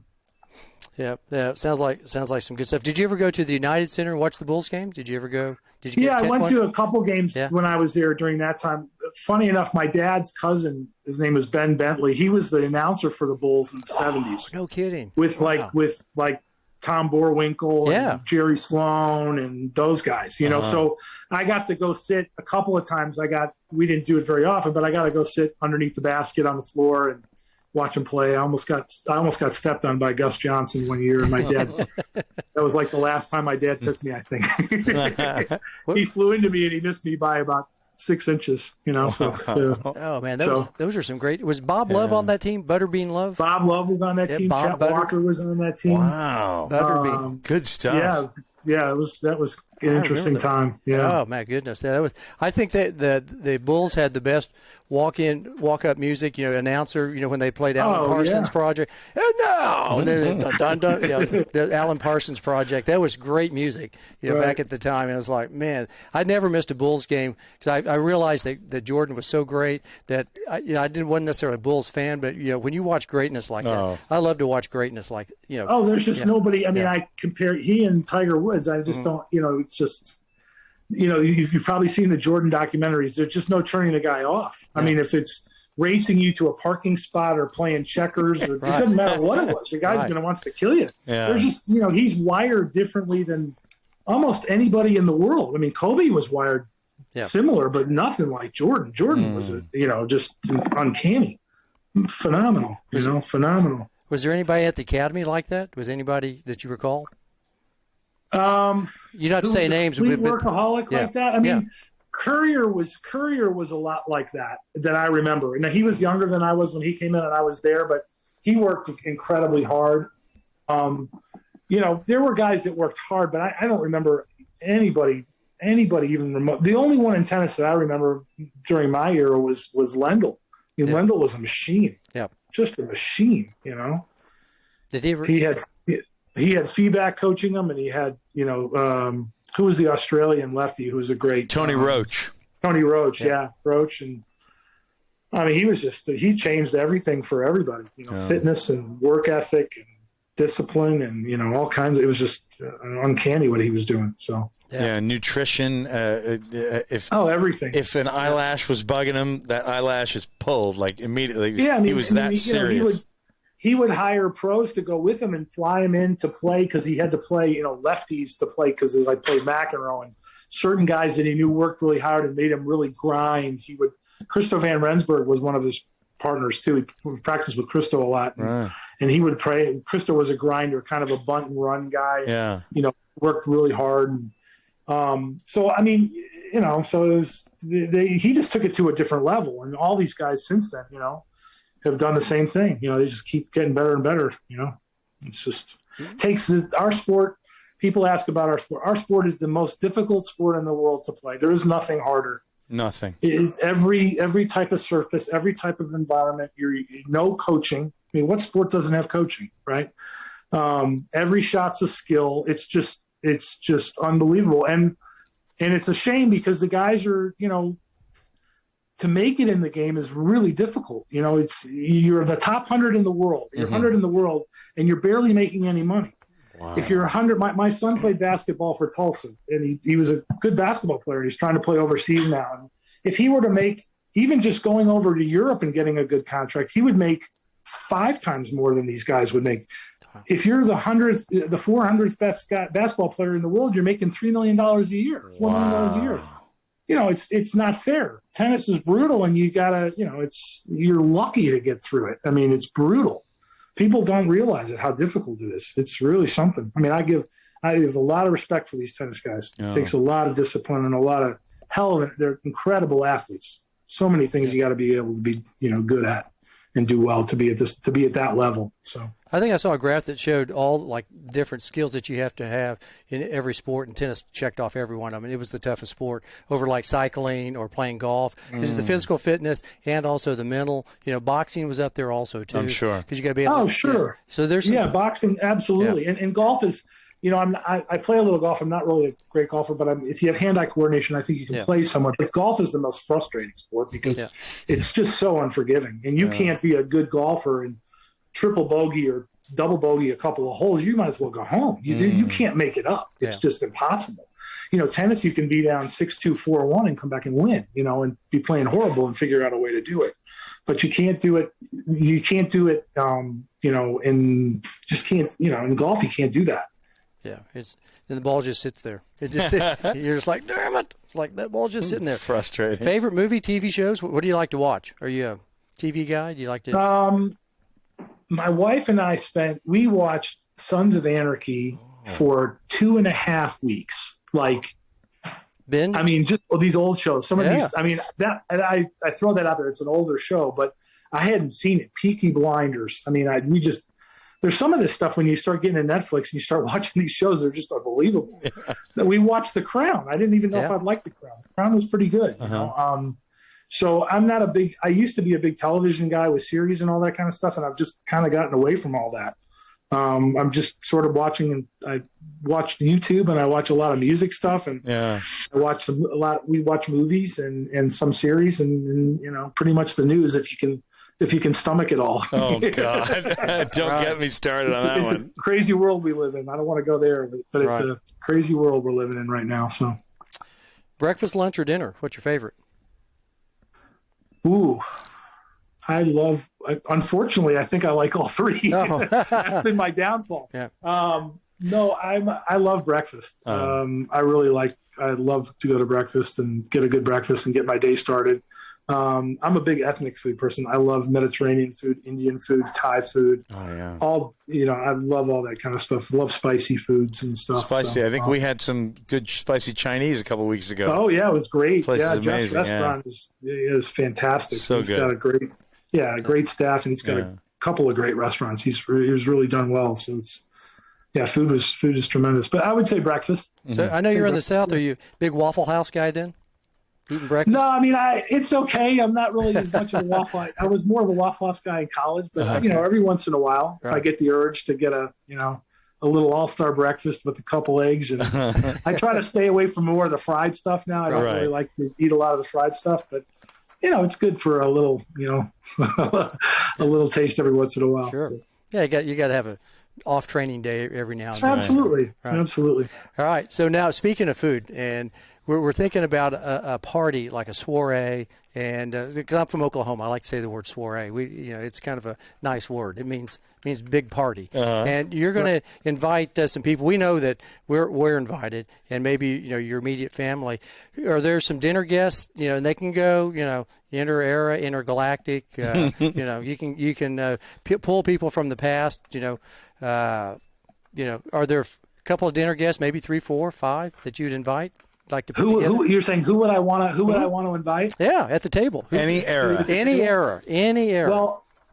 Yeah. Sounds like some good stuff. Did you ever go to the United Center and watch the Bulls game? Did you ever go? I went to a couple games when I was there during that time. Funny enough, my dad's cousin, his name was Ben Bentley. He was the announcer for the Bulls in the 70s. No kidding. With Tom Borwinkle and Jerry Sloan and those guys, So I got to go sit a couple of times. We didn't do it very often, but I got to go sit underneath the basket on the floor and watch him play. I almost got stepped on by Gus Johnson one year, and my dad. That was like the last time my dad took me, I think. He flew into me and he missed me by about 6 inches, So, oh man, those are some great. Was Bob Love on that team? Butterbean Love. Bob Love was on that team. Chet Walker was on that team. Wow, Butterbean, good stuff. Yeah, that was an interesting time. Yeah. Oh my goodness, that was. I think that the Bulls had the best walk-up music. Announcer. When they played Alan Parsons Project. And now, and then the Alan Parsons Project. That was great music. Back at the time, and I was like, man, I never missed a Bulls game because I realized that Jordan was so great that I wasn't necessarily a Bulls fan, but when you watch greatness like that, I love to watch greatness like there's just nobody. I mean, I compare he and Tiger Woods. I just don't. It's just. You've probably seen the Jordan documentaries. There's just no turning the guy off. I mean, if it's racing you to a parking spot or playing checkers, it doesn't matter what it was. The guy's going to want to kill you. Yeah. There's just, he's wired differently than almost anybody in the world. I mean, Kobe was wired similar, but nothing like Jordan. Jordan was, just uncanny, phenomenal. Phenomenal. Was there anybody at the academy like that? Was anybody that you recall? You don't have to say names, but workaholic like that. I mean, Courier was a lot like that I remember. And he was younger than I was when he came in, and I was there, but he worked incredibly hard. There were guys that worked hard, but I don't remember anybody even remote. The only one in tennis that I remember during my era was Lendl. Lendl was a machine. Yeah, just a machine. Did he ever? He had feedback coaching him, and he had, who was the Australian lefty who was a great Tony Roach. Tony Roach, Roach, and I mean he changed everything for everybody. Fitness and work ethic and discipline and all kinds. It was just uncanny what he was doing. So nutrition. Everything. If an eyelash was bugging him, that eyelash is pulled like immediately. Yeah, he was that serious. He would hire pros to go with him and fly him in to play because he had to play, lefties to play because I played McEnroe, and certain guys that he knew worked really hard and made him really grind. Christo Van Rensburg was one of his partners too. He practiced with Christo a lot, and he would pray. Christo was a grinder, kind of a bunt and run guy. Yeah, worked really hard. So I mean, so it was, he just took it to a different level, and all these guys since then, have done the same thing. They just keep getting better and better. It's just takes our sport. People ask about our sport. Our sport is the most difficult sport in the world to play. There is nothing harder. Nothing. It is every type of surface, every type of environment. No coaching. I mean, what sport doesn't have coaching, right? Every shot's a skill. It's just unbelievable. And it's a shame because the guys are, to make it in the game is really difficult. You're the top 100 in the world. You're 100 in the world, and you're barely making any money. If you're 100, my son played basketball for Tulsa, and he was a good basketball player. He's trying to play overseas now. And if he were to make, even just going over to Europe and getting a good contract, he would make 5 times more than these guys would make. If you're the 400th best basketball player in the world, you're making $3 million a year, $4 million a year. You know, it's not fair. Tennis is brutal, and you gotta, you know, you're lucky to get through it. I mean, it's brutal. People don't realize it, how difficult it is. It's really something. I mean, I give a lot of respect for these tennis guys. It takes a lot of discipline and a lot of hell of it. They're incredible athletes. So many things you got to be able to be, you know, good at and do well to be at that level. So I think I saw a graph that showed all like different skills that you have to have in every sport, and tennis checked off every one of them. It was the toughest sport over like cycling or playing golf. Because the physical fitness and also the mental. You know, boxing was up there also too. I'm sure, because you got to be able. Oh, sure. Yeah. So there's boxing absolutely, and golf is. You know, I play a little golf. I'm not really a great golfer, but if you have hand-eye coordination, I think you can play somewhat. But golf is the most frustrating sport because it's just so unforgiving. And you can't be a good golfer and triple bogey or double bogey a couple of holes. You might as well go home. You can't make it up. It's just impossible. You know, tennis, you can be down 6-2, 4-1 and come back and win, you know, and be playing horrible and figure out a way to do it. But you can't do it. You can't do it, you know, in golf, you can't do that. Yeah, then the ball just sits there. It just you're just like, damn it! It's like that ball's just sitting there. Frustrating. Favorite movie, TV shows? What do you like to watch? Are you a TV guy? Do you like to? My wife and I we watched Sons of Anarchy for 2.5 weeks. Like, binge? I mean, just these old shows. Some of these. I mean, that, and I throw that out there. It's an older show, but I hadn't seen it. Peaky Blinders. I mean, there's some of this stuff when you start getting to Netflix and you start watching these shows, they're just unbelievable. We watched The Crown. I didn't even know if I'd like The Crown. The Crown was pretty good. You know? So I'm not I used to be a big television guy with series and all that kind of stuff, and I've just kind of gotten away from all that. I'm just sort of watching, and I watch YouTube and I watch a lot of music stuff, and I watch we watch movies and some series and you know, pretty much the news if you can stomach it all. Oh, God. Don't get me started on that one. It's a crazy world we live in. I don't want to go there, but it's a crazy world we're living in right now. So, breakfast, lunch, or dinner? What's your favorite? Ooh, unfortunately, I think I like all three. Oh. That's been my downfall. Yeah. No, I love breakfast. I love to go to breakfast and get a good breakfast and get my day started. I'm a big ethnic food person. I love Mediterranean food, Indian food, Thai food. Oh yeah. I love all that kind of stuff. Love spicy foods and stuff. Spicy. So, I think we had some good spicy Chinese a couple of weeks ago. Oh yeah, it was great. Place is amazing. Jeff's restaurant is fantastic. So he's good. Got a great staff, and he's got a couple of great restaurants. He was really done well. So food is tremendous. But I would say breakfast. So I know you're in the South. Are you a big Waffle House guy then? Eating breakfast? No, I mean, it's okay. I'm not really as much of a Waffle House. I was more of a Waffle House guy in college, but you know, every once in a while, if I get the urge to get a little all-star breakfast with a couple eggs, and I try to stay away from more of the fried stuff now. I don't really like to eat a lot of the fried stuff, but you know, it's good for a little, you know, a little taste every once in a while. Sure. So. Yeah, you got to have a off training day every now and then. Absolutely. Right. Absolutely. All right. So now, speaking of food, and we're thinking about a party, like a soiree, and because I'm from Oklahoma, I like to say the word soiree. It's kind of a nice word. It means big party. And you're going to invite some people. We know that we're invited, and maybe your immediate family. Are there some dinner guests? And they can go. Inter-era, intergalactic. You can pull people from the past. Are there a couple of dinner guests, maybe 3, 4, 5 that you'd invite? Like to put together? You're saying who would I want to invite? Yeah, at the table. Any era.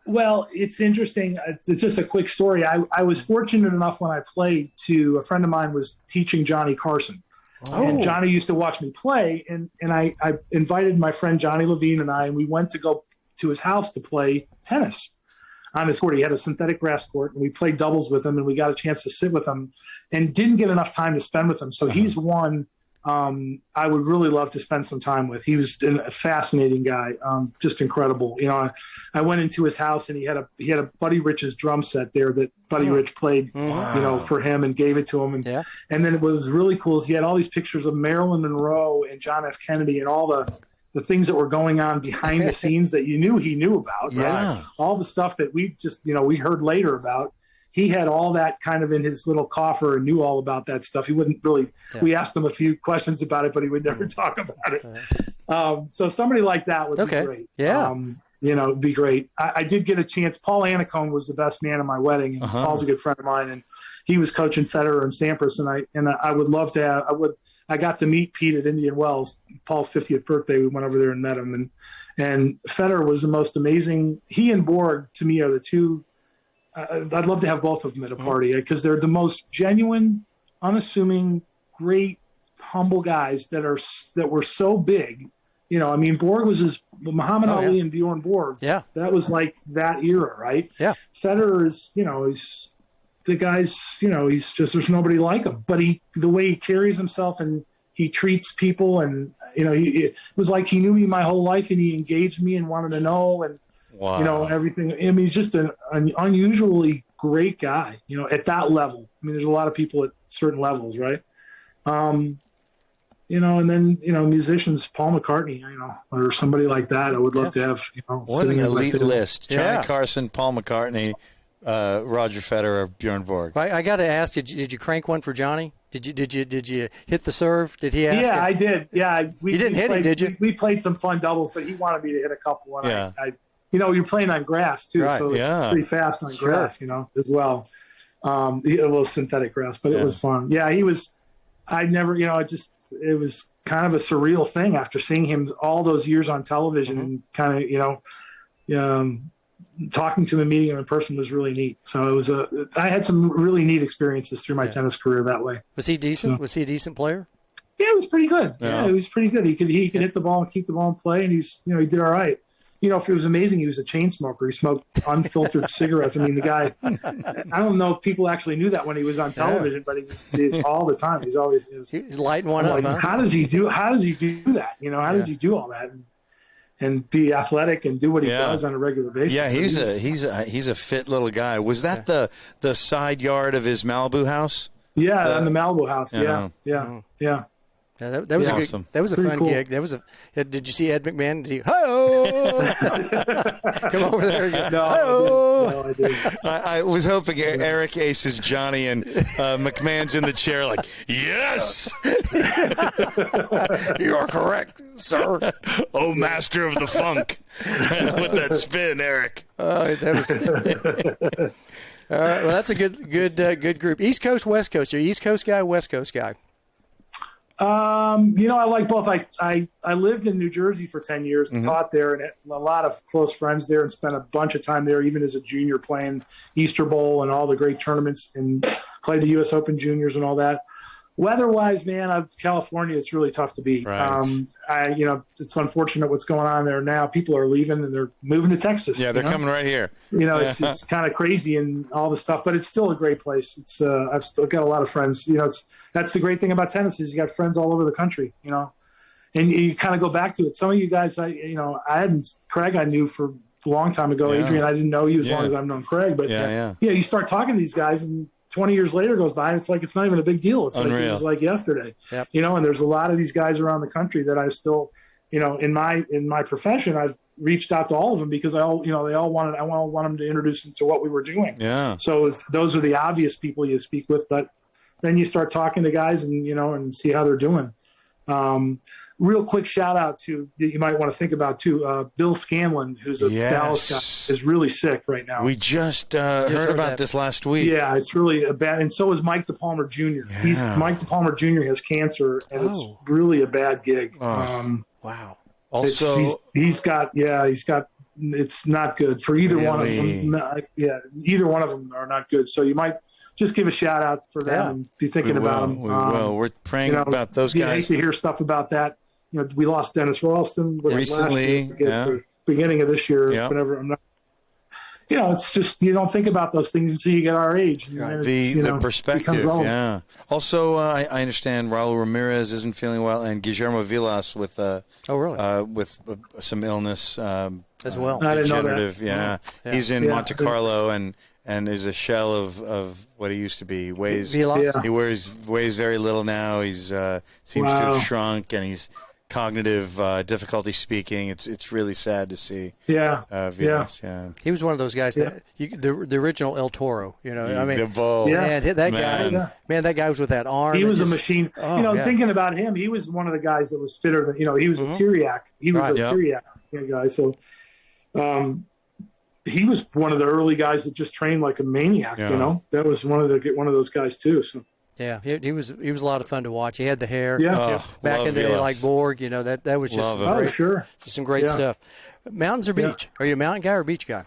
Well, it's interesting. It's just a quick story. I was fortunate enough when I played a friend of mine was teaching Johnny Carson. Oh. And Johnny used to watch me play, and I invited my friend Johnny Levine and we went to go to his house to play tennis on his court. He had a synthetic grass court, and we played doubles with him, and we got a chance to sit with him and didn't get enough time to spend with him. So he's won I would really love to spend some time with. He was a fascinating guy, just incredible. You know, I went into his house and he had a Buddy Rich's drum set there that Buddy Rich played, you know, for him and gave it to him. And then what was really cool is he had all these pictures of Marilyn Monroe and John F. Kennedy and all the things that were going on behind the scenes that he knew about. Right? All the stuff that we just, you know, we heard later about. He had all that kind of in his little coffer and knew all about that stuff. He wouldn't really, we asked him a few questions about it, but he would never talk about it. So somebody like that would be great. Yeah. You know, it'd be great. I did get a chance. Paul Annacone was the best man at my wedding, and Paul's a good friend of mine, and he was coaching Federer and Sampras, and I would love to have, I got to meet Pete at Indian Wells, Paul's 50th birthday. We went over there and met him, and Federer was the most amazing. He and Borg, to me, are the two. I'd love to have both of them at a party because they're the most genuine, unassuming, great, humble guys that were so big. You know, I mean, Borg was Muhammad Ali and Bjorn Borg. Yeah, that was like that era, right? Yeah. Federer is, you know, he's the guy's, you know, he's just there's nobody like him. But the way he carries himself and he treats people, and you know, it was like he knew me my whole life and he engaged me and wanted to know and. Wow. You know, everything. I mean, he's just an unusually great guy, you know, at that level. I mean, there's a lot of people at certain levels, right? You know, and then, you know, musicians, Paul McCartney, you know, or somebody like that, I would love to have, you know. What an elite list. Johnny Carson, Paul McCartney, Roger Federer, Bjorn Borg. I got to ask, did you crank one for Johnny? Did you hit the serve? Did he ask? Yeah, I did. Yeah. You didn't hit him, did you? We played some fun doubles, but he wanted me to hit a couple. And you know, you're playing on grass too, so it's pretty fast on grass, you know, as well. It was synthetic grass, but it was fun. Yeah, he was. I never, you know, it was kind of a surreal thing after seeing him all those years on television and kind of, you know, talking to him, meeting him in person was really neat. So it was I had some really neat experiences through my tennis career that way. Was he decent? Was he a decent player? Yeah, he was pretty good. Yeah, he was pretty good. He could hit the ball and keep the ball in play, and he did all right. You know, if it was amazing, he was a chain smoker. He smoked unfiltered cigarettes. I mean, the guy, I don't know if people actually knew that when he was on television, but he's all the time. He's always he's lighting one up. Huh? How does he do that? You know, how does he do all that and be athletic and do what he does on a regular basis? Yeah, he's a fit little guy. Was that the side yard of his Malibu house? Yeah, on the Malibu house. Yeah. Yeah, that was awesome. That was a fun gig. Did you see Ed McMahon? Did he, come over there? No, I didn't. I was hoping Eric aces Johnny and McMahon's in the chair like, yes! You are correct, sir. Oh, master of the funk. With that spin, Eric. Well, that's a good group. East Coast, West Coast. You're East Coast guy, West Coast guy? You know, I like both. I lived in New Jersey for 10 years and taught there, and had a lot of close friends there, and spent a bunch of time there, even as a junior, playing Easter Bowl and all the great tournaments, and played the U.S. Open juniors and all that. Weather-wise, man, California, it's really tough to beat. Right. You know, it's unfortunate what's going on there now. People are leaving and they're moving to Texas. Yeah, they're coming right here. You know, it's kind of crazy and all the stuff, but it's still a great place. It's I've still got a lot of friends. You know, that's the great thing about tennis is you got friends all over the country. You know, and you kind of go back to it. Some of you guys, Craig, I knew for a long time ago. Yeah. Adrian, I didn't know you as long as I've known Craig, but you start talking to these guys and 20 years later goes by, and it's like it's not even a big deal. It's unreal. like it was like yesterday. Yep. You know, and there's a lot of these guys around the country that I still, you know, in my profession, I've reached out to all of them because I want them to introduce them to what we were doing. Yeah. So those are the obvious people you speak with, but then you start talking to guys and, you know, and see how they're doing. Real quick shout out to you might want to think about too. Bill Scanlon, who's a Dallas guy, is really sick right now. We just heard about this last week. Yeah, it's really bad, and so is Mike DePalmer Jr. Yeah. Mike DePalmer Jr. has cancer, and it's really a bad gig. Wow. Also, he's got. It's not good for either one of them. Either one of them are not good. So you might just give a shout out for them and be thinking about them. We will. We're praying about those guys. I hate to hear stuff about that. You know, we lost Dennis Ralston recently. The beginning of this year. Yeah. Whatever. it's just you don't think about those things until you get our age. And Right. then The perspective, yeah. Also, I understand Raul Ramirez isn't feeling well, and Guillermo Vilas with some illness as well. I didn't know that. Degenerative. Yeah. He's in Monte Carlo and is a shell of what he used to be. He weighs very little now. He's seems to have shrunk, and he's cognitive difficulty speaking. It's really sad to see. Vilas, He was one of those guys that the original El Toro. I mean, the bull. man, guy. Man, that guy was with that arm. He was a machine. Thinking about him, he was one of the guys that was fitter than he was a Tyriak. He was a Tyriak guy. So, he was one of the early guys that just trained like a maniac. Yeah. That was one of those guys too. So. Yeah, he was a lot of fun to watch. He had the hair. Back in the day, Vilas. like Borg. That was just some great stuff. Mountains or beach? Are you a mountain guy or a beach guy?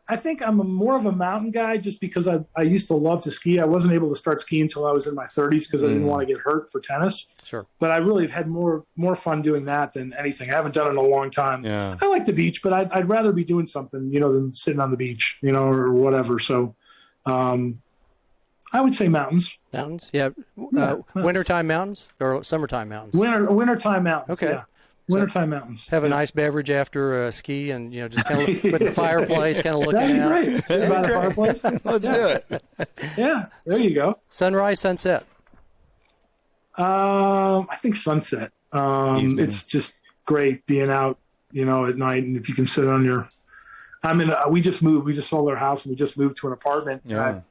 I think I'm more of a mountain guy just because I used to love to ski. I wasn't able to start skiing until I was in my 30s because I didn't want to get hurt for tennis. Sure. But I really have had more fun doing that than anything. I haven't done it in a long time. Yeah. I like the beach, but I'd rather be doing something, than sitting on the beach, or whatever. So I would say mountains. Mountains? Yeah. Wintertime mountains or summertime mountains? Wintertime mountains. Okay. Yeah. Wintertime mountains. Have a nice beverage after ski and, just kind of with the fireplace, kind of looking That'd be out. great. Sit by the fireplace. Let's do it. Yeah, there you go. Sunrise, sunset? I think sunset. It's just great being out, at night. And if you can sit on we just moved. We just sold our house and we just moved to an apartment. Yeah.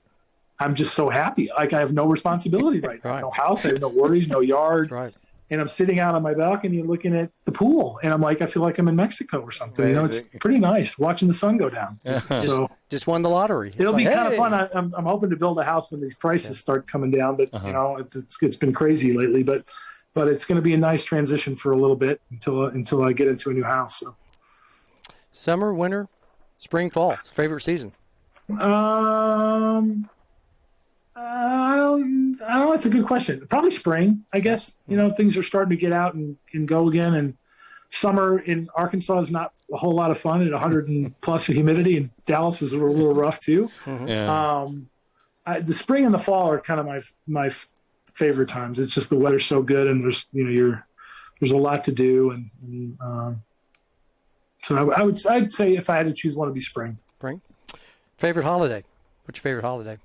I'm just so happy. Like I have no responsibility right now. Right. No house. I have no worries, no yard. Right. And I'm sitting out on my balcony looking at the pool. And I'm like, I feel like I'm in Mexico or something. Right. It's pretty nice watching the sun go down. So Just won the lottery. it'll be kind of fun. I'm hoping to build a house when these prices start coming down. But, it's been crazy lately. But it's going to be a nice transition for a little bit until I get into a new house. So. Summer, winter, spring, fall, favorite season? I don't know. That's a good question. Probably spring, I guess. Things are starting to get out and go again. And summer in Arkansas is not a whole lot of fun at 100 and plus humidity. And Dallas is a little rough too. Yeah. The spring and the fall are kind of my favorite times. It's just the weather's so good, and there's there's a lot to do, and so I'd say if I had to choose one, it'd be spring. Spring. Favorite holiday? What's your favorite holiday?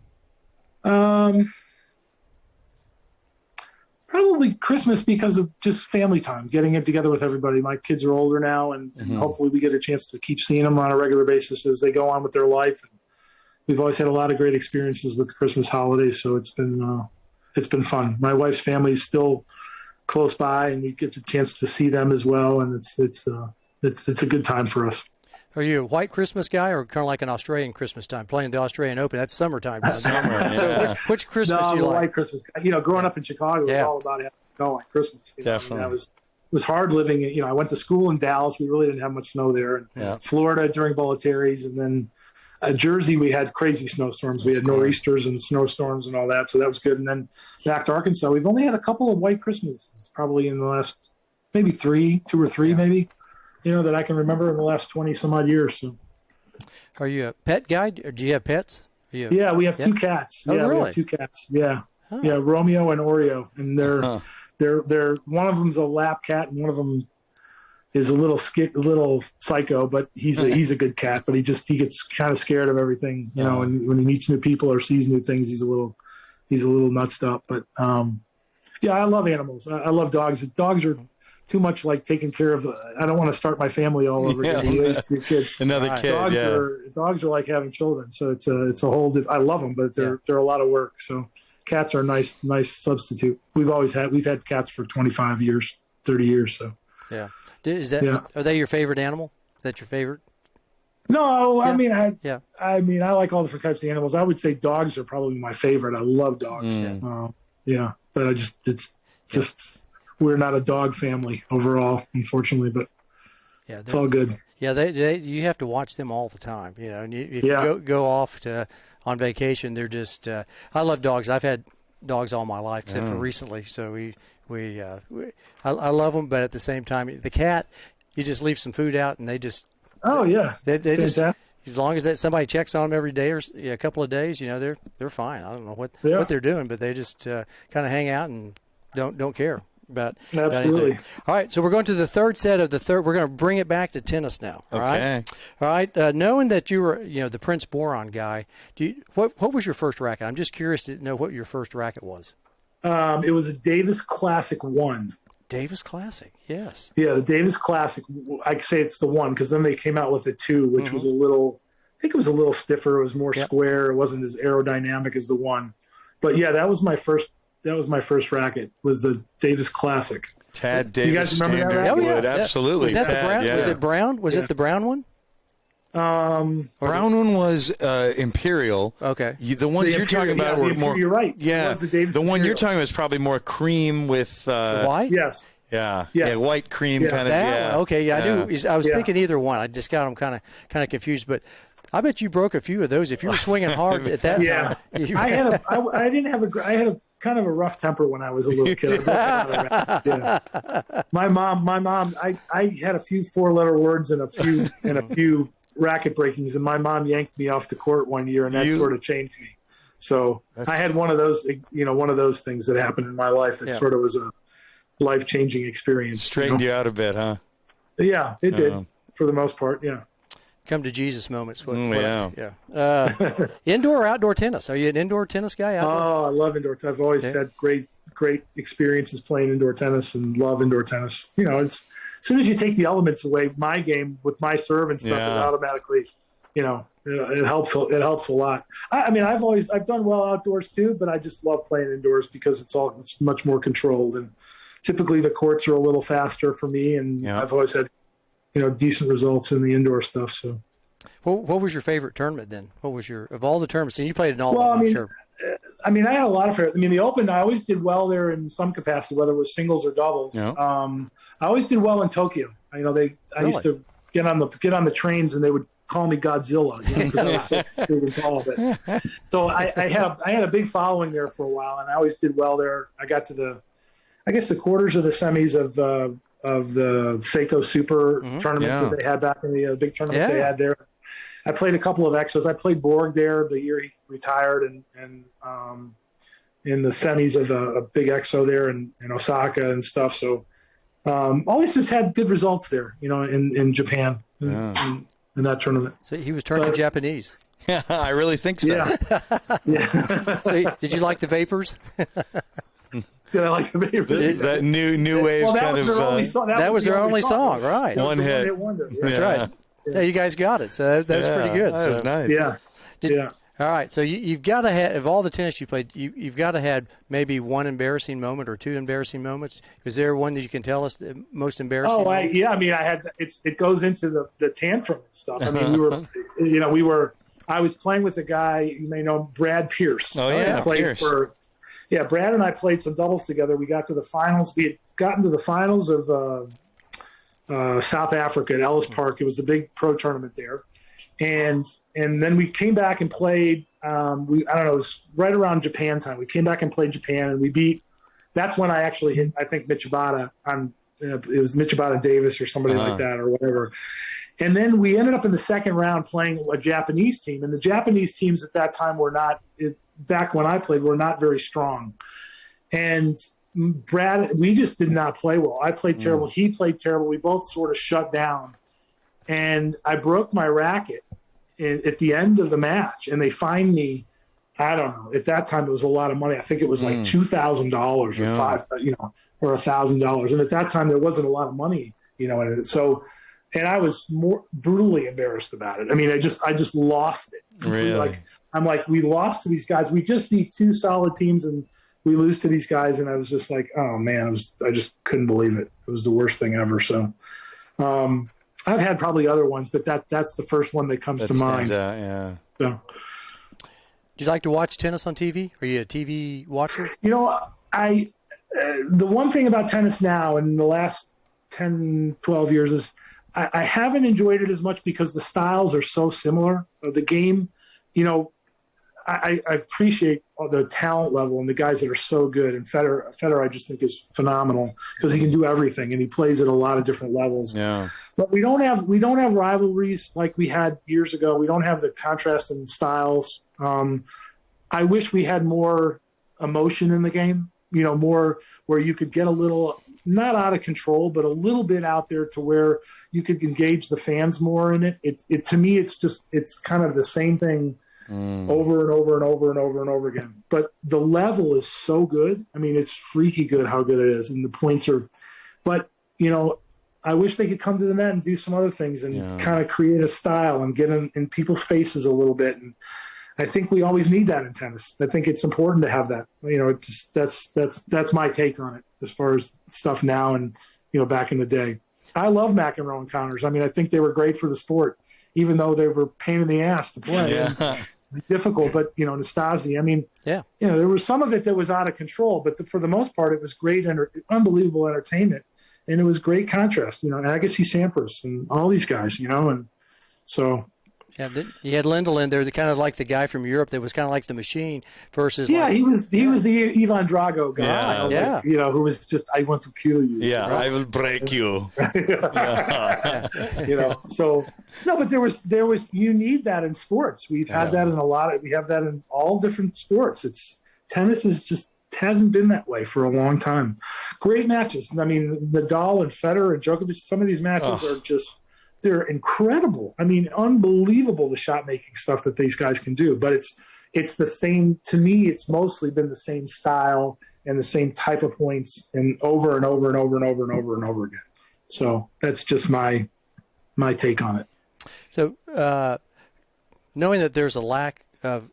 Probably Christmas because of just family time, getting it together with everybody. My kids are older now, and hopefully we get a chance to keep seeing them on a regular basis as they go on with their life. And we've always had a lot of great experiences with Christmas holidays, so it's been fun. My wife's family is still close by, and we get the chance to see them as well, and it's a good time for us. Are you a white Christmas guy or kind of like an Australian Christmas time, playing the Australian Open? That's summertime. So which Christmas do you like? White Christmas. Growing up in Chicago, it was all about having snow on Christmas. Definitely. It was hard living. I went to school in Dallas. We really didn't have much snow there. And Florida during Boletaries, and then Jersey, we had crazy snowstorms. We had nor'easters and snowstorms and all that, so that was good. And then back to Arkansas, we've only had a couple of white Christmases, probably in the last maybe two or three, maybe. That I can remember in the last 20 some odd years. So. Are you a pet guy? Or do you have pets? Yeah, we have two cats. Oh, really? We have two cats. Yeah. Huh. Yeah, Romeo and Oreo. And they're one of them's a lap cat and one of them is a little psycho, but he's a good cat, but he gets kind of scared of everything, and when he meets new people or sees new things, he's a little nutsed up. But I love animals. I love dogs. Dogs are too much like taking care of. I don't want to start my family all over again. You raise 3 kids. Another kid. Dogs are like having children. So it's a whole. I love them, but they're a lot of work. So cats are a nice substitute. We've had cats for 25 years, 30 years. So are they your favorite animal? Is that your favorite? No, I mean I like all different types of animals. I would say dogs are probably my favorite. I love dogs. But we're not a dog family overall, unfortunately, but it's all good. Yeah, you have to watch them all the time, and if you go off on vacation, they're just, I love dogs. I've had dogs all my life, except for recently. So I love them, but at the same time, the cat, you just leave some food out and they just Oh yeah, They just, Fantastic. as long as that somebody checks on them every day or a couple of days, they're fine. I don't know what they're doing, but they just kind of hang out and don't care about Absolutely. anything. All right, so we're going to the third set of the third. We're going to bring it back to tennis now. All right. All right. Knowing that you were, the Prince Boron guy, what was your first racket? I'm just curious to know what your first racket was. It was a Davis Classic 1. Davis Classic, yes. Yeah, the Davis Classic. I say it's the 1 because then they came out with the 2, which was a little. I think it was a little stiffer. It was more square. It wasn't as aerodynamic as the 1. But yeah, that was my first. That was my first racket. Was the Davis Classic. Tad Davis you guys remember standard that racket? wood, absolutely. Was that Tad, the brown? yeah. Was it brown? Was it the brown one? Brown one was Imperial. Okay. The ones you're talking about were more. You're right. Yeah, It was the Davis one Imperial. you're talking about is probably more cream with White? Yes. Yeah, Yeah. white cream kind of. That Yeah. one? Okay, yeah, I knew. I was Yeah. thinking either one. I just got them kind of confused, but I bet you broke a few of those if you were swinging hard at that Yeah. time. I had a kind of a rough temper when I was a little kid. My mom, I had a few 4-letter words and a few racket breakings, and my mom yanked me off the court one year, and that sort of changed me. So I had one of those things that happened in my life that sort of was a life-changing experience. Straightened you out a bit, huh? Yeah, it did for the most part. Yeah. Come to Jesus moments. Indoor or outdoor tennis? Are you an indoor tennis guy? Outdoor? Oh, I love indoor tennis. I've always had great experiences playing indoor tennis and love indoor tennis. It's as soon as you take the elements away, my game with my serve and stuff is automatically, it helps a lot. I mean, I've done well outdoors too, but I just love playing indoors because it's much more controlled, and typically the courts are a little faster for me, and I've always had decent results in the indoor stuff. So, what was your favorite tournament then? What was of all the tournaments? And you played in all of them, I'm sure. I mean, I had a lot of favorite. I mean, the Open, I always did well there in some capacity, whether it was singles or doubles. Yeah. I always did well in Tokyo. I used to get on the trains and they would call me Godzilla. Because I was so big and tall. So I had a big following there for a while, and I always did well there. I got to the quarters of the semis of the Seiko Super tournament that they had back in the big tournament they had there. I played a couple of exos. I played Borg there the year he retired, and in the semis of a big exo there in Osaka and stuff. So always just had good results there, in Japan in that tournament. So he was turning Japanese. Yeah, I really think so. Yeah. So did you like the Vapors? Did I like the Vapors? That new wave kind of. That was their only song, right? One hit. That's right. Yeah, you guys got it. So that's pretty good. That was nice. Yeah. All right. So you've got to have, of all the tennis you played, you've got to have maybe one embarrassing moment or two embarrassing moments. Is there one that you can tell us the most embarrassing? Oh, I mean, I had it goes into the tantrum and stuff. I mean, I was playing with a guy you may know, Brad Pierce. Oh yeah, Pierce. Brad and I played some doubles together. We got to the finals. We had gotten to the finals of South Africa at Ellis Park. It was the big pro tournament there, and then we came back and played. I don't know. It was right around Japan time. We came back and played Japan, and we beat. That's when I actually hit. I think Michibata on. It was Michibata Davis or somebody like that or whatever. And then we ended up in the second round playing a Japanese team, and the Japanese teams at that time were not. Back when I played, were not very strong, and Brad, we just did not play well. I played terrible. He played terrible. We both sort of shut down, and I broke my racket at the end of the match, and they fined me. I don't know. At that time, it was a lot of money. I think it was like $2,000 or or $1,000. And at that time, there wasn't a lot of money, in it. So, and I was more brutally embarrassed about it. I mean, I just lost it. Really? I'm like, we lost to these guys. We just beat two solid teams, and we lose to these guys. And I was just like, oh man, I just couldn't believe it. It was the worst thing ever. So, I've had probably other ones, but that's the first one that comes to mind. Yeah. So. Do you like to watch tennis on TV? Are you a TV watcher? The one thing about tennis now in the last 10, 12 years is I haven't enjoyed it as much because the styles are so similar. The game, I appreciate the talent level and the guys that are so good. And Federer, I just think is phenomenal because he can do everything and he plays at a lot of different levels. Yeah. But we don't have rivalries like we had years ago. We don't have the contrast in styles. I wish we had more emotion in the game. More where you could get a little not out of control, but a little bit out there to where you could engage the fans more in it. It to me, it's kind of the same thing. Over and over and over and over and over again. But the level is so good. I mean, it's freaky good how good it is. And the points are – but, I wish they could come to the net and do some other things and kind of create a style and get in people's faces a little bit. And I think we always need that in tennis. I think it's important to have that. That's my take on it as far as stuff now and, back in the day. I love McEnroe and Connors. I mean, I think they were great for the sport, even though they were a pain in the ass to play. Yeah. Difficult, but Nastasi. I mean, there was some of it that was out of control, but for the most part, it was great and unbelievable entertainment, and it was great contrast. Agassi, Sampras, and all these guys. And so. Yeah, you had Lindell in there, kind of like the guy from Europe that was kind of like the machine versus. He was the Ivan Drago guy. Who was just I want to kill you. Yeah, right? I will break you. So no, but there was you need that in sports. We've had that in we have that in all different sports. Tennis hasn't been that way for a long time. Great matches. I mean, Nadal and Federer and Djokovic. Some of these matches are just. They're incredible. I mean, unbelievable the shot-making stuff that these guys can do. But it's the same – to me, it's mostly been the same style and the same type of points and over and over and over and over and over and over again. So that's just my take on it. So knowing that there's a lack of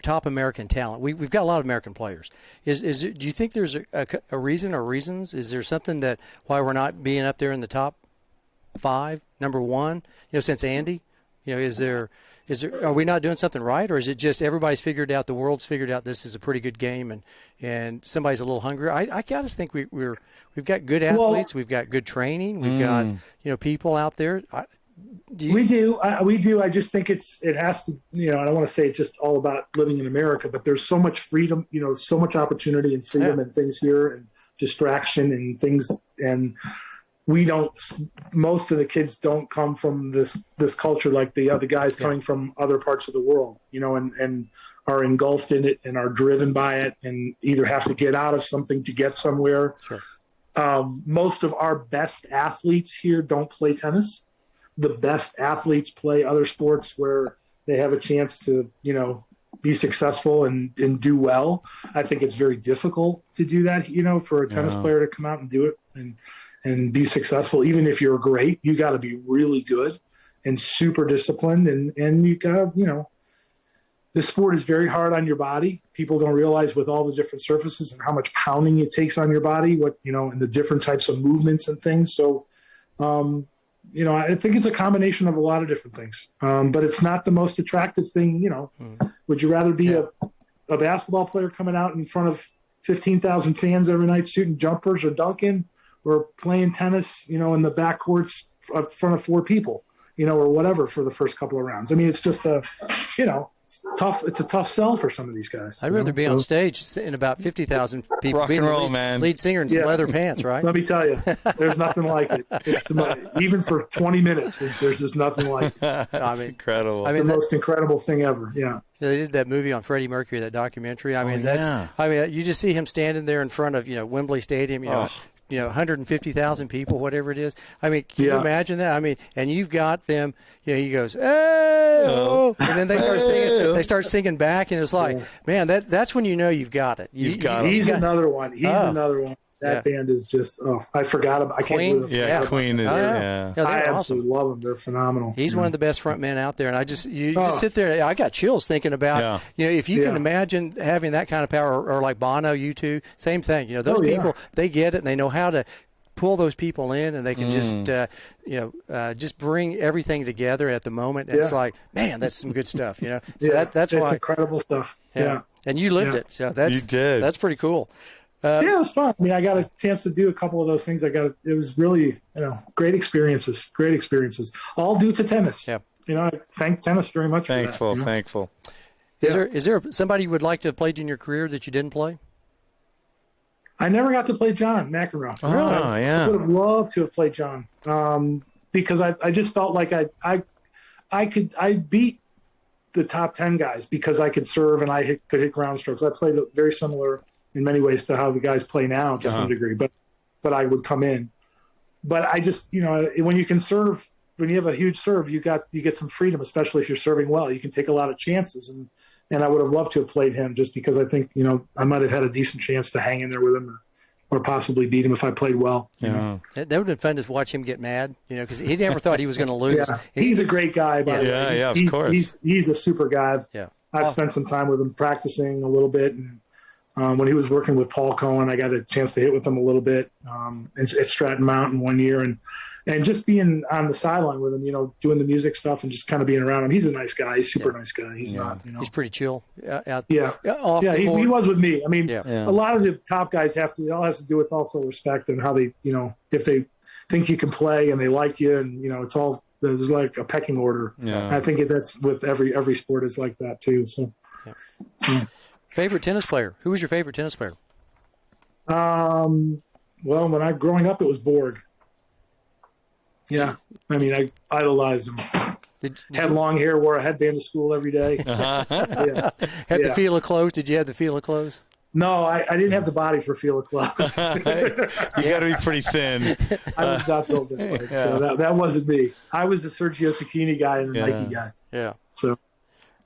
top American talent, we've got a lot of American players. Do you think there's a reason or reasons? Is there something that why we're not being up there in the top 5, number 1, since Andy, is there, are we not doing something right? Or is it just everybody's figured out, the world's figured out this is a pretty good game and somebody's a little hungrier? I gotta think we've got good athletes. We've got good training. We've got, people out there. We do. I just think it has to, I don't want to say it's just all about living in America, but there's so much freedom, so much opportunity and freedom and things here and distraction and things. And most of the kids don't come from this culture like the other guys coming from other parts of the world, and are engulfed in it and are driven by it and either have to get out of something to get somewhere. Sure. Most of our best athletes here don't play tennis. The best athletes play other sports where they have a chance to, be successful and do well. I think it's very difficult to do that, for a tennis player to come out and do it and be successful. Even if you're great, you got to be really good and super disciplined. And you got to, the sport is very hard on your body. People don't realize with all the different surfaces and how much pounding it takes on your body, and the different types of movements and things. So, I think it's a combination of a lot of different things. But it's not the most attractive thing, Would you rather be a basketball player coming out in front of 15,000 fans every night shooting jumpers or dunking, or playing tennis, in the backcourts in front of 4 people, or whatever for the first couple of rounds? I mean, it's just it's tough. It's a tough sell for some of these guys. I'd rather be on stage in about 50,000 people. Rock and roll, man. Lead singer in some leather pants, right? Let me tell you, there's nothing like it. Even for 20 minutes, there's just nothing like it. That's incredible. It's the most incredible thing ever. Yeah. They did that movie on Freddie Mercury, that documentary. I mean, you just see him standing there in front of, Wembley Stadium, 150,000 people, whatever it is. I mean, can you imagine that? I mean, and you've got them, he goes, hey, and then they start singing. They start singing back, and it's like, man, that's when you've got it. He's another one. Another one. That band is just, I forgot about it. Queen. Queen is, I absolutely love them. They're phenomenal. He's one of the best front men out there. And just sit there. I got chills thinking about, if you can imagine having that kind of power, or like Bono, U2, same thing. Those people, they get it and they know how to pull those people in, and they can just bring everything together at the moment. And it's like, man, that's some good stuff. So that's why. It's incredible stuff. Yeah. And you lived it. So that's pretty cool. It was fun. I mean, I got a chance to do a couple of those things. It was really, great experiences, all due to tennis. Yeah. I thank tennis very much Thankful. for that. Thankful. Is there somebody you would like to have played in your career that you didn't play? I never got to play John McEnroe. Oh, yeah. I would have loved to have played John because I just felt like I beat the top 10 guys because I could serve and I could hit ground strokes. I played very similar in many ways to how the guys play now to some degree, but I would come in. But I just, when you can serve, when you have a huge serve, you get some freedom, especially if you're serving well. You can take a lot of chances, and I would have loved to have played him just because I think, I might have had a decent chance to hang in there with him or possibly beat him if I played well. Yeah. That would have been fun to watch him get mad, because he never thought he was going to lose. Yeah. He's a great guy, by the way. Yeah, of course. He's a super guy. Yeah. I've spent some time with him practicing a little bit, and when he was working with Paul Cohen, I got a chance to hit with him a little bit at Stratton Mountain one year, and just being on the sideline with him, doing the music stuff and just kind of being around him. He's a nice guy. He's a super nice guy. He's not, He's pretty chill. Off the court. He was with me. I mean, a lot of the top guys it all has to do with also respect and how they, if they think you can play and they like you, and it's all there's like a pecking order. Yeah. I think that's with every sport is like that too. So. Favorite tennis player? Who was your favorite tennis player? Well, when growing up, it was Borg. Yeah, I mean, I idolized him. Had long hair, wore a headband to school every day. Had the feel of clothes? Did you have the feel of clothes? No, I didn't have the body for feel of clothes. You got to be pretty thin. I was not built that way. So that wasn't me. I was the Sergio Tacchini guy and the Nike guy. Yeah. So,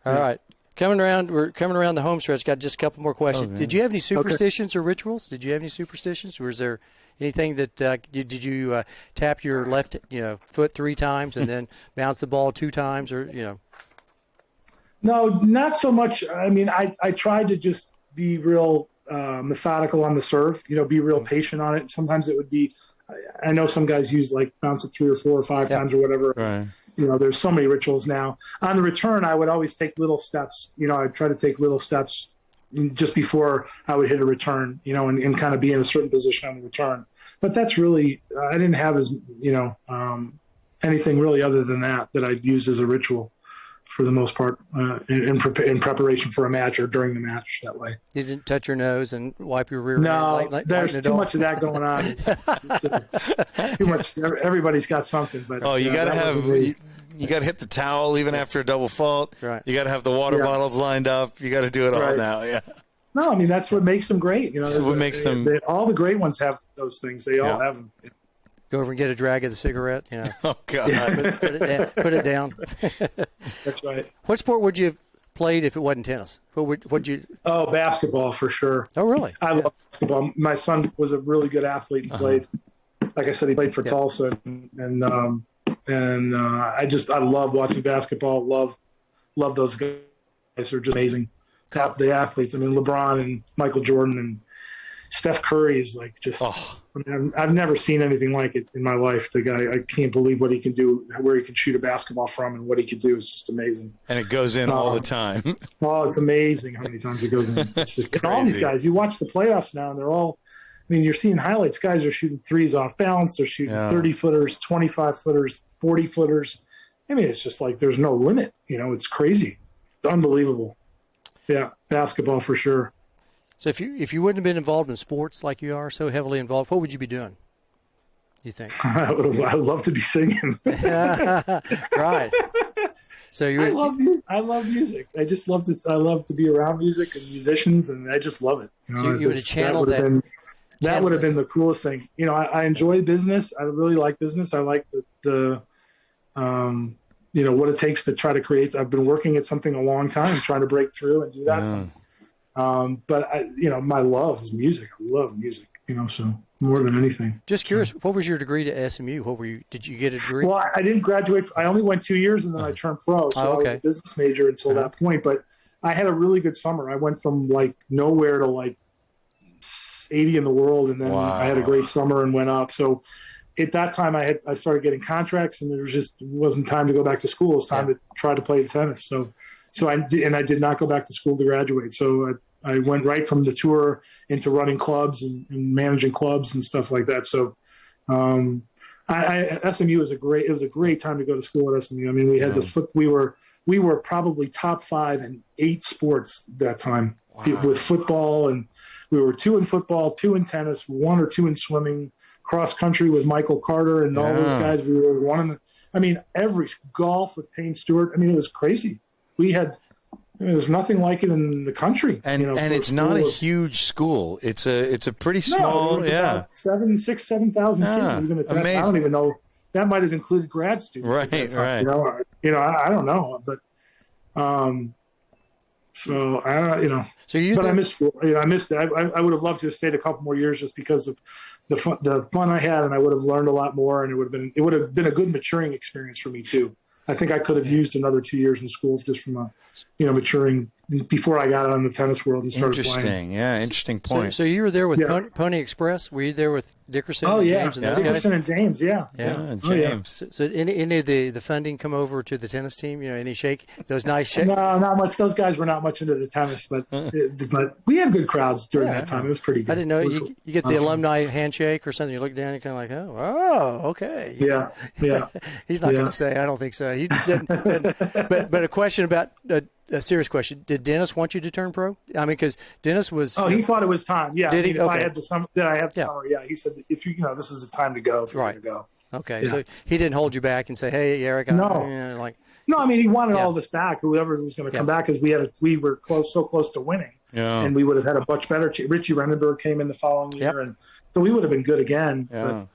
all right. We're coming around the home stretch. Got just a couple more questions. Did you have any superstitions or rituals? Did you have any superstitions? Was there anything that did you tap your left foot 3 times and then bounce the ball 2 times or No, not so much. I mean, I tried to just be real methodical on the serve. Be real patient on it. Sometimes it would be. I know some guys use like bounce it 3 or 4 or 5 times or whatever. Right. There's so many rituals now. On the return, I would always take little steps. I'd try to take little steps just before I would hit a return, and kind of be in a certain position on the return. But that's really, I didn't have as, anything really other than that I'd use as a ritual for the most part in preparation for a match or during the match that way. You didn't touch your nose and wipe your rear end? No, there's too much of that going on. It's too much. Everybody's got something. But you got to have you got to hit the towel even after a double fault. Right. You got to have the water bottles lined up. You got to do it all now. Yeah. No, I mean that's what makes them great. That's what makes them. All the great ones have those things. They all have them. Go over and get a drag of the cigarette. Oh God. Put it down. That's right. What sport would you have played if it wasn't tennis? What'd you? Oh, basketball for sure. Oh, really? I love basketball. My son was a really good athlete and played. Like I said, he played for Tulsa, and I love watching basketball. Love those guys. They're just amazing. The athletes. I mean, LeBron and Michael Jordan and Steph Curry is like just. Oh. I mean, I've never seen anything like it in my life. The guy, I can't believe what he can do, where he can shoot a basketball from, and what he can do is just amazing. And it goes in all the time. Oh, it's amazing how many times it goes in. It's just and all these guys. You watch the playoffs now, and they're all. I mean, you're seeing highlights. Guys are shooting threes off balance. They're shooting 30-footers, 25-footers, 40-footers. I mean, it's just like there's no limit. It's crazy. It's unbelievable. Yeah, basketball for sure. So if you wouldn't have been involved in sports like you are, so heavily involved, what would you be doing, you think? I would love to be singing. Right. So I love music. I just love I love to be around music and musicians, and I just love it. You would have channeled that. That would have been the coolest thing. I enjoy business. I really like business. I like the what it takes to try to create. I've been working at something a long time, trying to break through and do that. But my love is music. I love music. So more than anything. Just curious, what was your degree to SMU? Did you get a degree? Well, I didn't graduate. I only went 2 years, and then I turned pro. So I was a business major until that point. But I had a really good summer. I went from like nowhere to like 80 in the world, and then I had a great summer and went up. So at that time, I started getting contracts, and it wasn't time to go back to school. It was time to try to play tennis. So I did not go back to school to graduate. So I went right from the tour into running clubs and managing clubs and stuff like that. So SMU was a great time to go to school at SMU. I mean, we had we were we were probably top 5 in 8 sports that time. Wow. With football, and we were 2 in football, 2 in tennis, 1 or 2 in swimming, cross country with Michael Carter and all those guys. We were one in the, I mean, every golf with Payne Stewart. I mean, it was crazy. There's nothing like it in the country. And it's not a huge school. It's a pretty small, about 7,000 kids. Even at that. I don't even know. That might have included grad students. Right. I don't know, but so I missed school. I missed it. I would have loved to have stayed a couple more years just because of the fun I had, and I would have learned a lot more, and it would have been a good maturing experience for me too. I think I could have used another 2 years in school just from maturing before I got on the tennis world and started playing. Interesting point. So you were there with Pony Express? Were you there with Dickerson and James? And those Dickerson guys? and James, James. So any of the funding come over to the tennis team? Any shake? Those nice shake? No, not much. Those guys were not much into the tennis, but we had good crowds during that time. It was pretty good. I didn't know. You get the alumni handshake or something. You look down and kind of like, oh, okay. Yeah. He's not going to say, I don't think so. He didn't. But a question about a serious question. Did Dennis want you to turn pro? I mean, because Dennis was. Oh, he thought it was time. Yeah. Did he? If I had the summer, Yeah. He said, if this is the time to go. Right. To go. Okay. Yeah. So he didn't hold you back and say, hey, Eric. No. No, I mean, he wanted all of us back, whoever was going to come back, because we were so close to winning. Yeah. And we would have had a much better. Richie Rendenberg came in the following year, and so we would have been good again. Yeah. But,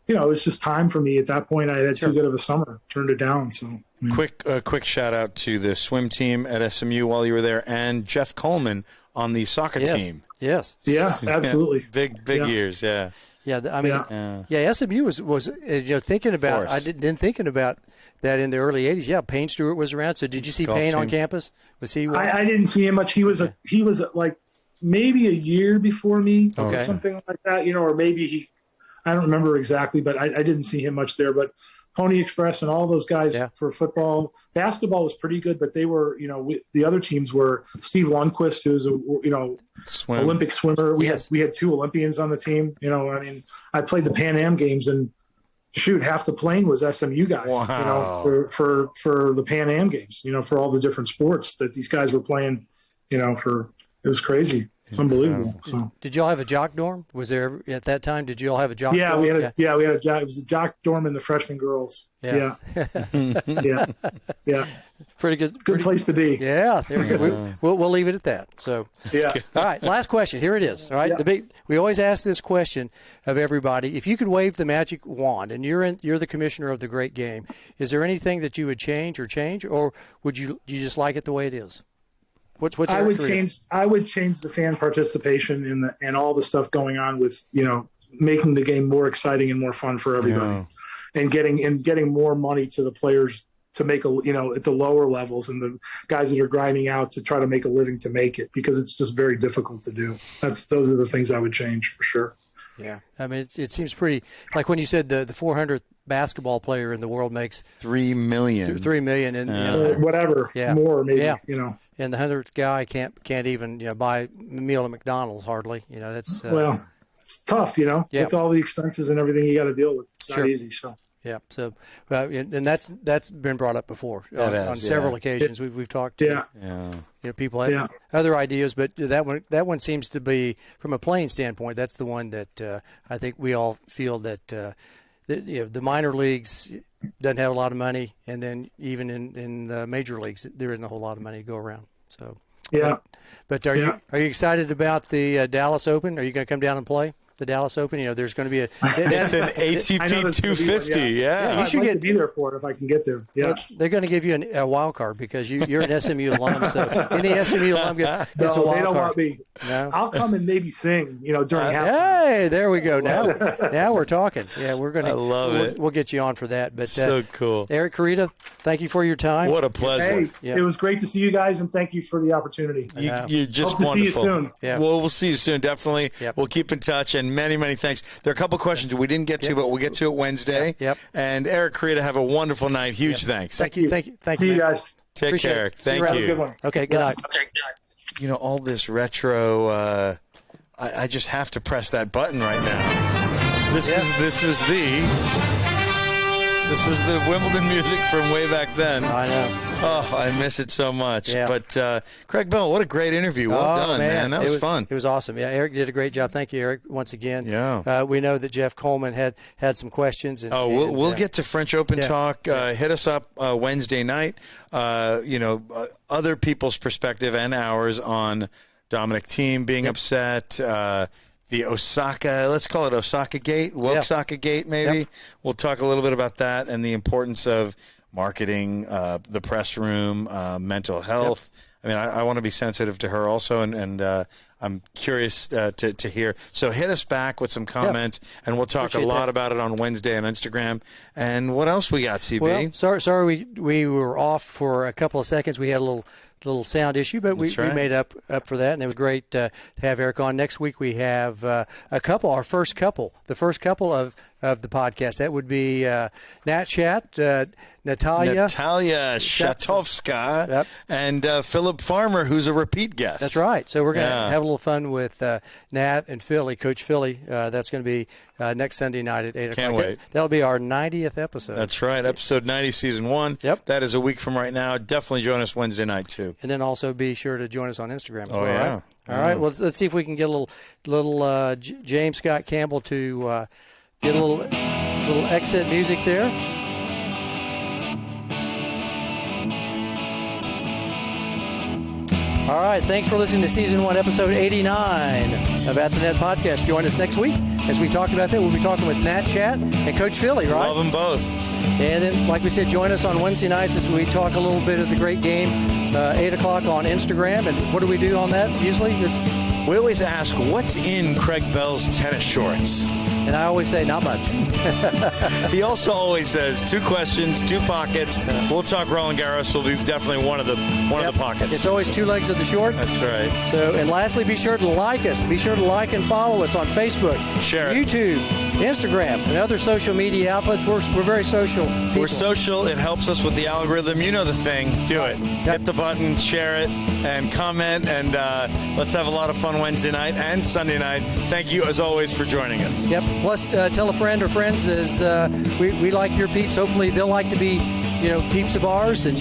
it was just time for me at that point. I had too good of a summer, turned it down. So quick shout out to the swim team at SMU while you were there, and Jeff Coleman on the soccer team. Yes. Yeah, absolutely. Big years. Yeah. Yeah. I mean, SMU was thinking about. I didn't thinking about that in the early '80s. Yeah, Payne Stewart was around. So did you see Payne on campus? Was he? I didn't see him much. He was like maybe a year before me, or something like that. Or maybe he. I don't remember exactly, but I didn't see him much there. But Pony Express and all those guys for football, basketball was pretty good. But they were, the other teams were Steve Lundquist, who's a Olympic swimmer. We had 2 Olympians on the team. I played the Pan Am games, and half the plane was SMU guys. Wow. For the Pan Am games. For all the different sports that these guys were playing. It was crazy. It's unbelievable. So. Did y'all have a jock dorm? Was there at that time? Did y'all have a jock dorm? We had a jock. It was a jock dorm in the freshman girls. Yeah. Pretty good. Good place to be. Yeah. There we go. We'll leave it at that. So. Yeah. All right. Last question. Here it is. All right. Yeah. We always ask this question of everybody. If you could wave the magic wand and you're the commissioner of the great game, is there anything that you would change, or would you just like it the way it is? I would change the fan participation and all the stuff going on with making the game more exciting and more fun for everybody, and getting more money to the players to make at the lower levels and the guys that are grinding out to try to make a living to make it, because it's just very difficult to do. Those are the things I would change for sure. Yeah, I mean it seems pretty like when you said the 400th basketball player in the world makes $3 million. $3 million and whatever, more maybe. And the 100th guy can't even buy a meal at McDonald's hardly. That's it's tough. With all the expenses and everything you got to deal with. It's not easy. So yeah. So and that's been brought up before on several occasions. We've talked to people have other ideas, but that one seems to be, from a playing standpoint, that's the one that I think we all feel that the minor leagues doesn't have a lot of money, and then even in the major leagues there isn't a whole lot of money to go around. So but are you excited about the Dallas Open? Are you going to come down and play the Dallas Open? There's going to be it's an ATP 250. You should like to be there for it if I can get there. Yeah, they're going to give you a wild card because you're an SMU alum. So any SMU alum gets a wild card. They don't want me. No? I'll come and maybe sing. During halftime. Hey, there we go. Now we're talking. Yeah, we're going to. I love it. We'll get you on for that. But so cool. Eric, Korita, thank you for your time. What a pleasure. Hey, it was great to see you guys, and thank you for the opportunity. You're just Hope to wonderful. See you soon. Yeah. Well, we'll see you soon. Definitely. Yep. We'll keep in touch, and many, many thanks. There are a couple questions we didn't get to, but we'll get to it Wednesday. Yep. And Eric, Korita, have a wonderful night. Huge thanks. Thank you. See you guys. Take Appreciate care. it. Thank you. Have a good one. Okay. Good night. All this retro. I just have to press that button right now. This is the This was the Wimbledon music from way back then. I know. Oh, I miss it so much. Yeah. But Craig Bell, what a great interview. Well done, man. That was fun. It was awesome. Yeah, Eric did a great job. Thank you, Eric, once again. Yeah. We know that Jeff Coleman had some questions. We'll get to French Open talk. Hit us up Wednesday night. Other people's perspective and ours on Dominic Thiem being upset. The Osaka, let's call it Osaka Gate, Osaka Gate maybe. Yep. We'll talk a little bit about that and the importance of marketing, the press room, mental health. Yep. I mean, I want to be sensitive to her also, and I'm curious to hear. So hit us back with some comment, and we'll talk a lot about it on Wednesday on Instagram. And what else we got, CB? Well, sorry we were off for a couple of seconds. We had a little sound issue, but we made up for that, and it was great to have Eric on. Next week we have the first couple of the podcast. That would be Nat Chat, Natalia Shatovska, and Philip Farmer, who's a repeat guest. That's right. So we're going to have a little fun with Nat and Philly, Coach Philly. That's going to be next Sunday night at 8 o'clock. Can't wait. That'll be our 90th episode. That's right. Episode 90, Season 1. Yep. That is a week from right now. Definitely join us Wednesday night, too. And then also be sure to join us on Instagram as well. Yeah. Right? All right. Well, let's see if we can get a little James Scott Campbell to get a little exit music there. All right. Thanks for listening to Season 1, Episode 89 of At the Net Podcast. Join us next week. As we talked about that, we'll be talking with Nat Chat and Coach Philly, right? Love them both. And then, like we said, join us on Wednesday nights as we talk a little bit of the great game, 8 o'clock on Instagram. And what do we do on that usually? We always ask, what's in Craig Bell's tennis shorts? And I always say, not much. He also always says, 2 questions, 2 pockets. We'll talk Roland Garros will be definitely one of the pockets. It's always 2 legs of the short. That's right. So, and lastly, be sure to like us. Be sure to like and follow us on Facebook, share it. YouTube, Instagram, and other social media outlets. We're very social people. We're social. It helps us with the algorithm. You know the thing. Do it. Hit the button, share it, and comment. And let's have a lot of fun Wednesday night and Sunday night. Thank you, as always, for joining us. Yep. Plus, tell a friend or friends, as we like your peeps. Hopefully, they'll like to be, peeps of ours and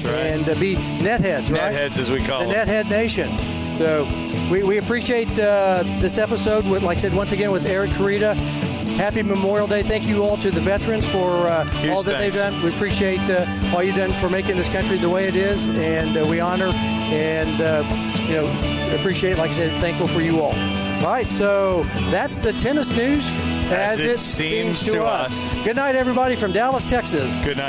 be netheads, right? Netheads, as we call them. The Nethead Nation. So we appreciate this episode, like I said, once again, with Eric Korita. Happy Memorial Day. Thank you all to the veterans for all that they've done. We appreciate all you've done for making this country the way it is, and we honor and appreciate, like I said, thankful for you all. All right, so that's the tennis news as it seems to us. Good night, everybody, from Dallas, Texas. Good night.